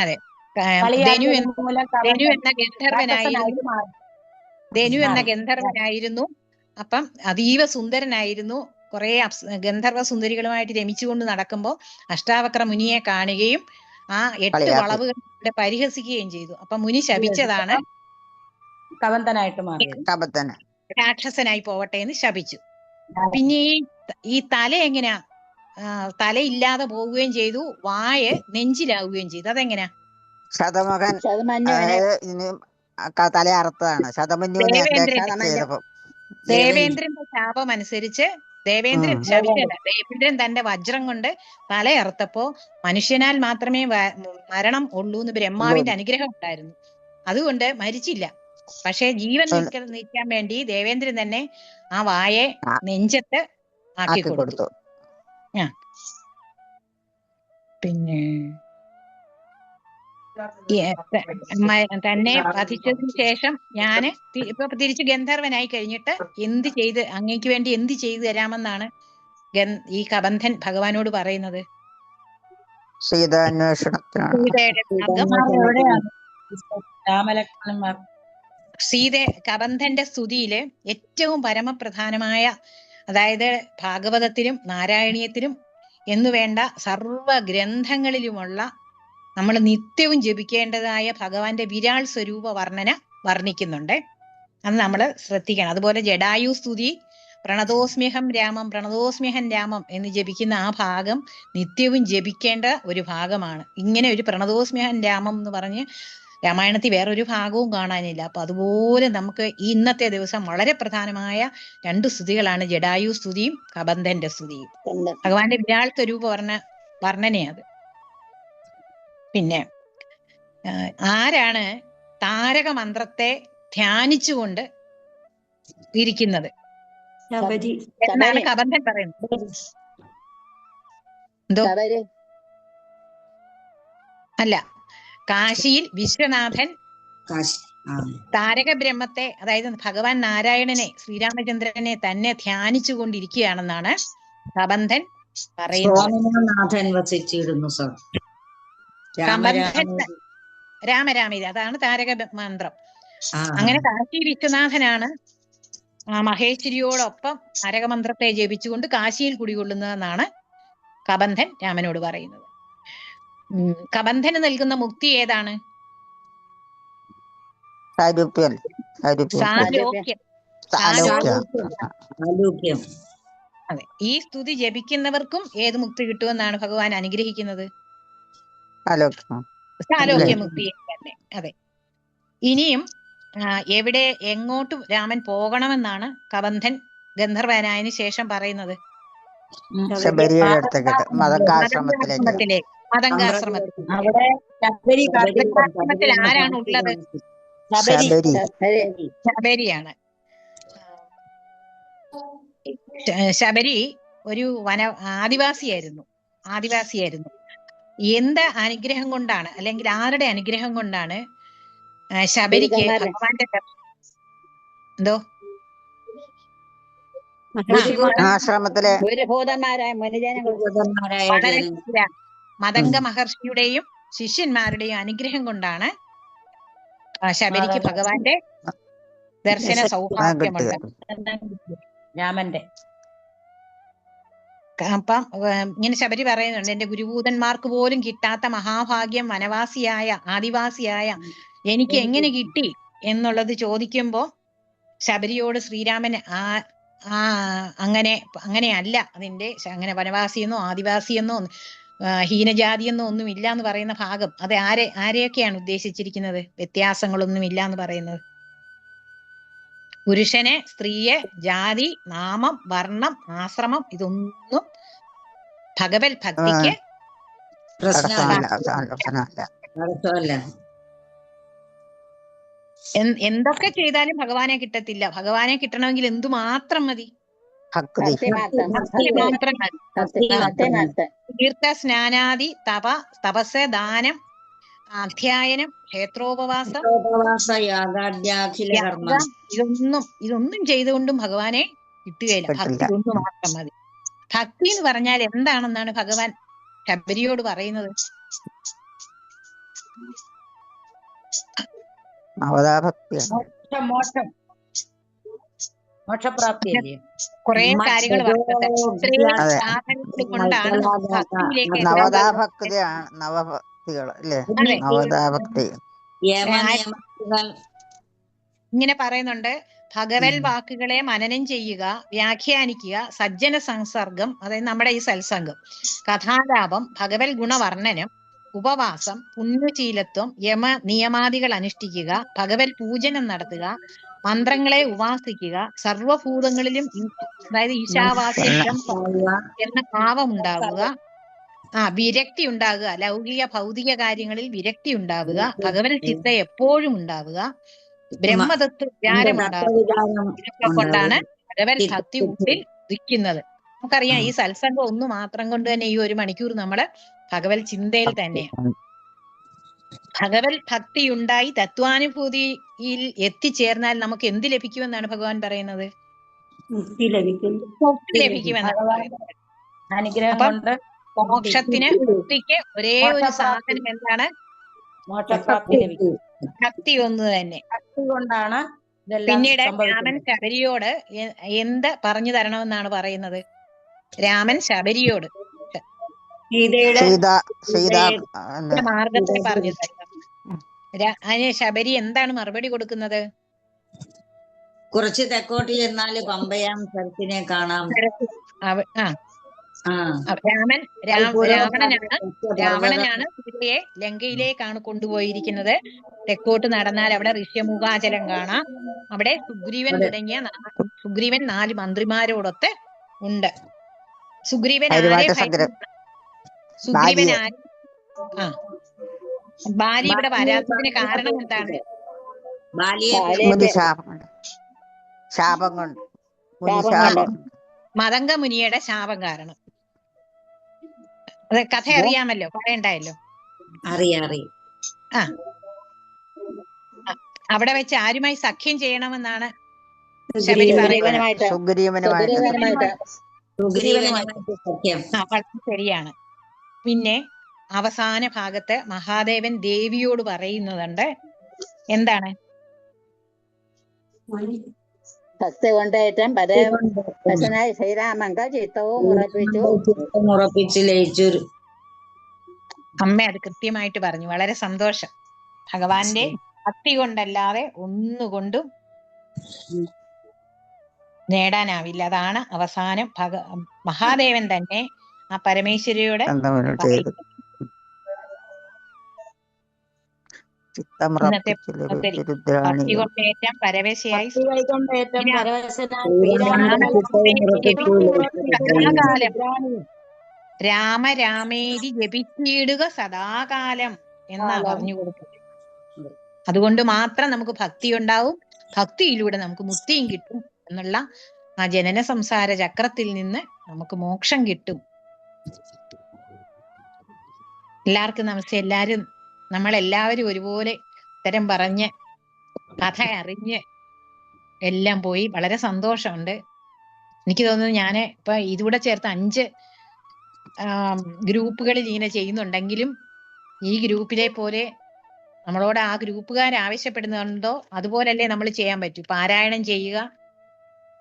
അതെ, ധനു എന്ന ഗന്ധർവനായിരുന്നു. അപ്പം അതീവ സുന്ദരനായിരുന്നു. കുറെ ഗന്ധർവ സുന്ദരികളുമായിട്ട് രമിച്ചുകൊണ്ട് നടക്കുമ്പോൾ അഷ്ടാവക്ര മുനിയെ കാണുകയും ആ 8 വളവുകളെ പരിഹസിക്കുകയും ചെയ്തു. അപ്പൊ മുനി ശപിച്ചതാണ് കബന്ധനായിട്ട് മാറി, രാക്ഷസനായി പോവട്ടെ എന്ന് ശപിച്ചു. പിന്നെ ഈ തല എങ്ങനെയാ? തലയില്ലാതെ പോവുകയും ചെയ്തു, വായ നെഞ്ചിലാവുകയും ചെയ്തു. അതെങ്ങനെയാ? ശതമകൻ തല അറുത്തതാണ്. ദേവേന്ദ്രന്റെ ശാപം അനുസരിച്ച് ദേവേന്ദ്രൻ ശപിച്ചല്ല, ദേവേന്ദ്രൻ തന്റെ വജ്രം കൊണ്ട് തലയറുത്തപ്പോ മനുഷ്യനാൽ മാത്രമേ മരണം ഉള്ളൂ എന്ന് ബ്രഹ്മാവിന്റെ അനുഗ്രഹം ഉണ്ടായിരുന്നു. അതുകൊണ്ട് മരിച്ചില്ല. പക്ഷെ ജീവൻ നിൽക്കാൻ വേണ്ടി ദേവേന്ദ്രൻ തന്നെ ആ വായെ നെഞ്ചത്ത് ആക്കി കൊടുത്തു. പിന്നെ തന്നെ വധിച്ചതിന് ശേഷം ഞാന് ഇപ്പൊ തിരിച്ച് ഗന്ധർവനായി കഴിഞ്ഞിട്ട് അങ്ങേക്ക് വേണ്ടി എന്ത് ചെയ്തു തരാമെന്നാണ് ഈ കബന്ധൻ ഭഗവാനോട് പറയുന്നത്? കബന്ധന്റെ സ്തുതിയില് ഏറ്റവും പരമപ്രധാനമായ, അതായത് ഭാഗവതത്തിലും നാരായണീയത്തിലും എന്നുവേണ്ട സർവ ഗ്രന്ഥങ്ങളിലുമുള്ള നമ്മൾ നിത്യവും ജപിക്കേണ്ടതായ ഭഗവാന്റെ വിരാൾ സ്വരൂപ വർണ്ണിക്കുന്നുണ്ട്. അത് നമ്മൾ ശ്രദ്ധിക്കണം. അതുപോലെ ജഡായു സ്തുതി, പ്രണതോസ്മ്യഹം രാമം പ്രണതോസ്മ്യഹം രാമം എന്ന് ജപിക്കുന്ന ആ ഭാഗം നിത്യവും ജപിക്കേണ്ട ഒരു ഭാഗമാണ്. ഇങ്ങനെ ഒരു പ്രണതോസ്മ്യഹം രാമം എന്ന് പറഞ്ഞ് രാമായണത്തിൽ വേറൊരു ഭാഗവും കാണാനില്ല. അപ്പൊ അതുപോലെ നമുക്ക് ഈ ഇന്നത്തെ ദിവസം വളരെ പ്രധാനമായ 2 സ്തുതികളാണ് ജഡായു സ്തുതിയും കബന്ധന്റെ സ്തുതിയും. ഭഗവാന്റെ വിരാൾ സ്വരൂപ വർണ്ണനയത്. പിന്നെ ആരാണ് താരക മന്ത്രത്തെ ധ്യാനിച്ചുകൊണ്ട് ഇരിക്കുന്നത് എന്നാണ് കബന്ധൻ പറയുന്നത്? എന്തോ അല്ല, കാശിയിൽ വിശ്വനാഥൻ താരക ബ്രഹ്മത്തെ, അതായത് ഭഗവാൻ നാരായണനെ, ശ്രീരാമചന്ദ്രനെ തന്നെ ധ്യാനിച്ചു കൊണ്ടിരിക്കുകയാണെന്നാണ് കബന്ധൻ പറയുന്നത്. രാമരാമേതി, അതാണ് താരക മന്ത്രം. അങ്ങനെ കാശി വിശ്വനാഥനാണ് മഹേശ്വരിയോടൊപ്പം താരകമന്ത്രത്തെ ജപിച്ചുകൊണ്ട് കാശിയിൽ കുടികൊള്ളുന്നതെന്നാണ് കബന്ധൻ രാമനോട് പറയുന്നത്. കബന്ധന് നൽകുന്ന മുക്തി ഏതാണ്? സാലോക്യം. അതെ, ഈ സ്തുതി ജപിക്കുന്നവർക്കും ഏത് മുക്തി കിട്ടുമെന്നാണ് ഭഗവാൻ അനുഗ്രഹിക്കുന്നത്? സാലോക്യ മുക്തിയെ തന്നെ. അതെ. ഇനിയും എവിടെ എങ്ങോട്ട് രാമൻ പോകണമെന്നാണ് കബന്ധൻ ഗന്ധർവനായതിനു ശേഷം പറയുന്നത്? മതങ്കാശ്രമത്തിൽ ആരാണ് ഉള്ളത്? ശബരിയാണ്. ശബരി ഒരു ആദിവാസിയായിരുന്നു. എന്ത് അനുഗ്രഹം കൊണ്ടാണ്, അല്ലെങ്കിൽ ആരുടെ അനുഗ്രഹം കൊണ്ടാണ് ശബരിക്ക് ഭഗവാന്റെ എന്തോ മതംഗ മഹർഷിയുടെയും ശിഷ്യന്മാരുടെയും അനുഗ്രഹം കൊണ്ടാണ് ശബരിക്ക് ഭഗവാന്റെ ദർശന സൗഭാഗ്യമുണ്ട്. രാമന്റെ. അപ്പം ഇങ്ങനെ ശബരി പറയുന്നുണ്ട്, എന്റെ ഗുരുഭൂതന്മാർക്ക് പോലും കിട്ടാത്ത മഹാഭാഗ്യം ആദിവാസിയായ എനിക്ക് എങ്ങനെ കിട്ടി എന്നുള്ളത് ചോദിക്കുമ്പോ ശബരിയോട് ശ്രീരാമൻ അങ്ങനെയല്ല, അതിന്റെ അങ്ങനെ വനവാസിയെന്നോ ആദിവാസിയെന്നോ ഹീനജാതിയെന്നോ ഒന്നും ഇല്ല എന്ന് പറയുന്ന ഭാഗം, അത് ആരെയൊക്കെയാണ് ഉദ്ദേശിച്ചിരിക്കുന്നത്? വ്യത്യാസങ്ങളൊന്നും ഇല്ല എന്ന് പറയുന്നത്. പുരുഷനെ, സ്ത്രീയെ, ജാതി, നാമം, വർണ്ണം, ആശ്രമം ഇതൊന്നും ഭഗവത് ഭക്തിക്ക് എന്തൊക്കെ ചെയ്താലും ഭഗവാനെ കിട്ടത്തില്ല. ഭഗവാനെ കിട്ടണമെങ്കിൽ എന്തുമാത്രം മതി? മാത്രം മതി. തീർത്ഥ സ്നാനാദി തപസ്, ദാനം, അധ്യായനം, ക്ഷേത്രോപവാസം, ഇതൊന്നും ചെയ്തുകൊണ്ടും ഭഗവാനെ കിട്ടുകയില്ല. ഭക്തി കൊണ്ട് മാത്രം മതി. ഭക്തി എന്ന് പറഞ്ഞാൽ എന്താണെന്നാണ് ഭഗവാൻ ശബരിയോട് പറയുന്നത്? കുറെ കാര്യങ്ങൾ പറഞ്ഞത് കൊണ്ടാണ് ഇങ്ങനെ പറയുന്നുണ്ട്. ഭഗവത് വാക്കുകളെ മനനം ചെയ്യുക, വ്യാഖ്യാനിക്കുക, സജ്ജന സംസർഗം, അതായത് നമ്മുടെ ഈ സത്സംഗം, കഥാലാപം, ഭഗവത് ഗുണവർണ്ണനം, ഉപവാസം, പുണ്യശീലത്വം, നിയമാദികൾ അനുഷ്ഠിക്കുക, ഭഗവത് പൂജനം നടത്തുക, മന്ത്രങ്ങളെ ഉപാസിക്കുക, സർവഭൂതങ്ങളിലും അതായത് ഈശാവാസ്യം എന്ന ഭാവം ഉണ്ടാവുക, വിരക്തി ഉണ്ടാകുക, ലൗകിക ഭൗതിക കാര്യങ്ങളിൽ വിരക്തി ഉണ്ടാവുക, ഭഗവത് ചിത്ത എപ്പോഴും ഉണ്ടാവുക, ബ്രഹ്മതത്വ വിചാരം ഉണ്ടാവുക. ഇതൊക്കെ കൊണ്ടാണ് ഭഗവത് ഭക്തി ഉള്ളിൽ ഉദിക്കുന്നത്. നമുക്കറിയാം, ഈ സത്സംഗം ഒന്ന് മാത്രം കൊണ്ട് തന്നെ ഈ 1 മണിക്കൂർ നമ്മള് ഭഗവത് ചിന്തയിൽ തന്നെയാണ്. ഭഗവത് ഭക്തി ഉണ്ടായി തത്വാനുഭൂതിയിൽ എത്തിച്ചേർന്നാൽ നമുക്ക് എന്ത് ലഭിക്കുമെന്നാണ് ഭഗവാൻ പറയുന്നത്? മുക്തി ലഭിക്കും. മുക്തി ലഭിക്കുമെന്നാണ് പറയുന്നത്. അനുഗ്രഹം കൊണ്ട് മോക്ഷത്തിന്, മുക്തിക്ക് ഒരേ ഒരു സാധനം എന്താണ്? മോക്ഷപ്രാപ്തി ലഭിക്കും. ഭക്തി ഒന്ന് തന്നെ. ഭക്തി കൊണ്ടാണ് പിന്നീട് രാമൻ ശബരിയോട് എന്ത് പറഞ്ഞു തരണമെന്നാണ് പറയുന്നത്? രാമൻ ശബരിയോട് മാർഗത്തെ പറഞ്ഞു തരണം. അതിന് ശബരി എന്താണ് മറുപടി കൊടുക്കുന്നത്? കുറച്ച് തെക്കോട്ട് ചെന്നാല് പമ്പയാം സരസിനെ കാണാം. രാവണനാണ് സീതയെ ലങ്കയിലേക്കാണ് കൊണ്ടുപോയിരിക്കുന്നത്. തെക്കോട്ട് നടന്നാൽ അവിടെ ഋഷ്യമുഖാചലം കാണാം. അവിടെ സുഗ്രീവൻ തുടങ്ങിയ സുഗ്രീവൻ 4 മന്ത്രിമാരോടൊത്ത് ഉണ്ട്. സുഗ്രീവൻ ബാലി ഇവിടെ വരാത്തതിന് കാരണം എന്താണ്? മതംഗ മുനിയുടെ ശാപം കാരണം. അത് കഥ അറിയാമല്ലോ, പറയണ്ടായല്ലോ. അറിയാം. അവിടെ വെച്ച് ആരുമായി സഖ്യം ചെയ്യണമെന്നാണ് ശബരി പറയുന്നത്? ശരിയാണ്. പിന്നെ അവസാന ഭാഗത്ത് മഹാദേവൻ ദേവിയോട് പറയുന്നുണ്ട്. എന്താണ്? ഭക്തി കൊണ്ടേറ്റം പരവശനായി ശ്രീരാമങ്ക ചിത്തവും ഉറപ്പിച്ചു ലയിച്ചു. അമ്മ അത് കൃത്യമായിട്ട് പറഞ്ഞു. വളരെ സന്തോഷം. ഭഗവാന്റെ ഭക്തി കൊണ്ടല്ലാതെ ഒന്നുകൊണ്ടും നേടാനാവില്ല. അതാണ് അവസാനം മഹാദേവൻ തന്നെ ആ പരമേശ്വരിയോട് ഇന്നത്തെ ഭക്തി കൊണ്ടേറ്റം പരവശയായി രാമരാമേരി ജപിച്ചിടുക സദാകാലം എന്നാ പറഞ്ഞു കൊടുക്കുന്നത്. അതുകൊണ്ട് മാത്രം നമുക്ക് ഭക്തി ഉണ്ടാവും. ഭക്തിയിലൂടെ നമുക്ക് മുക്തിയും കിട്ടും എന്നുള്ള ആ ജനന സംസാര ചക്രത്തിൽ നിന്ന് നമുക്ക് മോക്ഷം കിട്ടും. എല്ലാവർക്കും നമസ്തേ. നമ്മളെല്ലാവരും ഒരുപോലെ ഉത്തരം പറഞ്ഞ് കഥ അറിഞ്ഞ് എല്ലാം പോയി. വളരെ സന്തോഷമുണ്ട്. എനിക്ക് തോന്നുന്നു ഞാൻ ഇപ്പൊ ഇതുകൂടെ ചേർത്ത് 5 ഗ്രൂപ്പുകളിൽ ഇങ്ങനെ ചെയ്യുന്നുണ്ടെങ്കിലും ഈ ഗ്രൂപ്പിലെ പോലെ നമ്മളോട് ആ ഗ്രൂപ്പുകാർ ആവശ്യപ്പെടുന്നുണ്ടോ അതുപോലല്ലേ നമ്മൾ ചെയ്യാൻ പറ്റൂ. പാരായണം ചെയ്യുക,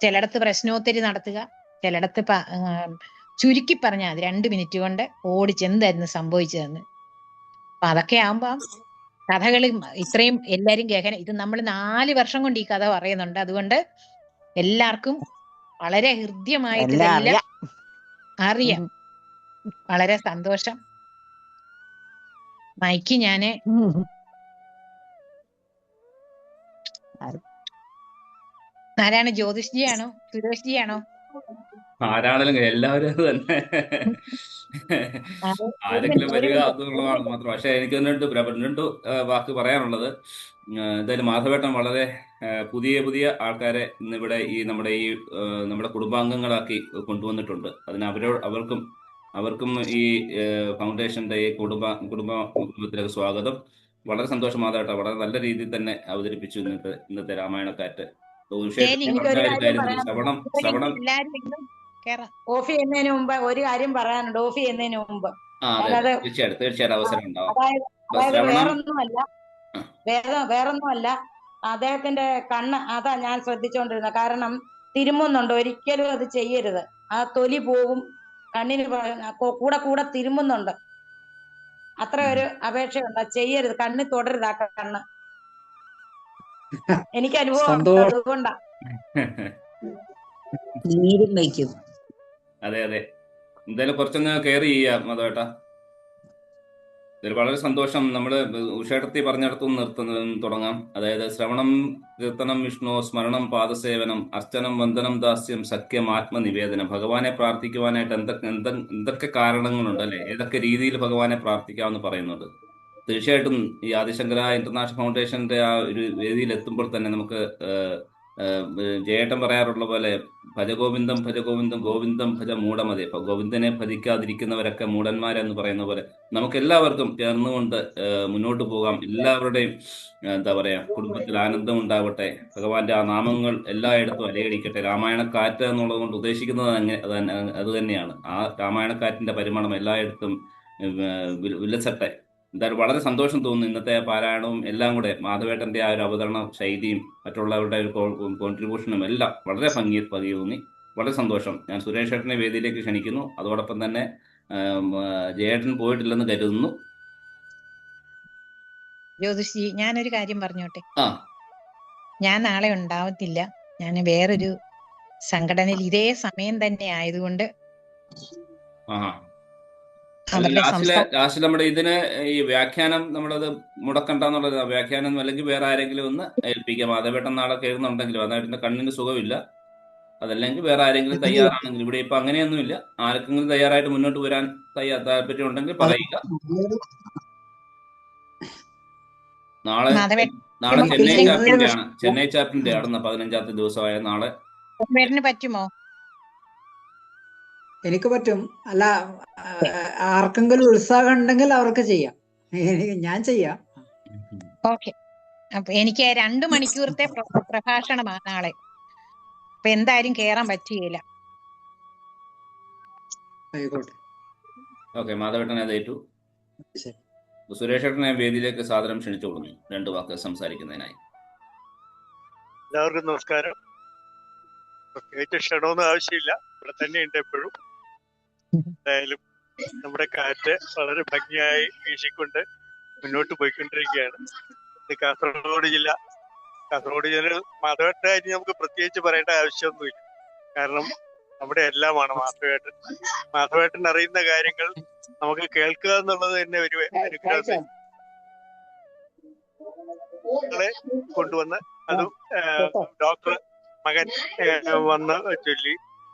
ചിലയിടത്ത് പ്രശ്നോത്തരി നടത്തുക, ചിലയിടത്ത് ചുരുക്കി പറഞ്ഞാൽ അത് 2 മിനിറ്റ് കൊണ്ട് ഓടിച്ചെന്തായിരുന്നു സംഭവിച്ചതെന്ന്. അപ്പൊ അതൊക്കെ ആകുമ്പം കഥകൾ ഇത്രയും എല്ലാരും കേൾക്കാൻ, ഇത് നമ്മൾ 4 വർഷം കൊണ്ട് ഈ കഥ പറയുന്നുണ്ട്. അതുകൊണ്ട് എല്ലാവർക്കും വളരെ ഹൃദ്യമായിട്ട് ഇതെല്ലാം അറിയാം. വളരെ സന്തോഷം. മൈക്ക് ഞാന് ആരാണ്? ജ്യോതിഷ്ജിയാണോ സുരേഷ്ജിയാണോ? ആരാണെങ്കിലും എല്ലാവരും അത് തന്നെ. ആരെങ്കിലും വരിക എന്നുള്ളതാണ് മാത്രം. പക്ഷെ എനിക്ക് 2 വാക്ക് പറയാനുള്ളത്. എന്തായാലും മാധവേട്ടൻ വളരെ പുതിയ ആൾക്കാരെ ഇന്നിവിടെ ഈ നമ്മുടെ കുടുംബാംഗങ്ങളാക്കി കൊണ്ടുവന്നിട്ടുണ്ട്. അതിന് അവർക്കും ഈ ഫൗണ്ടേഷന്റെ ഈ കുടുംബത്തിലേക്ക് സ്വാഗതം. വളരെ സന്തോഷം മാധവേട്ട. വളരെ നല്ല രീതിയിൽ തന്നെ അവതരിപ്പിച്ചു ഇന്നത്തെ രാമായണക്കാറ്റ്. ഓഫ് ചെയ്യുന്നതിന് മുമ്പ് ഒരു കാര്യം പറയാനുണ്ട്. ഓഫ് ചെയ്യുന്നതിന് മുമ്പ് തീർച്ചയായിട്ടും അവസരം ഉണ്ടാവും. വേറൊന്നുമല്ല, അദ്ദേഹത്തിന്റെ കണ്ണ് അതാ ഞാൻ ശ്രദ്ധിച്ചുകൊണ്ടിരുന്നത്. കാരണം തിരുമുന്നുണ്ട്. ഒരിക്കലും അത് ചെയ്യരുത്. ആ തൊലി പോവും. കണ്ണിന് കൂടെ തിരുമുന്നുണ്ട്. അത്ര ഒരു അപേക്ഷയുണ്ട്. ചെയ്യരുത്. കണ്ണ് തുടരുത്. ആ കണ്ണ് എനിക്ക് അനുഭവം അതുകൊണ്ടാ. അതെ. എന്തായാലും കുറച്ചൊന്ന് കെയർ ചെയ്യാം മാധവേട്ടാ. ഇതിൽ വളരെ സന്തോഷം. നമ്മള് ഉഷേടത്തി പറഞ്ഞിടത്തുനിന്ന് തുടങ്ങാം. അതായത് ശ്രവണം കീർത്തനം വിഷ്ണു, സ്മരണം പാദസേവനം, അർച്ചനം വന്ദനം ദാസ്യം, സഖ്യം ആത്മനിവേദനം. ഭഗവാനെ പ്രാർത്ഥിക്കുവാനായിട്ട് എന്തൊക്കെ കാരണങ്ങളുണ്ട് അല്ലെ? ഏതൊക്കെ രീതിയിൽ ഭഗവാനെ പ്രാർത്ഥിക്കാമെന്ന് പറയുന്നുണ്ട്. തീർച്ചയായിട്ടും ഈ ആദിശങ്കര ഇന്റർനാഷണൽ ഫൗണ്ടേഷന്റെ ആ ഒരു വേദിയിൽ എത്തുമ്പോൾ തന്നെ നമുക്ക് ജയേട്ടൻ പറയാറുള്ള പോലെ ഭജഗോവിന്ദം ഭജഗോവിന്ദം ഗോവിന്ദം ഭജ മൂഢമതേ. ഗോവിന്ദനെ ഭജിക്കാതിരിക്കുന്നവരൊക്കെ മൂഢന്മാരെന്ന് പറയുന്ന പോലെ നമുക്ക് എല്ലാവർക്കും ചേർന്നുകൊണ്ട് മുന്നോട്ട് പോകാം. എല്ലാവരുടെയും എന്താ പറയാ കുടുംബത്തിൽ ആനന്ദം ഉണ്ടാവട്ടെ. ഭഗവാന്റെ ആ നാമങ്ങൾ എല്ലായിടത്തും അലയടിക്കട്ടെ. രാമായണക്കാറ്റ് എന്നുള്ളത് കൊണ്ട് ഉദ്ദേശിക്കുന്നത് അത് തന്നെയാണ്. ആ രാമായണക്കാറ്റിന്റെ പരിമളം എല്ലായിടത്തും വിലസട്ടെ. എന്തായാലും വളരെ സന്തോഷം തോന്നുന്നു. ഇന്നത്തെ പാരായണവും എല്ലാം കൂടെ മാധവേട്ടന്റെ ആ ഒരു അവതരണ ശൈലിയും മറ്റുള്ളവരുടെ ഒരു കോൺട്രിബ്യൂഷനും എല്ലാം വളരെ ഭംഗി തോന്നി. വളരെ സന്തോഷം. ഞാൻ സുരേഷ് ഏട്ടനെ വേദിയിലേക്ക് ക്ഷണിക്കുന്നു. അതോടൊപ്പം തന്നെ ജയേട്ടൻ പോയിട്ടില്ലെന്ന് കരുതുന്നു. ജ്യോതിഷി, ഞാനൊരു കാര്യം പറഞ്ഞോട്ടെ. ഞാൻ നാളെ ഉണ്ടാവത്തില്ല. ഞാൻ വേറൊരു സംഘടനയിൽ ഇതേ സമയം തന്നെ ആയതുകൊണ്ട് ലാസ്റ്റ് നമ്മുടെ ഇതിന് ഈ വ്യാഖ്യാനം നമ്മളത് മുടക്കണ്ടെന്നുള്ളത്. വ്യാഖ്യാനം അല്ലെങ്കിൽ വേറെ ആരെങ്കിലും ഒന്ന് ഏൽപ്പിക്കാം. മാധവേട്ടൻ നാളെ കയറുന്നുണ്ടെങ്കിലും അതായത് കണ്ണിന് സുഖമില്ല. അതല്ലെങ്കിൽ വേറെ ആരെങ്കിലും തയ്യാറാണെങ്കിൽ. ഇവിടെ ഇപ്പൊ അങ്ങനെയൊന്നുമില്ല. ആർക്കെങ്കിലും തയ്യാറായിട്ട് മുന്നോട്ട് വരാൻ താല്പര്യം ഉണ്ടെങ്കിൽ പറയുക. നാളെ ചെന്നൈ ചാപ്റ്ററിന്റെ ആണ് 15ാമത്തെ ദിവസമായ നാളെ. പറ്റുമോ? എനിക്ക് പറ്റും. അല്ല, ആർക്കെങ്കിലും ഉത്സാഹം ഉണ്ടെങ്കിൽ അവർക്ക് ചെയ്യാം. ഞാൻ ചെയ്യാം. ഓക്കെ. അപ്പൊ എനിക്ക് 2 മണിക്കൂറത്തെ പ്രഭാഷണമാണ് നാളെ. അപ്പൊ എന്തായാലും കേറാൻ പറ്റുകയില്ല. ആയിക്കോട്ടെ. ഓക്കെ, മാധവേട്ടൻ അത് ഏറ്റു. സുരേഷേട്ടനെ വേദിയിലേക്ക് സാദരം ക്ഷണിച്ചുകൊള്ളുന്നു 2 വാക്ക് സംസാരിക്കുന്നതിനായി. എല്ലാവർക്കും നമസ്കാരം. പ്രത്യേകിച്ച് ക്ഷണമൊന്നും ആവശ്യമില്ല, ഇവിടെ തന്നെയുണ്ട് എപ്പോഴും. എന്തായാലും നമ്മുടെ കാറ്റ് വളരെ ഭംഗിയായി വീശിക്കൊണ്ട് മുന്നോട്ട് പോയിക്കൊണ്ടിരിക്കുകയാണ്. ഇത് കാസർഗോഡ് ജില്ല മാധവേട്ടനായിട്ട് നമുക്ക് പ്രത്യേകിച്ച് പറയേണ്ട ആവശ്യമൊന്നുമില്ല. കാരണം നമ്മുടെ എല്ലാമാണ് മാധവേട്ടൻ അറിയുന്ന കാര്യങ്ങൾ നമുക്ക് കേൾക്കുക എന്നുള്ളത് തന്നെ ഒരു അനുഗ്രഹം. കൊണ്ടുവന്ന് അതും ഡോക്ടർ മകൻ വന്ന് ചൊല്ലി,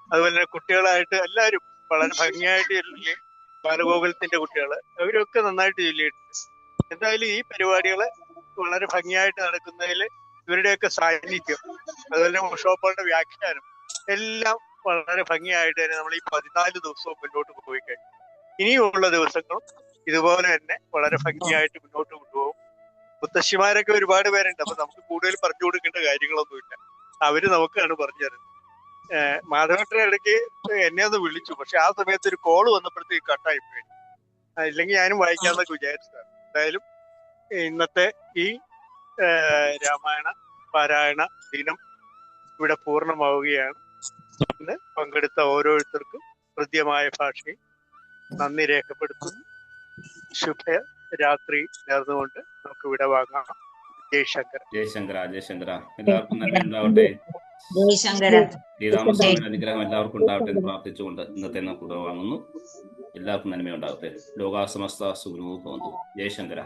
അതുപോലെ തന്നെ കുട്ടികളായിട്ട് എല്ലാവരും വളരെ ഭംഗിയായിട്ട് ചൊല്ലി. ബാലഗോകുലത്തിന്റെ കുട്ടികള് അവരൊക്കെ നന്നായിട്ട് ചൊല്ലിയിട്ടുണ്ട്. എന്തായാലും ഈ പരിപാടികള് വളരെ ഭംഗിയായിട്ട് നടക്കുന്നതിൽ ഇവരുടെയൊക്കെ സാന്നിധ്യം, അതുപോലെ ഉഷോപ്പുകളുടെ വ്യാഖ്യാനം എല്ലാം വളരെ ഭംഗിയായിട്ട് തന്നെ നമ്മൾ ഈ 14 ദിവസവും മുന്നോട്ട് പോയി കഴിഞ്ഞു. ഇനിയുള്ള ദിവസങ്ങളും ഇതുപോലെ തന്നെ വളരെ ഭംഗിയായിട്ട് മുന്നോട്ട് കൊണ്ടുപോകും. മുത്തശ്ശിമാരൊക്കെ ഒരുപാട് പേരുണ്ട്. അപ്പൊ നമുക്ക് കൂടുതൽ പറഞ്ഞു കൊടുക്കേണ്ട കാര്യങ്ങളൊന്നുമില്ല, അവര് നമുക്കാണ് പറഞ്ഞു തരുന്നത്. മാധവേട്ടന്റെ ഇടയ്ക്ക് എന്നെ ഒന്ന് വിളിച്ചു, പക്ഷെ ആ സമയത്ത് ഒരു കോള് വന്നപ്പോഴത്തേക്ക് കട്ടായി പോയി. ഇല്ലെങ്കിൽ ഞാനും വായിക്കാന്നൊക്കെ വിചാരിച്ചതാണ്. എന്തായാലും ഇന്നത്തെ ഈ രാമായണ പാരായണ ദിനം ഇവിടെ പൂർണ്ണമാവുകയാണ്. ഇന്ന് പങ്കെടുത്ത ഓരോരുത്തർക്കും ഹൃദ്യമായ ഭാഷയിൽ നന്ദി രേഖപ്പെടുത്തുന്നു. ശുഭരാത്രി നേർന്നുകൊണ്ട് നമുക്ക് ഇവിടെ വാങ്ങാം. ജയശങ്കര. ജയശങ്കര. എല്ലാവർക്കും നന്ദി ഉണ്ടാവട്ടെ. ശ്രീരാമസ്വാമിയുടെ അനുഗ്രഹം എല്ലാവർക്കും ഉണ്ടാവട്ടെ എന്ന് പ്രാർത്ഥിച്ചുകൊണ്ട് ഇന്നത്തെ നമുക്ക് ഇവിടെ വാങ്ങുന്നു. എല്ലാവർക്കും നന്മയുണ്ടാവട്ടെ. ലോകാസമസ്ത സുഖനോ ഭവന്തു. ജയശങ്കര.